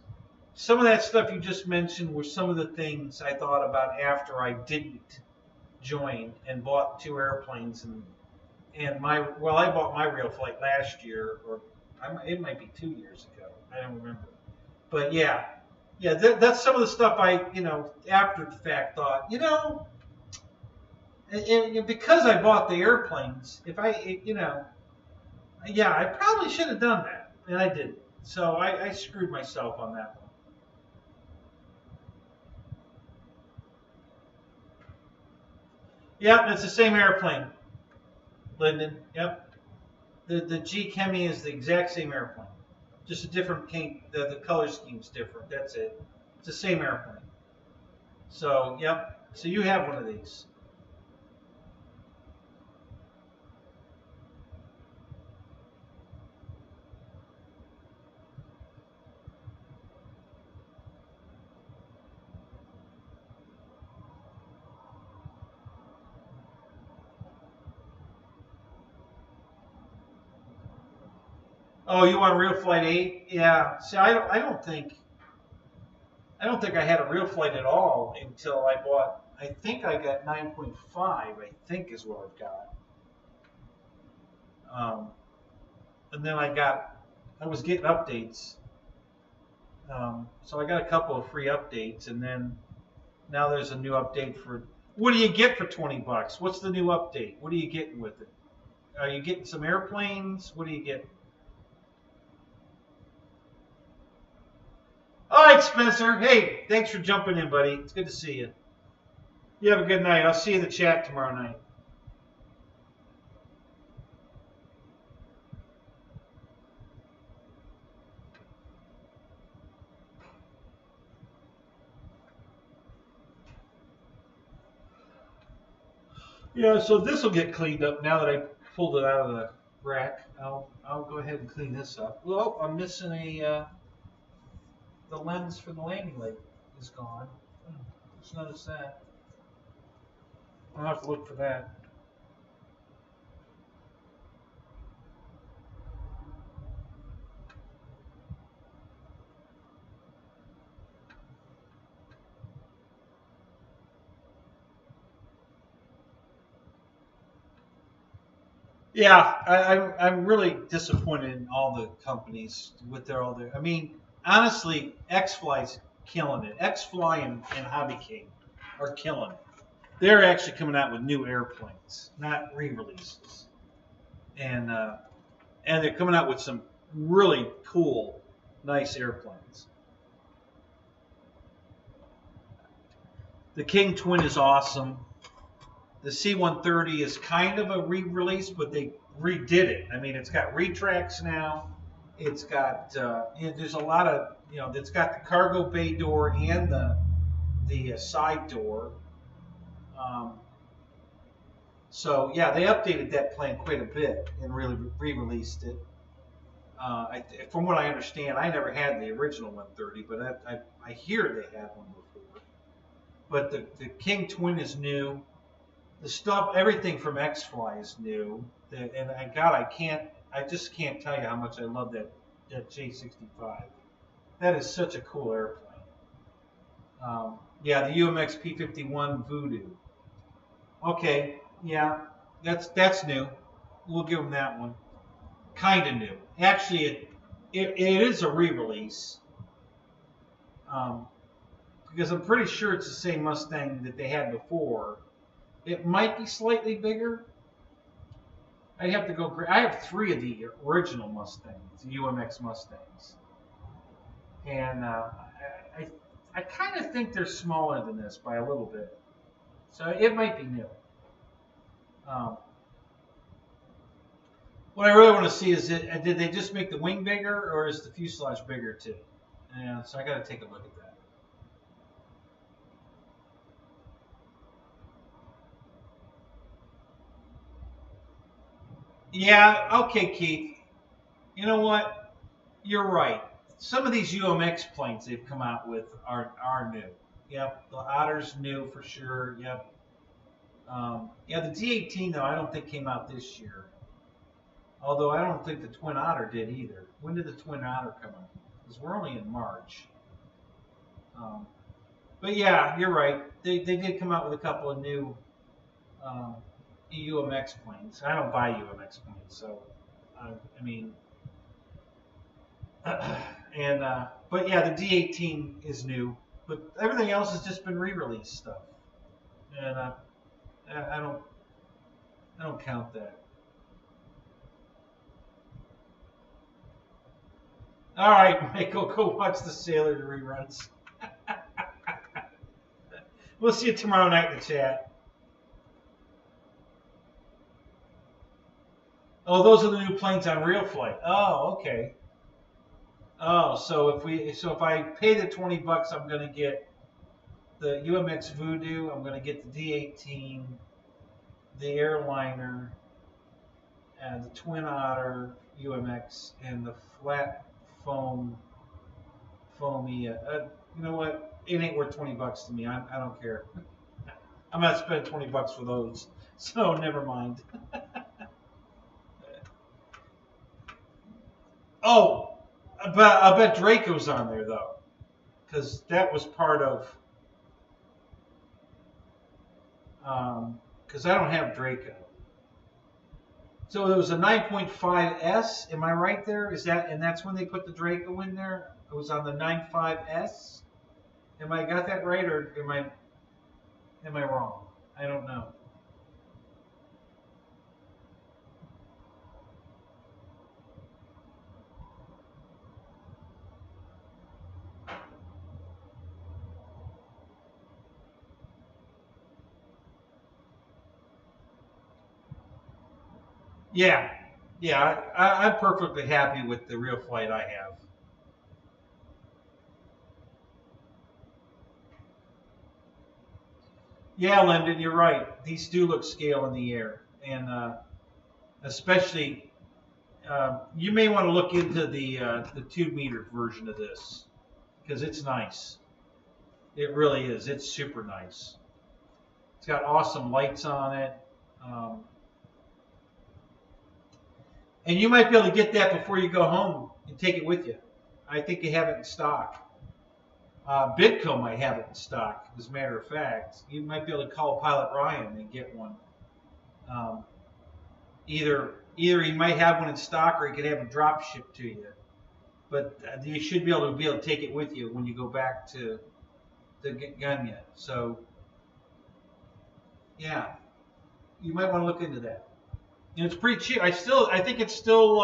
some of that stuff you just mentioned were some of the things I thought about after I didn't join and bought 2 airplanes I bought my real flight last year, or it might be 2 years ago. I don't remember. But yeah, that's some of the stuff I after the fact thought and because I bought the airplanes, if I I probably should have done that. And I didn't. So I screwed myself on that one. Yep, it's the same airplane, Lynden. Yep. The G Chemi is the exact same airplane. Just a different paint. The color scheme's different. That's it. It's the same airplane. So, yep. So you have one of these. Oh, you want Real Flight 8? Yeah. See, I don't think I had a Real Flight at all until I bought. I think I got 9.5. I think is what I've got. And then I was getting updates. So I got a couple of free updates, and then now there's a new update for. What do you get for $20? What's the new update? What are you getting with it? Are you getting some airplanes? What do you get? right, Spencer. Hey, thanks for jumping in, buddy. It's good to see you. You have a good night. I'll see you in the chat tomorrow night. Yeah, so this will get cleaned up now that I pulled it out of the rack. I'll go ahead and clean this up. Well, I'm missing the lens for the landing light is gone. Just noticed that. I'll have to look for that. Yeah, I'm really disappointed in all the companies with all their. I mean, honestly, X-Fly's killing it. X-Fly and Hobby King are killing it. They're actually coming out with new airplanes, not re-releases, and they're coming out with some really cool, nice airplanes. The King Twin is awesome. The C-130 is kind of a re-release, but they redid it. I mean, it's got retracts now. It's got there's a lot of it's got the cargo bay door and the side door. So yeah, they updated that plane quite a bit and really re-released it. From what I understand, I never had the original 130, but I hear they had one before. But the King Twin is new. The stuff, everything from X-Fly is new. I just can't tell you how much I love that J65. That is such a cool airplane. Yeah, the UMX P-51 Voodoo. Okay, yeah, that's new. We'll give them that one. Kind of new. Actually, it is a re-release. Because I'm pretty sure it's the same Mustang that they had before. It might be slightly bigger. I have to go. I have 3 of the original Mustangs, the UMX Mustangs, and I kind of think they're smaller than this by a little bit, so it might be new. What I really want to see is did they just make the wing bigger, or is the fuselage bigger too? Yeah, so I got to take a look at that. Yeah, okay, Keith. You know what? You're right. Some of these UMX planes they've come out with are new. Yep, the Otter's new for sure. Yep. Yeah, the D18 though I don't think came out this year. Although I don't think the Twin Otter did either. When did the Twin Otter come out? Because we're only in March. But yeah, you're right. They did come out with a couple of new UMX planes. I don't buy UMX planes, so I mean, but yeah, the D18 is new, but everything else has just been re-released stuff, and I don't count that. All right, Michael, go watch the Sailor reruns. We'll see you tomorrow night in the chat. Oh, those are the new planes on Real Flight. Oh, okay. Oh, so if I pay the $20, I'm gonna get the UMX Voodoo. I'm gonna get the D18, the Airliner, and the Twin Otter UMX, and the flat foamy. You know what? It ain't worth $20 to me. I don't care. I'm not spending $20 for those. So never mind. Oh, but I bet Draco's on there though, because that was part of. Because I don't have Draco. So there was a 9.5S. Am I right there? Is that, and that's when they put the Draco in there? It was on the 9.5S. Am I got that right, or am I wrong? I don't know. Yeah, yeah, I'm perfectly happy with the real flight I have. Yeah, Lyndon, you're right. These do look scale in the air, and especially you may want to look into the 2 meter version of this because it's nice. It really is. It's super nice. It's got awesome lights on it. Um, and you might be able to get that before you go home and take it with you. I think they have it in stock. Bidco might have it in stock. As a matter of fact, you might be able to call Pilot Ryan and get one. Um, either he might have one in stock, or he could have them drop shipped to you. But you should be able to take it with you when you go back to the Gunya. So yeah, you might want to look into that. And it's pretty cheap. I think it's still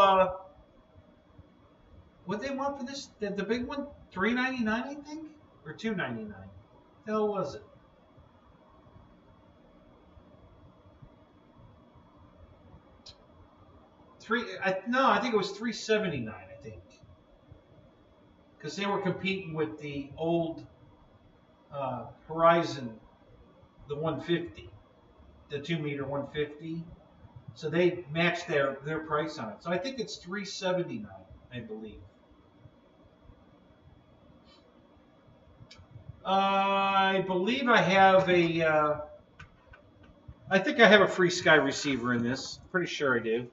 what they want for this. The big one, $3.99, I think, or $2.99. The hell was it? I think it was $3.79. I think, because they were competing with the old Horizon, the 150, the 2 meter 150. So they matched their price on it. So I think it's $3.79, I believe. I believe I have I think I have a free Sky receiver in this. Pretty sure I do.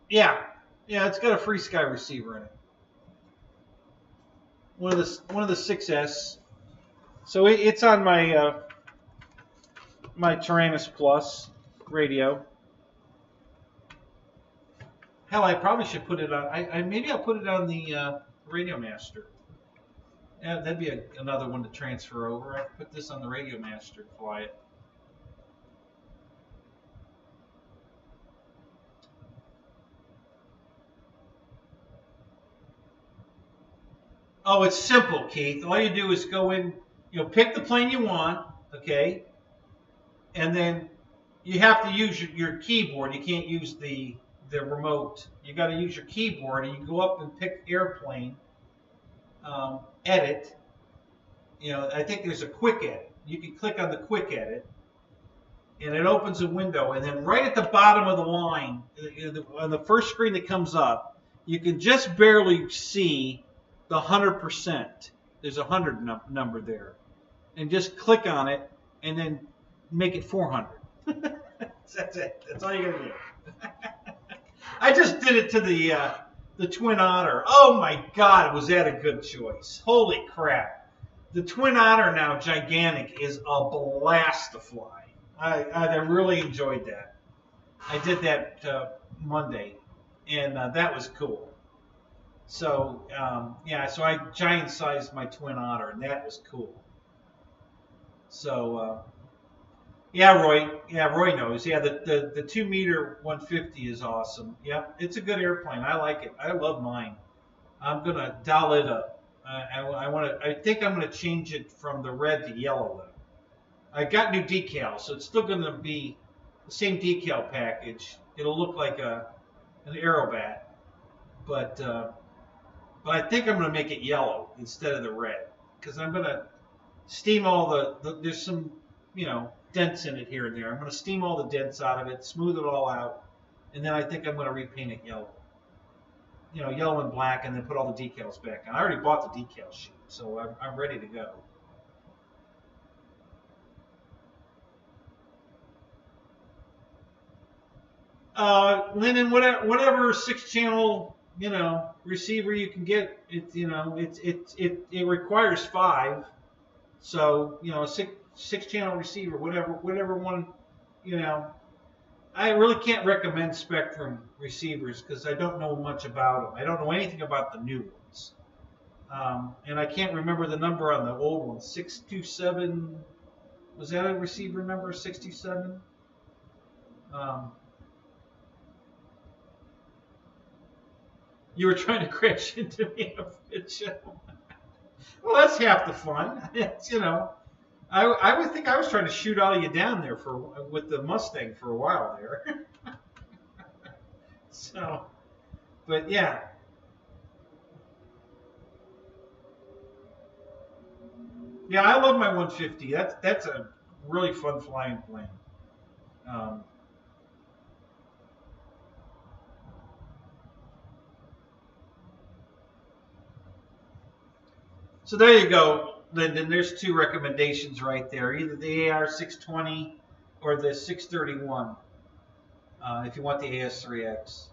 Yeah, it's got a free Sky receiver in it. One of the 6S. So it's on my my Tyrannus Plus radio. Hell, I probably should put it on. Maybe I'll put it on the Radio Master. Yeah, that'd be another one to transfer over. I could put this on the Radio Master and fly it. Oh, it's simple, Keith. All you do is go in, pick the plane you want, okay? And then you have to use your keyboard. You can't use the remote. You got to use your keyboard, and you go up and pick airplane, edit. I think there's a quick edit. You can click on the quick edit, and it opens a window. And then right at the bottom of the line, on the first screen that comes up, you can just barely see the 100%. There's a 100 number there, and just click on it, and then make it 400. That's it. That's all you gotta do. I just did it to the Twin Otter. Oh my God, was that a good choice? Holy crap! The Twin Otter, now gigantic, is a blast to fly. I really enjoyed that. I did that Monday, and that was cool. So so I giant sized my Twin Otter, and that was cool. So Roy knows. Yeah, the 2-meter 150 is awesome. Yeah, it's a good airplane. I like it. I love mine. I'm gonna doll it up. I think I'm gonna change it from the red to yellow though. I got new decals, so it's still gonna be the same decal package. It'll look like an Aerobat, but I think I'm gonna make it yellow instead of the red, because I'm gonna steam all there's some dents in it here and there. I'm going to steam all the dents out of it, smooth it all out, and then I think I'm going to repaint it yellow. Yellow and black, and then put all the decals back on. I already bought the decal sheet, so I'm ready to go. Lyndon, whatever 6-channel receiver you can get, it requires 5, so a 6-channel receiver, whatever one, I really can't recommend Spectrum receivers because I don't know much about them. I don't know anything about the new ones. And I can't remember the number on the old ones. 627, was that a receiver number, 627? You were trying to crash into me on a show. Well, that's half the fun. It's, I would think I was trying to shoot all of you down there with the Mustang for a while there. So, but yeah. Yeah, I love my 150. That's a really fun flying plane. So there you go, Lyndon. There's two recommendations right there. Either the AR620 or the 631 if you want the AS3X.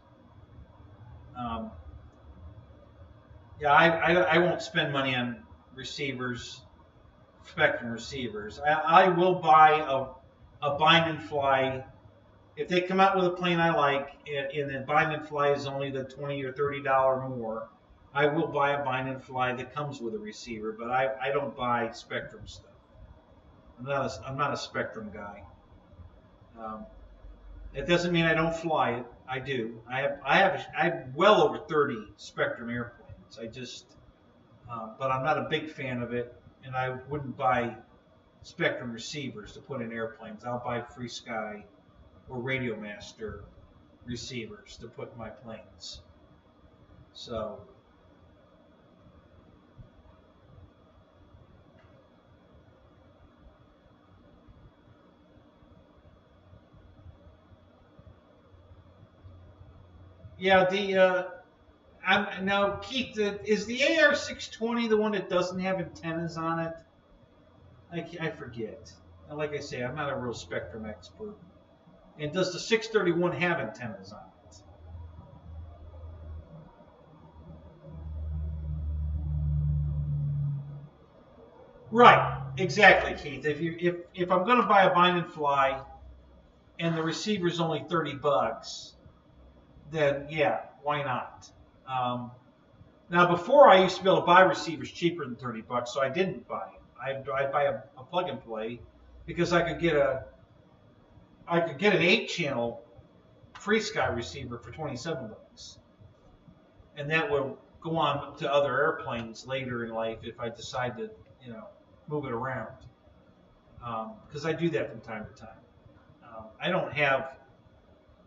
Yeah, I won't spend money on receivers, Spectrum receivers. I will buy a bind and fly. If they come out with a plane I like, and the bind and fly is only the $20 or $30 more, I will buy a bind and fly that comes with a receiver. But I don't buy Spectrum stuff. I'm not a Spectrum guy. It doesn't mean I don't fly it. I do. I have well over 30 Spectrum airplanes. But I'm not a big fan of it, and I wouldn't buy Spectrum receivers to put in airplanes. I'll buy Free Sky or Radio Master receivers to put in my planes. So, yeah, now, Keith, is the AR620 the one that doesn't have antennas on it? I forget. Like I say, I'm not a real Spectrum expert. And does the 631 have antennas on it? Right, exactly, Keith. If I'm going to buy a bind and fly, and the receiver's only $30, then yeah, why not? Now, before I used to be able to buy receivers cheaper than $30, so I didn't buy them. I'd buy a plug and play because I could get an 8-channel Free Sky receiver for $27, and that will go on to other airplanes later in life if I decide to, move it around. Because I do that from time to time. I don't have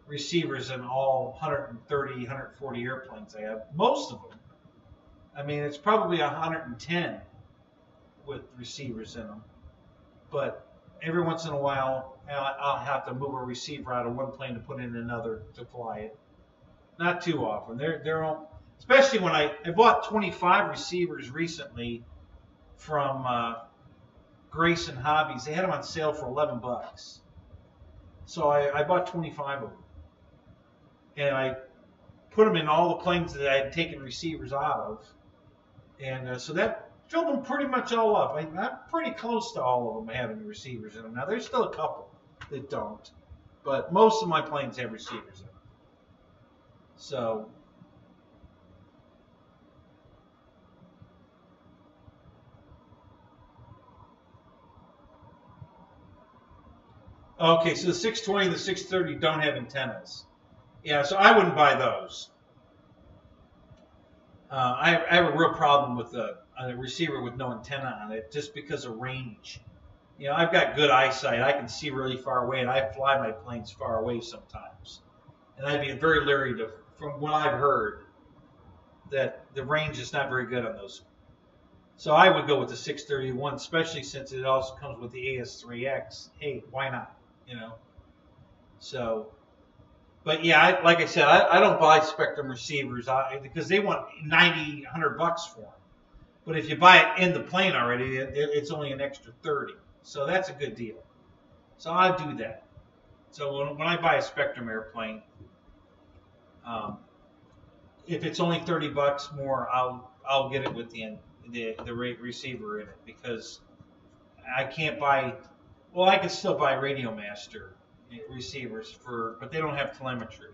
receivers in all 130, 140 airplanes I have. Most of them. I mean, it's probably 110 with receivers in them. But every once in a while, I'll have to move a receiver out of one plane to put in another to fly it. Not too often. They're all, especially when I bought 25 receivers recently from Grayson Hobbies. They had them on sale for $11. So I bought 25 of them. And I put them in all the planes that I had taken receivers out of. And so that filled them pretty much all up. I'm pretty close to all of them having receivers in them. Now, there's still a couple that don't. But most of my planes have receivers in them. So, okay, so the 620 and the 630 don't have antennas. Yeah, so I wouldn't buy those. I have a real problem with a receiver with no antenna on it just because of range. I've got good eyesight. I can see really far away, and I fly my planes far away sometimes. And I'd be very leery from what I've heard, that the range is not very good on those. So I would go with the 631, especially since it also comes with the AS3X. Hey, why not? So, but yeah, like I said, I don't buy Spectrum receivers because they want $90, $100 for them. But if you buy it in the plane already, it's only an extra $30. So that's a good deal. So I do that. So when I buy a Spectrum airplane, if it's only $30 more, I'll get it with the receiver in it because I can't buy. Well, I can still buy Radio Master receivers but they don't have telemetry.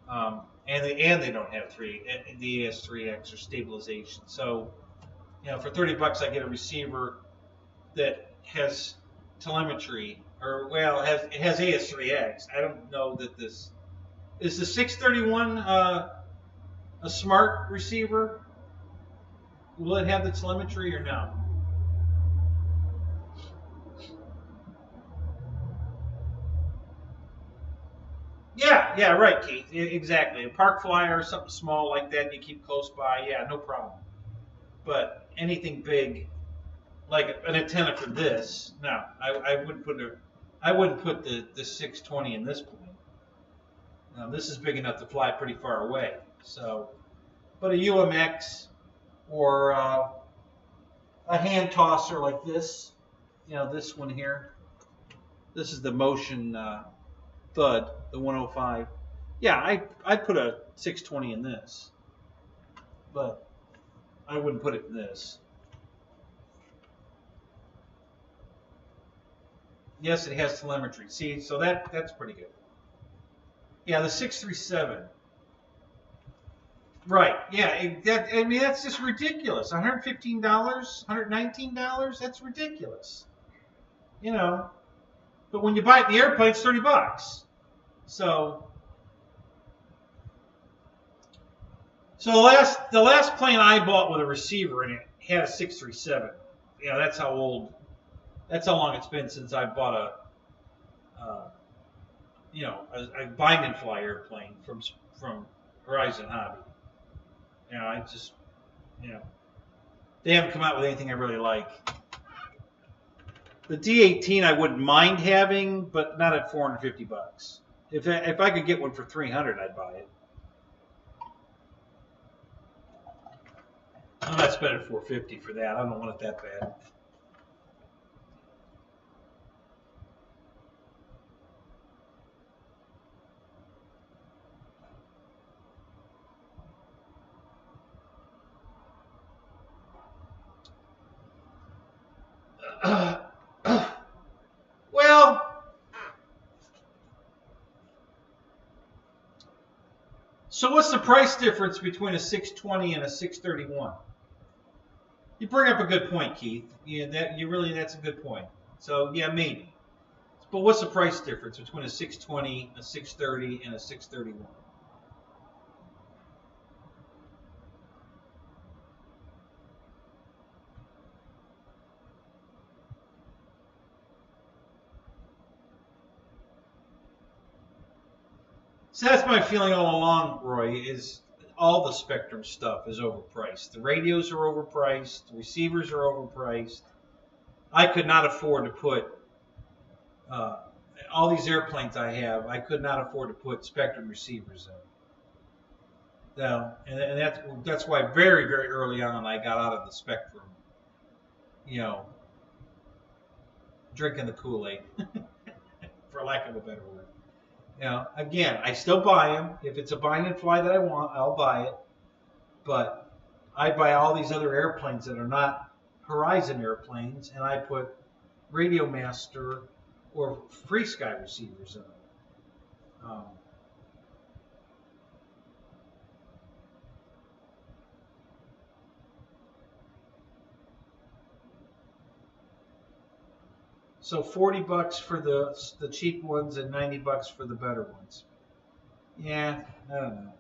And they don't have the AS3X or stabilization. So, for $30 I get a receiver that has telemetry, it has AS3X. I don't know that this is the 631 a smart receiver. Will it have the telemetry or no? Yeah, right, Keith. Exactly. A park flyer or something small like that you keep close by, yeah, no problem. But anything big, like an antenna for this, no, I wouldn't put the 620 in this plane. Now this is big enough to fly pretty far away. So, but a UMX or a hand tosser like this, this one here. This is the Motion Thud, the 105. Yeah, I'd put a 620 in this, but I wouldn't put it in this. Yes, it has telemetry. See, so that's pretty good. Yeah, the 637. Right. Yeah. I mean, that's just ridiculous. $115, $119. That's ridiculous. But when you buy it in the airplane, it's $30. So the last plane I bought with a receiver in it had a 637. That's how old. That's how long it's been since I bought a bind and fly airplane from Horizon Hobby. They haven't come out with anything I really like. The D18 I wouldn't mind having, but not at $450. If I could get one for $300, I'd buy it. I'm not spending $450 for that. I don't want it that bad. Well, so what's the price difference between a 620 and a 631? You bring up a good point, Keith. That's a good point. So yeah, maybe. But what's the price difference between a 620, a 630, and a 631? So that's my feeling all along, Roy, is all the Spectrum stuff is overpriced. The radios are overpriced. The receivers are overpriced. I could not afford to put all these airplanes I have. I could not afford to put Spectrum receivers in. No, and that's why very, very early on I got out of the Spectrum. Drinking the Kool-Aid, for lack of a better word. Again, I still buy them. If it's a bind and fly that I want, I'll buy it. But I buy all these other airplanes that are not Horizon airplanes, and I put Radio Master or Free Sky receivers in them. So $40 for the cheap ones and $90 for the better ones. Yeah, I don't know.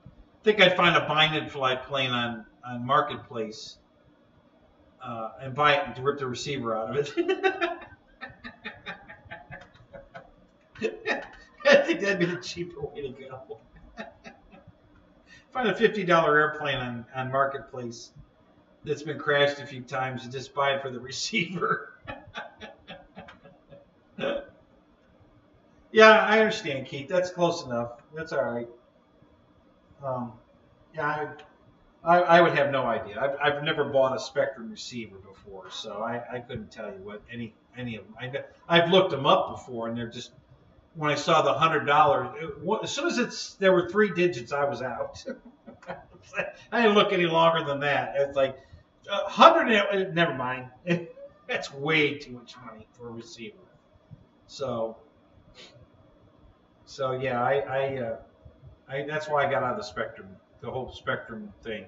I think I'd find a bind and fly plane on Marketplace and buy it and rip the receiver out of it. I think that'd be the cheaper way to go. Find a $50 airplane on Marketplace that's been crashed a few times and just buy it for the receiver. Yeah, I understand, Keith. That's close enough. That's all right. Yeah, I would have no idea. I've never bought a Spectrum receiver before, so I couldn't tell you what any of them. I've looked them up before, and they're just, when I saw the $100, as soon as there were 3 digits, I was out. I didn't look any longer than that. It's like 100. Never mind. That's way too much money for a receiver. So yeah, I that's why I got out of the Spectrum, the whole Spectrum thing.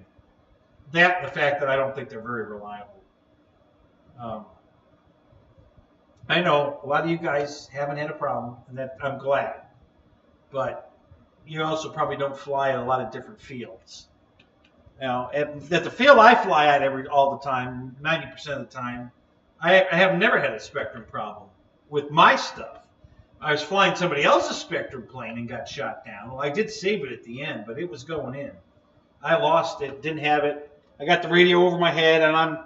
That and the fact that I don't think they're very reliable. I know a lot of you guys haven't had a problem, and that I'm glad. But you also probably don't fly at a lot of different fields. Now, at the field I fly at all the time, 90% of the time, I have never had a Spectrum problem with my stuff. I was flying somebody else's Spectrum plane and got shot down. Well, I did save it at the end, but it was going in. I lost it, didn't have it. I got the radio over my head, and I'm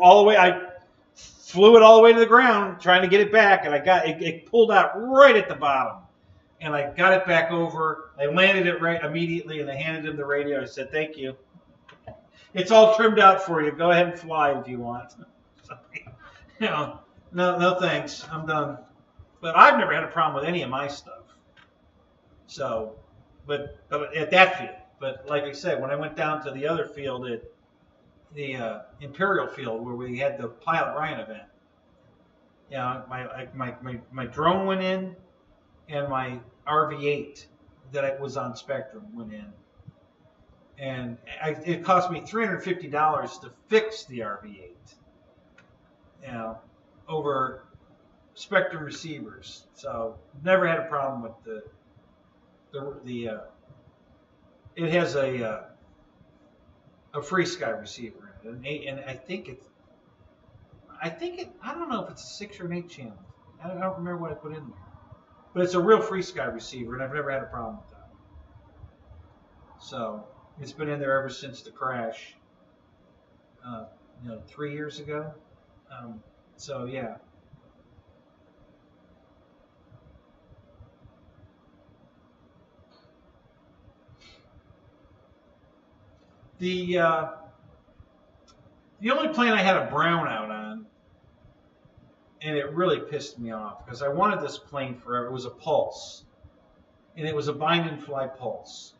all the way. I flew it all the way to the ground, trying to get it back, and I got it pulled out right at the bottom. And I got it back over. I landed it right immediately, and I handed him the radio. I said, "Thank you. It's all trimmed out for you. Go ahead and fly if you want." So, you know, no thanks. I'm done. But I've never had a problem with any of my stuff. So, but at that field. But like I said, when I went down to the other field at the Imperial field where we had the Pilot Ryan event, you know, my drone went in, and my RV-8 that was on Spectrum went in, and it cost me $350 to fix the RV-8. You know, over Spectrum receivers. So never had a problem with the it has a FreeSky receiver in it, and I think it I don't know if it's a 6 or an 8 channel. I don't remember what I put in there, but it's a real FreeSky receiver, and I've never had a problem with that. So it's been in there ever since the crash, 3 years ago. So yeah. The only plane I had a brownout on, and it really pissed me off because I wanted this plane forever. It was a Pulse, and it was a bind and fly Pulse.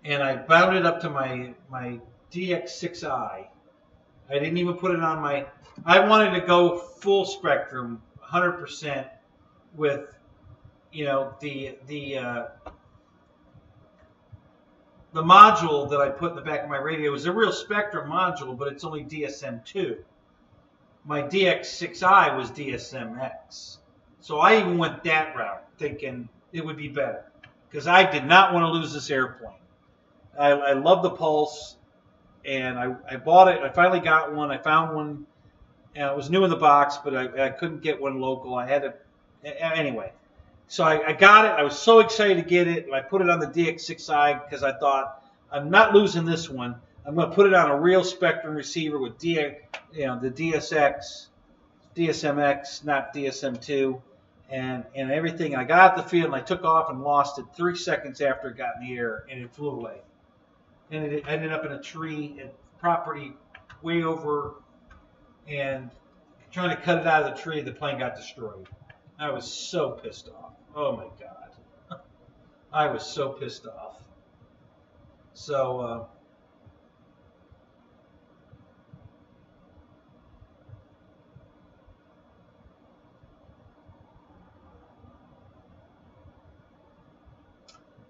And I bound it up to my DX6i. I didn't even put it on my. I wanted to go full Spectrum, 100% with, the module that I put in the back of my radio is a real Spectrum module, but it's only DSM-2. My DX6i was DSM-X. So I even went that route, thinking it would be better. Because I did not want to lose this airplane. I love the Pulse, and I bought it. I finally got one. I found one. And it was new in the box, but I couldn't get one local. I had to, anyway. So I got it. I was so excited to get it. I put it on the DX6i because I thought, I'm not losing this one. I'm going to put it on a real Spectrum receiver with the DSX, DSM-X, not DSM-2, and everything. And I got out the field, and I took off and lost it 3 seconds after it got in the air, and it flew away. And it ended up in a tree at property way over, and trying to cut it out of the tree, the plane got destroyed. I was so pissed off. Oh my God. I was so pissed off. So,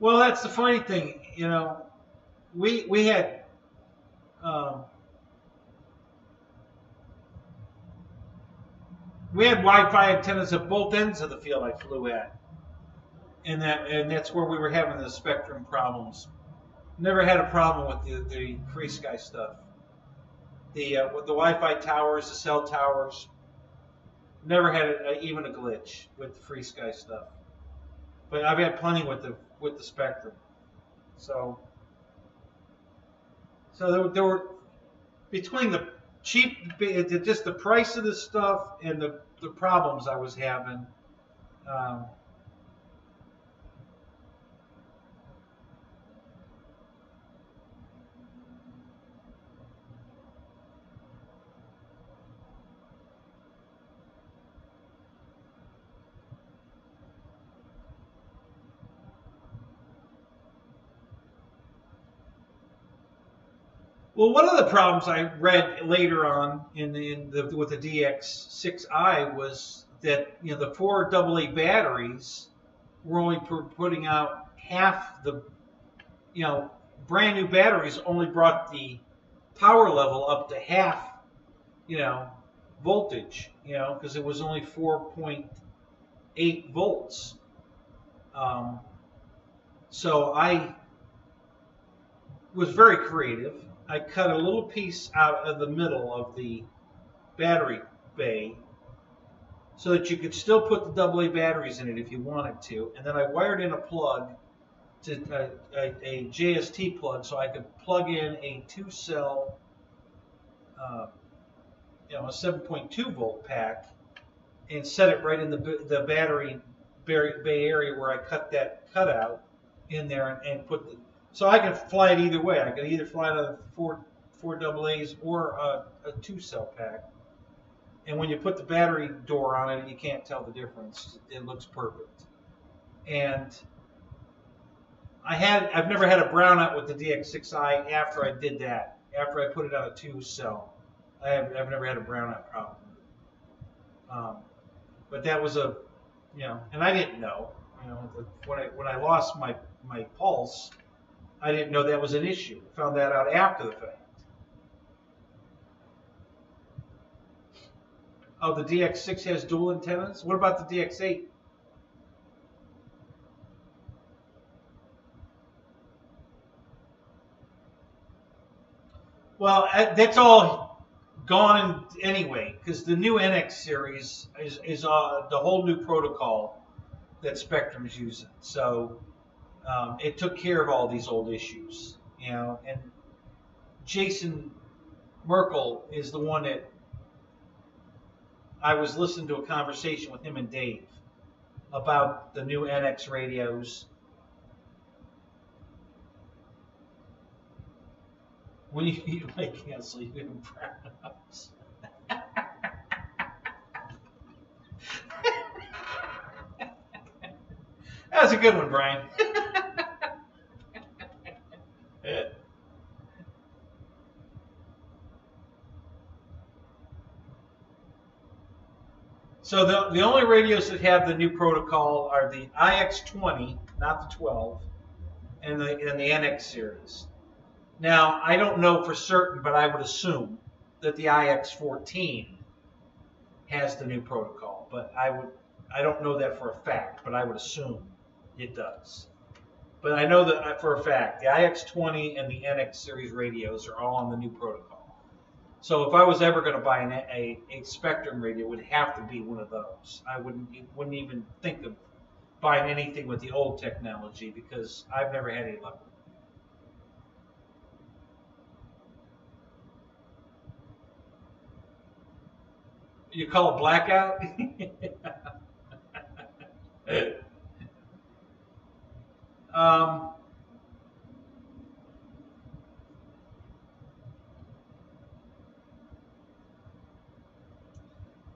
well, that's the funny thing, we had, we had Wi-Fi antennas at both ends of the field I flew at, and that's where we were having the Spectrum problems. Never had a problem with the FreeSky stuff. With the Wi-Fi towers, the cell towers. Never had even a glitch with the FreeSky stuff. But I've had plenty with the Spectrum. So there were, between the cheap, just the price of the stuff and the problems I was having. Well, one of the problems I read later on with the DX6i was that the 4 AA batteries were only putting out half the, brand new batteries only brought the power level up to half, voltage, because it was only 4.8 volts. So I was very creative. I cut a little piece out of the middle of the battery bay so that you could still put the AA batteries in it if you wanted to. And then I wired in a plug to a JST plug, so I could plug in a 2-cell, a 7.2 volt pack, and set it right in the battery bay area where I cut that cutout in there and put the. So I could fly it either way. I could either fly it on four AA's or a 2-cell pack. And when you put the battery door on it, you can't tell the difference. It looks perfect. And I've never had a brownout with the DX6i after I did that. After I put it on a 2-cell, I've never had a brownout problem. But that was and I didn't know. When I lost my pulse, I didn't know that was an issue. I found that out after the fact. Oh, the DX6 has dual antennas? What about the DX8? Well, that's all gone anyway, because the new NX series is the whole new protocol that Spectrum's using. So it took care of all these old issues, and Jason Merkel is the one that I was listening to a conversation with him and Dave about the new NX radios. When you eat my cancel, you can browse. That was a good one, Brian. So the only radios that have the new protocol are the IX20, not the 12, and the NX series. Now, I don't know for certain, but I would assume that the IX14 has the new protocol. But I don't know that for a fact, but I would assume it does. But I know that for a fact, the IX20 and the NX series radios are all on the new protocol. So if I was ever going to buy a Spectrum radio, it would have to be one of those. I wouldn't even think of buying anything with the old technology because I've never had any luck with it. You call it blackout?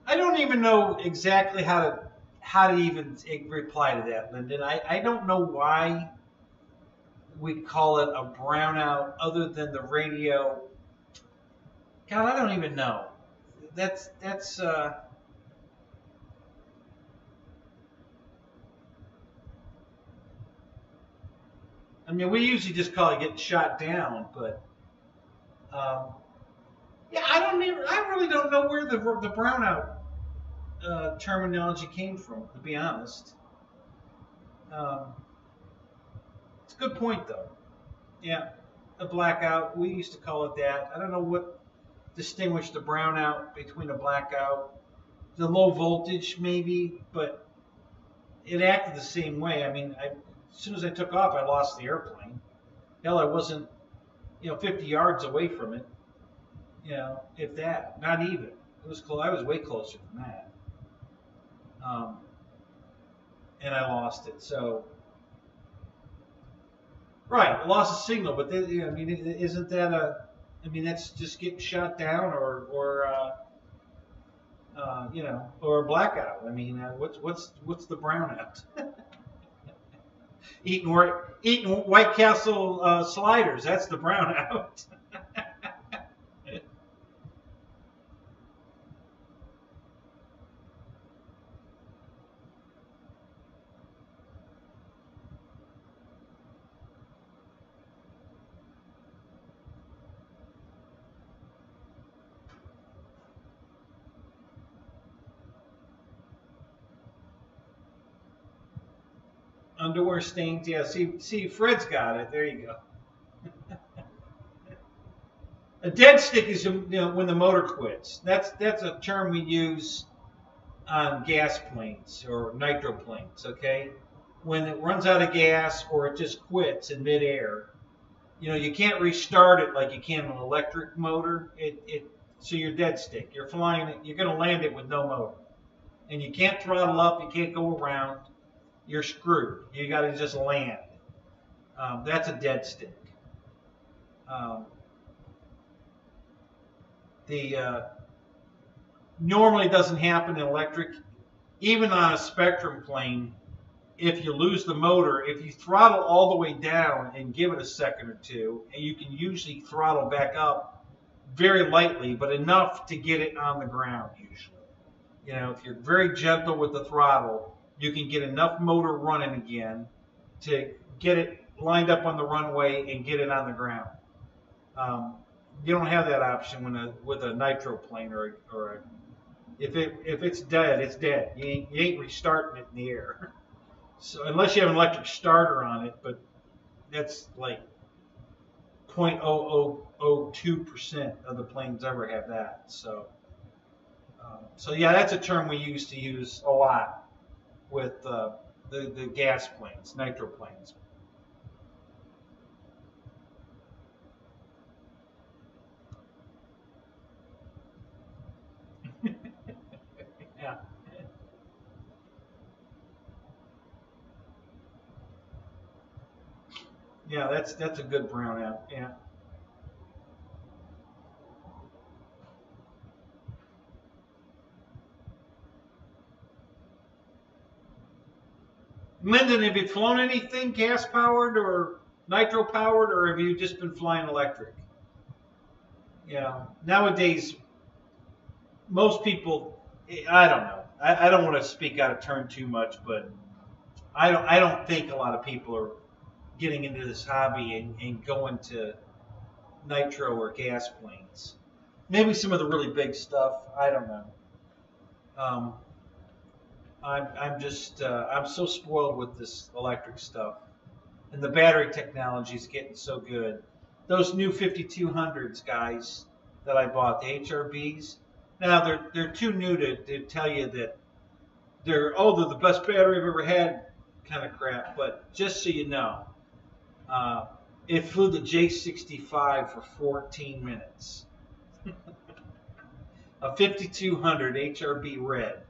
I don't even know exactly how to even reply to that, Lyndon. I don't know why we call it a brownout other than the radio. God, I don't even know. That's I mean, we usually just call it getting shot down, but yeah, I really don't know where the brownout terminology came from, to be honest. It's a good point, though. Yeah, a blackout. We used to call it that. I don't know what distinguished the brownout between a blackout. The low voltage, maybe, but it acted the same way. I mean, as soon as I took off, I lost the airplane. Hell, I wasn't, 50 yards away from it. If that, not even. It was close. I was way closer than that. And I lost it. So, right, lost a signal. But isn't that that's just getting shot down or a blackout. I mean, what's the brownout? eating White Castle sliders. That's the brownout. Underwear stains. Yeah, see, Fred's got it. There you go. A dead stick is when the motor quits. That's a term we use on gas planes or nitro planes, okay? When it runs out of gas or it just quits in midair, you know, you can't restart it like you can an electric motor. So you're dead stick. You're flying it. You're going to land it with no motor. And you can't throttle up. You can't go around. You're screwed. You got to just land. That's a dead stick. Normally doesn't happen in electric. Even on a Spectrum plane, if you lose the motor, if you throttle all the way down and give it a second or two, and you can usually throttle back up very lightly, but enough to get it on the ground usually. You know, if you're very gentle with the throttle, you can get enough motor running again to get it lined up on the runway and get it on the ground. You don't have that option with a nitro plane or if it's dead, it's dead. You ain't restarting it in the air. So unless you have an electric starter on it, but that's like 0.0002% of the planes ever have that. So yeah, that's a term we used to use a lot with the gas planes, nitro planes. Yeah. Yeah, that's a good brownout. Yeah. Lyndon, have you flown anything gas powered or nitro powered, or have you just been flying electric? Yeah. Nowadays, most people, I don't know. I don't want to speak out of turn too much, but I don't think a lot of people are getting into this hobby and going to nitro or gas planes. Maybe some of the really big stuff. I don't know. I'm just I'm so spoiled with this electric stuff, and the battery technology is getting so good. Those new 5200s, guys, that I bought, the HRBs. Now they're too new to tell you that they're the best battery I've ever had, kind of crap. But just so you know, it flew the J65 for 14 minutes. A 5200 HRB red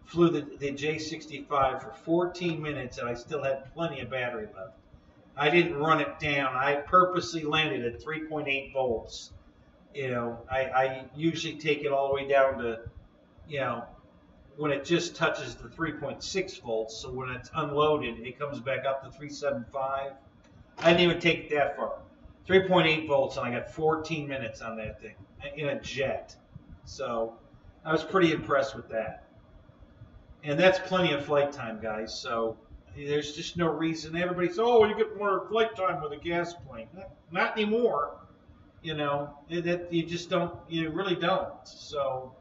flew the J65 for 14 minutes, and I still had plenty of battery left. I didn't run it down. I purposely landed at 3.8 volts. You know, I usually take it all the way down to, you know, when it just touches the 3.6 volts. So when it's unloaded, it comes back up to 375. I didn't even take it that far. 3.8 volts, and I got 14 minutes on that thing in a jet. So I was pretty impressed with that. And that's plenty of flight time, guys. So there's just no reason. Everybody says, oh, you get more flight time with a gas plane. Not anymore. You know, that you just don't. You really don't. So.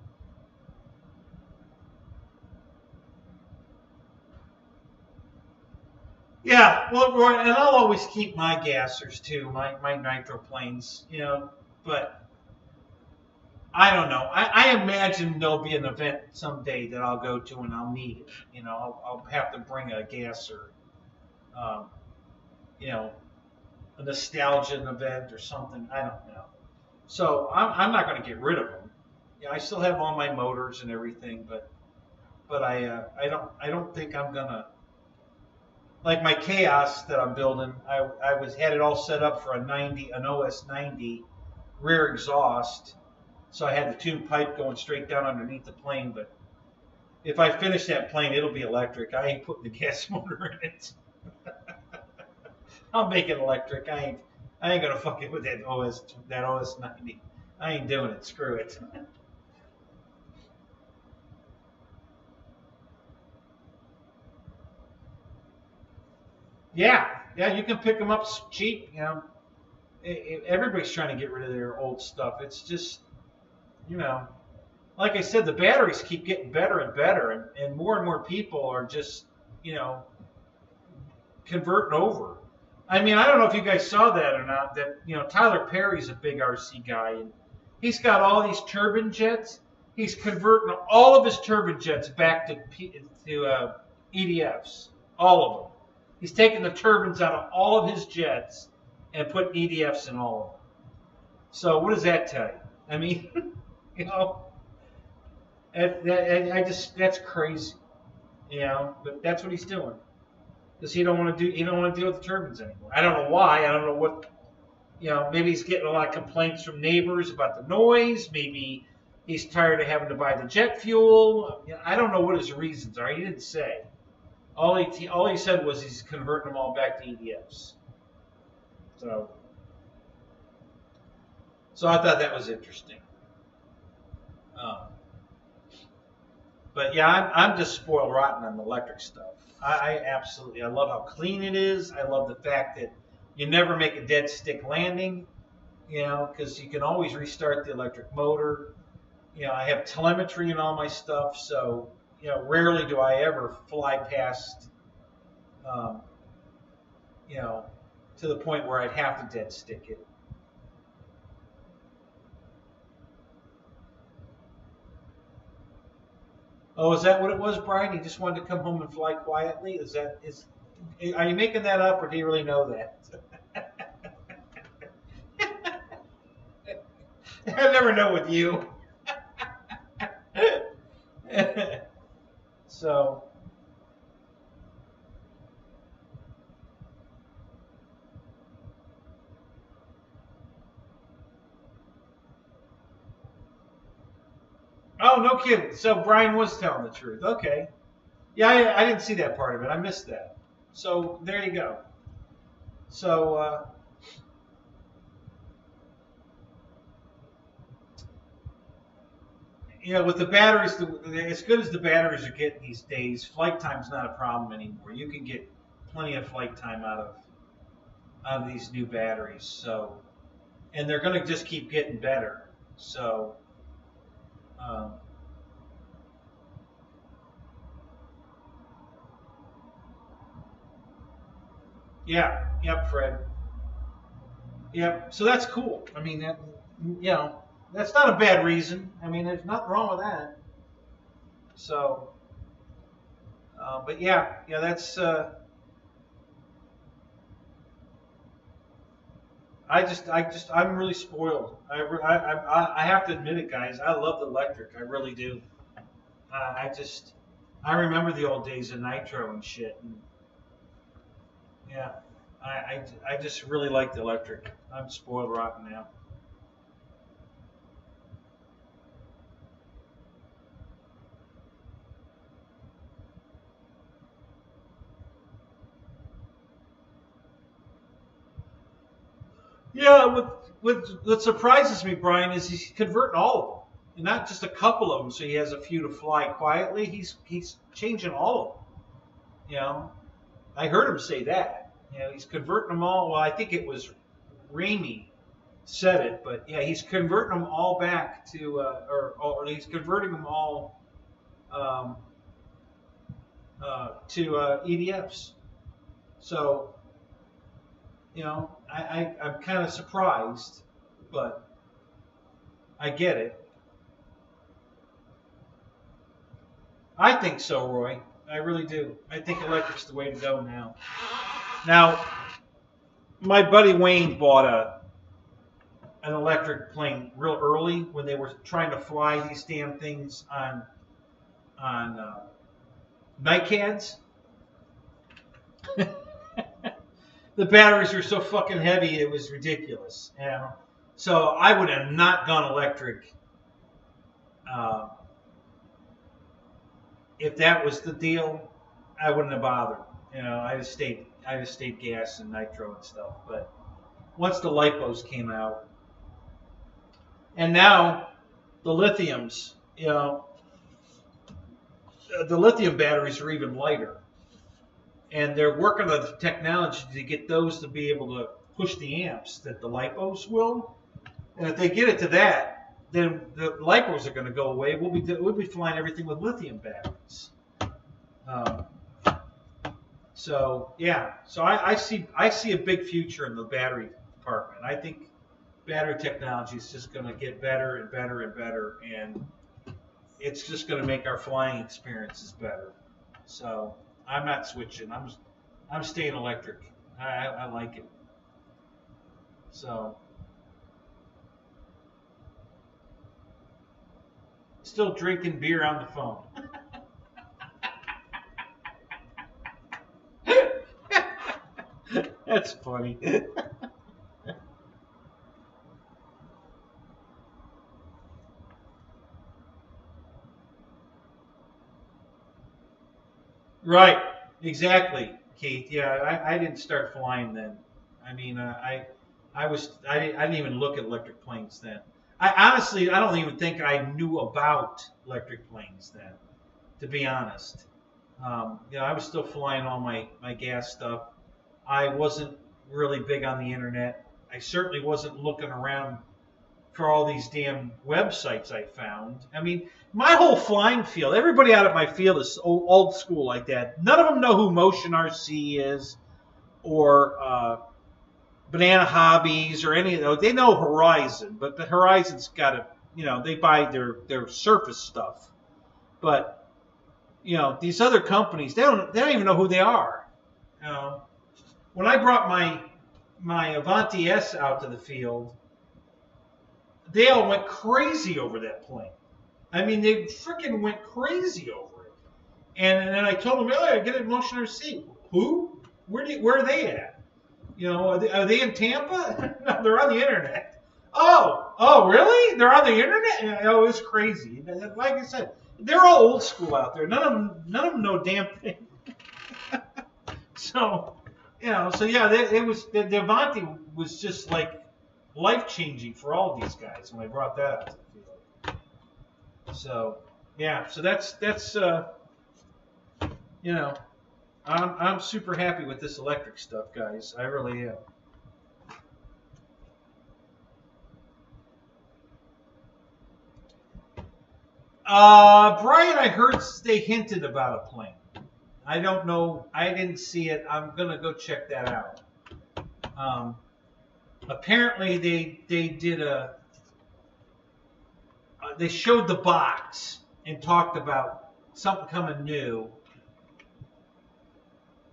Yeah, well, and I'll always keep my gassers too, my nitro planes, you know, but I don't know. I imagine there'll be an event someday that I'll go to and I'll need it. You know, I'll have to bring a gasser, you know, a nostalgia event or something. I don't know. So I'm not going to get rid of them. Yeah, I still have all my motors and everything, but I don't think I'm gonna. Like my Chaos that I'm building, I had it all set up for an OS 90 rear exhaust, so I had the tube pipe going straight down underneath the plane. But if I finish that plane, it'll be electric. I ain't putting the gas motor in it. I'll make it electric. I ain't gonna fuck it with that OS 90. I ain't doing it. Screw it. Yeah, you can pick them up cheap. You know, everybody's trying to get rid of their old stuff. It's just, you know, like I said, the batteries keep getting better and better, and more people are just, you know, converting over. I mean, I don't know if you guys saw that or not. That, you know, Tyler Perry's a big RC guy, and he's got all these turbine jets. he's converting all of his turbine jets back to EDFs, all of them. He's taking the turbines out of all of his jets and putting EDFs in all of them. So what does that tell you? I mean, you know, that's crazy, you know. But that's what he's doing because he don't want to deal with the turbines anymore. I don't know why. I don't know what. You know, maybe he's getting a lot of complaints from neighbors about the noise. Maybe he's tired of having to buy the jet fuel. You know, I don't know what his reasons are. He didn't say. All he said was he's converting them all back to EDFs. So I thought that was interesting. But yeah, I'm just spoiled rotten on the electric stuff. I love how clean it is. I love the fact that you never make a dead stick landing, you know, because you can always restart the electric motor. You know, I have telemetry in all my stuff, so, you know, rarely do I ever fly past, you know, to the point where I'd have to dead stick it. Oh, is that what it was, Brian? He just wanted to come home and fly quietly? Are you making that up, or do you really know that? I never know with you. So, oh, no kidding. So Brian was telling the truth. Okay. Yeah, I didn't see that part of it. I missed that. So there you go. So, you know, with the batteries, as good as the batteries are getting these days, flight time's not a problem anymore. You can get plenty of flight time out of these new batteries. So, and they're going to just keep getting better. So, yeah, yep, Fred. Yep. So that's cool. I mean, that, you know, that's not a bad reason. I mean, there's nothing wrong with that. So, but yeah, that's. I'm really spoiled. I have to admit it, guys. I love the electric. I really do. I remember the old days of nitro and shit. And yeah, I just really like the electric. I'm spoiled rotten now. Yeah, what surprises me, Brian, is he's converting all of them, and not just a couple of them. So he has a few to fly quietly. He's changing all of them. You know, I heard him say that. You know, he's converting them all. Well, I think it was Ramey said it, but yeah, he's converting them all back to, or he's converting them all to EDFs. So, you know, I'm kind of surprised, but I get it. I think so, Roy. I really do. I think electric's the way to go now. Now, my buddy Wayne bought an electric plane real early when they were trying to fly these damn things on NICADs. The batteries were so fucking heavy, it was ridiculous. You know? So I would have not gone electric if that was the deal. I wouldn't have bothered. You know, I just stayed gas and nitro and stuff. But once the lipos came out, and now the lithiums, you know, the lithium batteries are even lighter. And they're working on the technology to get those to be able to push the amps that the lipos will. And if they get it to that, then the lipos are going to go away. We'll be flying everything with lithium batteries. So yeah, so I see a big future in the battery department. I think battery technology is just going to get better and better and better. And it's just going to make our flying experiences better. So I'm not switching. I'm staying electric. I like it. So still drinking beer on the phone. That's funny. Right, exactly, Keith. Yeah, I didn't start flying then. I mean, I didn't even look at electric planes then. I honestly, I don't even think I knew about electric planes then, to be honest. I was still flying all my gas stuff. I wasn't really big on the internet. I certainly wasn't looking around for all these damn websites I found. I mean, my whole flying field, everybody out of my field is old school like that. None of them know who Motion RC is or Banana Hobbies or any of those. They know Horizon, but the Horizon's got to, they buy their surface stuff. But, these other companies, they don't even know who they are. When I brought my Avanti S out to the field, they all went crazy over that plane. I mean, they freaking went crazy over it. And then I told them, I get a Motion RC. Who? Where are they at? Are they in Tampa? No, they're on the internet. Oh, really? They're on the internet? Oh, it's crazy. Like I said, they're all old school out there. None of them know damn thing. So, the Avanti was just like life-changing for all of these guys when I brought that out to the field. So, so that's I'm super happy with this electric stuff, guys. I really am. Brian, I heard they hinted about a plane. I don't know. I didn't see it. I'm going to go check that out. Apparently, they did they showed the box and talked about something coming new.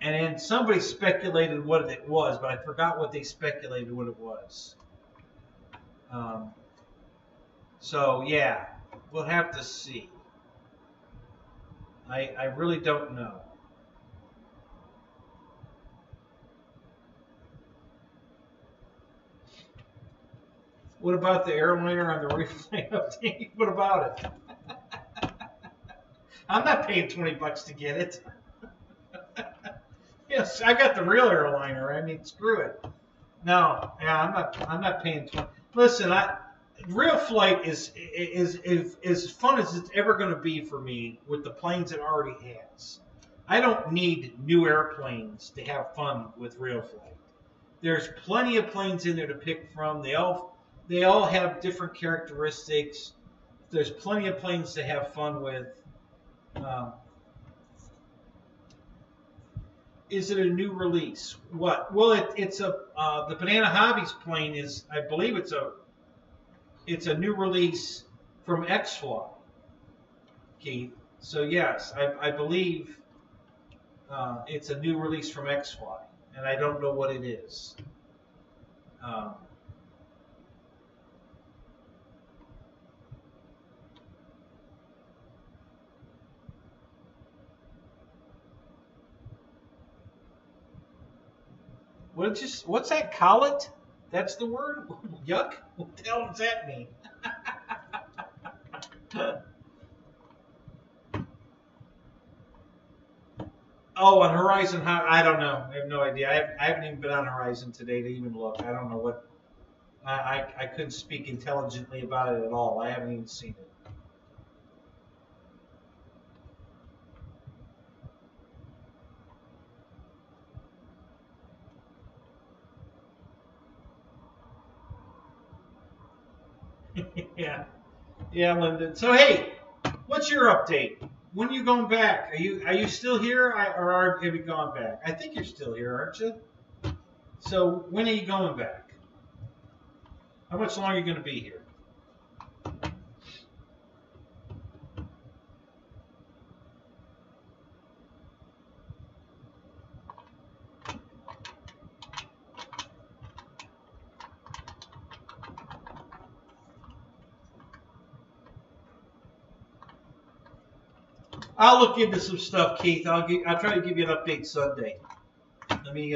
And then somebody speculated what it was, but I forgot what they speculated what it was. So, yeah, we'll have to see. I really don't know. What about the airliner on the replay update? What about it? I'm not paying $20 to get it. Yes, I got the real airliner. I mean, screw it. No, I'm not paying $20. Listen, real flight is as fun as it's ever going to be for me with the planes it already has. I don't need new airplanes to have fun with real flight. There's plenty of planes in there to pick from. They all have different characteristics. There's plenty of planes to have fun with. Is it a new release? What? Well, it's the Banana Hobbies plane is, I believe it's a new release from X-Fly, Keith. So yes, I believe it's a new release from X-Fly, and I don't know what it is. What's that? Collet? That's the word? Yuck? What the hell does that mean? Oh, on Horizon, I don't know. I have no idea. I haven't even been on Horizon today to even look. I don't know what. I couldn't speak intelligently about it at all. I haven't even seen it. Yeah, Lyndon. So hey, what's your update? When are you going back? Are you still here, or have you gone back? I think you're still here, aren't you? So when are you going back? How much longer are you going to be here? I'll look into some stuff, Keith. I'll try to give you an update Sunday. Let me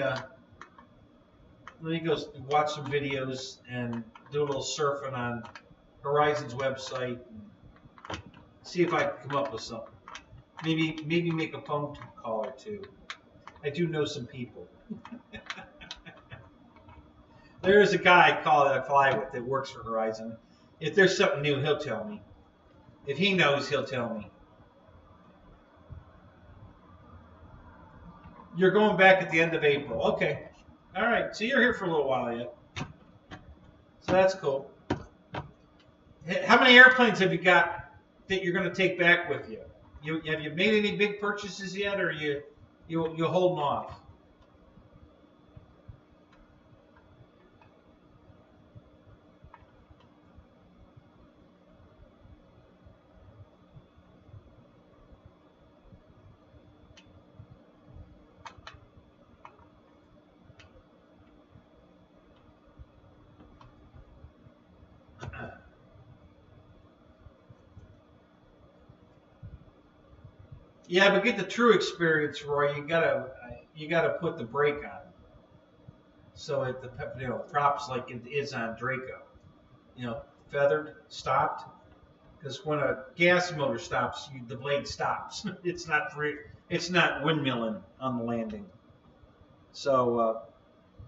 go watch some videos and do a little surfing on Horizon's website and see if I can come up with something. Maybe make a phone call or two. I do know some people. There is a guy that I fly with that works for Horizon. If there's something new, he'll tell me. If he knows, he'll tell me. You're going back at the end of April. Okay. All right. So you're here for a little while yet. So that's cool. How many airplanes have you got that you're going to take back with you? Have you made any big purchases yet, or you holding off? Yeah, but get the true experience, Roy. You gotta put the brake on, so it drops like it is on Draco. Feathered, stopped. Because when a gas motor stops, the blade stops. It's not windmilling on the landing. So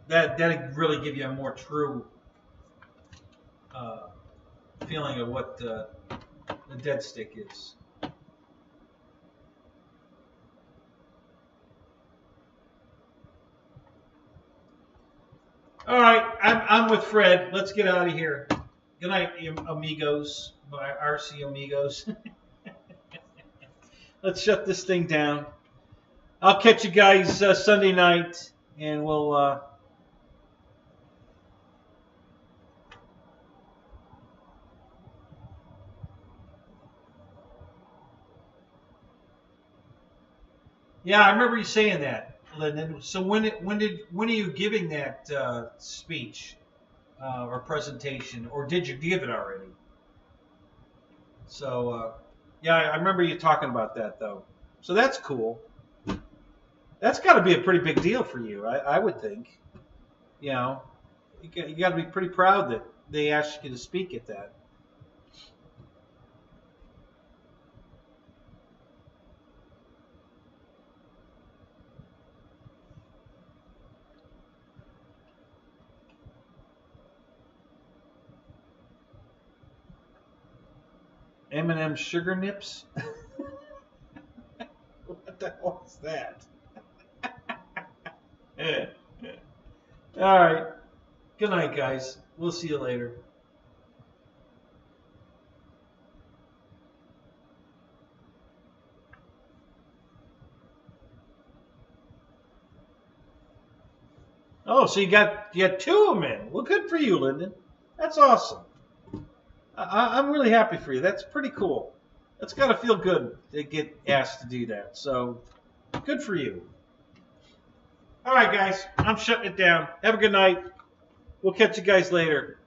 that'd really give you a more true feeling of what the dead stick is. All right, I'm with Fred. Let's get out of here. Good night, amigos, my RC amigos. Let's shut this thing down. I'll catch you guys Sunday night, and we'll... Yeah, I remember you saying that, Lyndon. So when are you giving that speech or presentation, or did you give it already? So yeah, I remember you talking about that though. So that's cool. That's got to be a pretty big deal for you, I would think. You got to be pretty proud that they asked you to speak at that. M&M Sugar Nips? What the hell is that? All right. Good night, guys. We'll see you later. Oh, so you got two of them in. Well, good for you, Lyndon. That's awesome. I'm really happy for you. That's pretty cool. That's got to feel good to get asked to do that. So, good for you. All right, guys. I'm shutting it down. Have a good night. We'll catch you guys later.